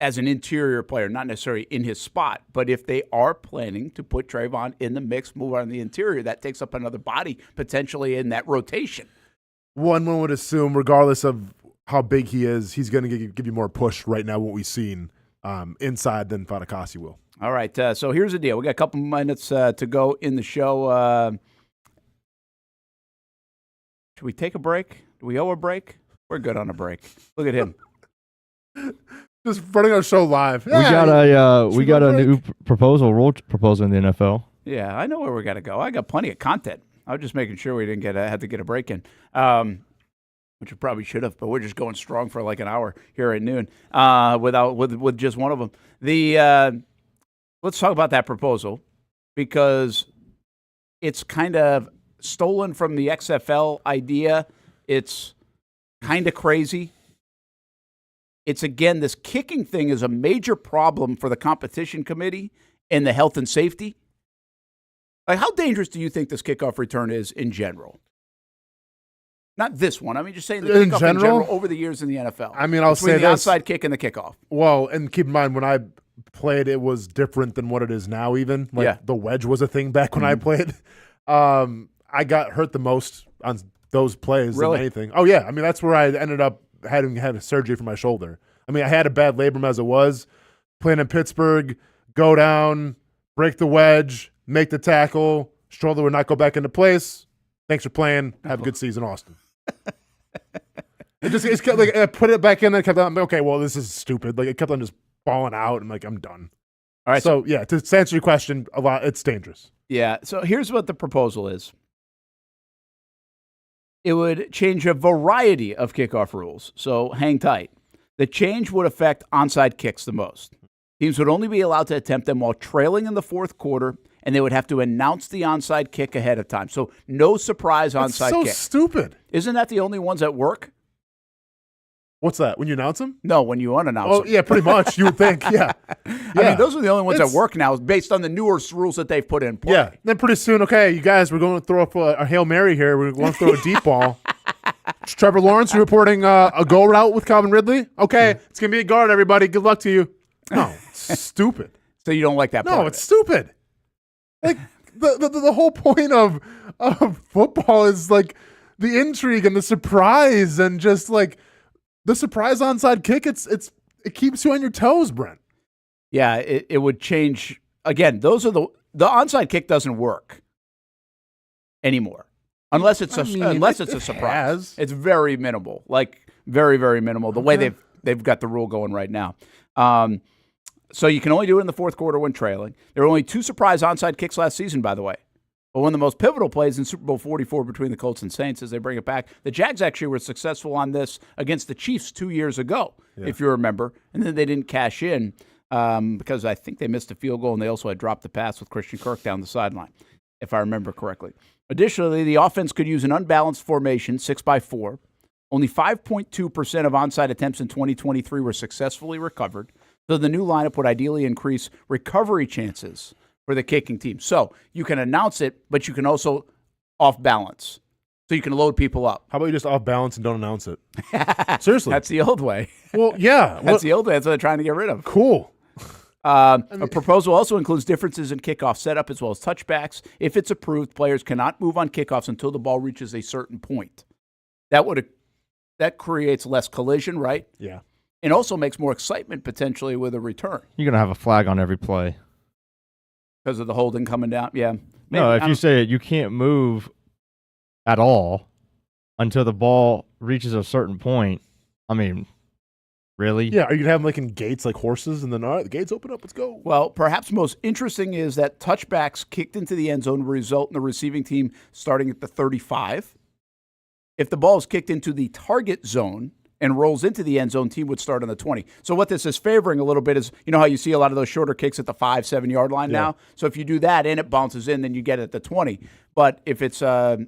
as an interior player, not necessarily in his spot, but if they are planning to put Trayvon in the mix, move on the interior, that takes up another body potentially in that rotation.
one would assume, regardless of how big he is, he's going to give you more push right now, what we've seen inside than Fatukasi will.
All right, so here's the deal. We got a couple minutes to go in the show. Should we take a break? Do we owe a break? We're good on a break. Look at him.
Just running our show live.
We got a new rule proposal in the NFL.
Yeah, I know where we got to go. I got plenty of content. I was just making sure we didn't had to get a break in, which we probably should have. But we're just going strong for like an hour here at noon with just one of them. Let's talk about that proposal because it's kind of stolen from the XFL idea. It's kind of crazy. It's, again, this kicking thing is a major problem for the competition committee and the health and safety. Like, how dangerous do you think this kickoff return is in general? Not this one. I mean, just saying the kickoff in general over the years in the NFL.
I mean, I'll say
the onside kick and the kickoff.
Well, and keep in mind, when I played, it was different than what it is now even. Like, the wedge was a thing back when I played. I got hurt the most on those plays than anything. Oh, yeah. I mean, that's where I ended up having had a surgery for my shoulder. I mean, I had a bad labrum as it was. Playing in Pittsburgh, go down, break the wedge, make the tackle, shoulder would not go back into place. Thanks for playing. Have a good season, Austin. It's kept, like, I put it back in there, kept on, okay, well, this is stupid. Like, it kept on just falling out, and like, I'm done. All right. So yeah, to answer your question, it's dangerous.
Yeah. So here's what the proposal is. It would change a variety of kickoff rules, so hang tight. The change would affect onside kicks the most. Teams would only be allowed to attempt them while trailing in the fourth quarter, and they would have to announce the onside kick ahead of time. So no surprise onside kick.
That's so stupid.
Isn't that the only ones that work?
What's that? When you announce them?
No, when you unannounce them.
Oh, yeah, pretty much. You would think, yeah.
I mean, those are the only ones that work now based on the newer rules that they've put in play.
Yeah. Then pretty soon, okay, you guys, we're going to throw up a Hail Mary here. We're going to throw a deep ball. Trevor Lawrence reporting a go route with Calvin Ridley. Okay, it's going to be a guard, everybody. Good luck to you. No, it's stupid.
So you don't like that part?
No, it's stupid. Like, the whole point of football is, like, the intrigue and the surprise and just, like, the surprise onside kick, it keeps you on your toes, Brent.
Yeah, it would change. Again, those are the onside kick doesn't work anymore unless it's a surprise. It's very minimal, like very, very minimal. The way they've got the rule going right now. So you can only do it in the fourth quarter when trailing. There were only 2 surprise onside kicks last season, by the way. But one of the most pivotal plays in Super Bowl 44 between the Colts and Saints as they bring it back. The Jags actually were successful on this against the Chiefs 2 years ago, if you remember. And then they didn't cash in because I think they missed a field goal, and they also had dropped the pass with Christian Kirk down the sideline, if I remember correctly. Additionally, the offense could use an unbalanced formation, 6x4. Only 5.2% of onside attempts in 2023 were successfully recovered. So the new lineup would ideally increase recovery chances for the kicking team. So you can announce it, but you can also off balance. So you can load people up.
How about you just off balance and don't announce it? Seriously.
That's the old way.
Well, yeah.
That's the old way. That's what they're trying to get rid of.
Cool.
A proposal also includes differences in kickoff setup as well as touchbacks. If it's approved, players cannot move on kickoffs until the ball reaches a certain point. That creates less collision, right?
Yeah.
And also makes more excitement potentially with a return.
You're going to have a flag on every play.
Because of the holding coming down? Yeah. Maybe.
No, if you say you can't move at all until the ball reaches a certain point, I mean, really?
Yeah, are you going to have them like in gates like horses and then, all right, the gates open up, let's go?
Well, perhaps most interesting is that touchbacks kicked into the end zone result in the receiving team starting at the 35. If the ball is kicked into the target zone and rolls into the end zone, team would start on the 20. So what this is favoring a little bit is, you know how you see a lot of those shorter kicks at the 5-7 yard line now? So if you do that and it bounces in, then you get it at the 20. But if it's a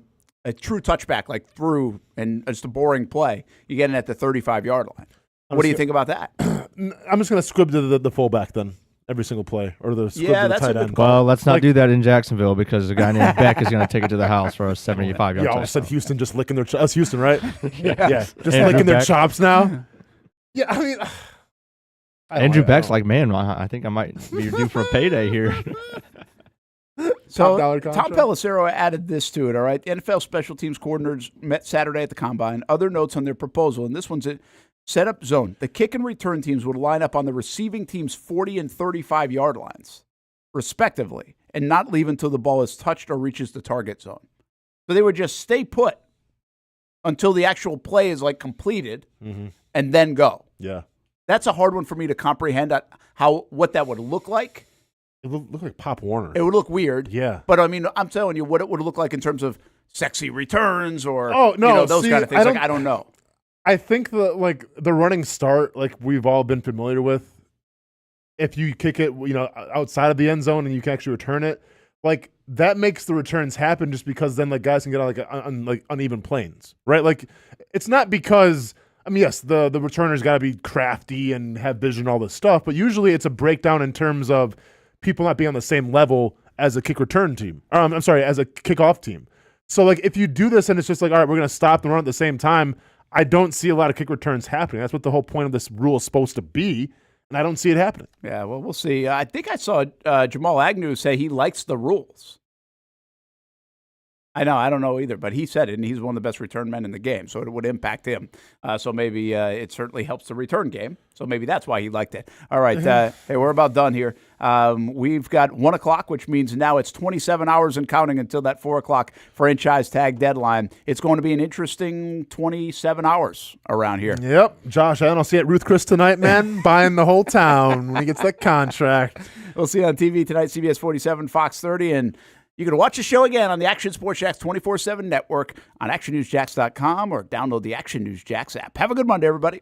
true touchback, like through, and it's a boring play, you get it at the 35 yard line. What do you think about that?
I'm just going to squib to the fullback then. Every single play, or the squib to the tight end.
Well, let's not do that in Jacksonville because a guy named Beck is going to take it to the house for a 75-yard touchdown.
Yeah, all of a sudden Houston just licking their chops. That's Houston, right? Yeah, just licking their chops now. Yeah, I mean,
Andrew Beck's like, man, I think I might be due for a payday here.
So
$top
Tom
contract.
Pelissero added this to it, all right? The NFL special teams coordinators met Saturday at the Combine. Other notes on their proposal, and this one's it. Set up zone. The kick and return teams would line up on the receiving team's 40 and 35-yard lines, respectively, and not leave until the ball is touched or reaches the target zone. So they would just stay put until the actual play is completed and then go.
Yeah.
That's a hard one for me to comprehend what that would look like.
It would look like Pop Warner.
It would look weird.
Yeah.
But, I mean, I'm telling you what it would look like in terms of sexy returns or those kind of things. I don't know.
I think the running start, we've all been familiar with, if you kick it, outside of the end zone and you can actually return it, that makes the returns happen just because then guys can get on uneven planes, right? It's not because, yes, the returner's got to be crafty and have vision and all this stuff, but usually it's a breakdown in terms of people not being on the same level as a kick return team. As a kickoff team. So if you do this and it's just all right, we're going to stop and run at the same time, I don't see a lot of kick returns happening. That's what the whole point of this rule is supposed to be, and I don't see it happening.
Yeah, well, we'll see. I think I saw Jamal Agnew say he likes the rules. I don't know either, but he said it, and he's one of the best return men in the game, so it would impact him. So maybe it certainly helps the return game, so maybe that's why he liked it. All right, hey, we're about done here. We've got 1 o'clock, which means now it's 27 hours and counting until that 4 o'clock franchise tag deadline. It's going to be an interesting 27 hours around here.
Yep. Josh Allen, I'll see you at Ruth Chris tonight, man, buying the whole town when he gets that contract.
We'll see you on TV tonight, CBS 47, Fox 30, and you can watch the show again on the Action Sports Jacks 24/7 network on actionnewsjacks.com or download the Action News Jacks app. Have a good Monday, everybody.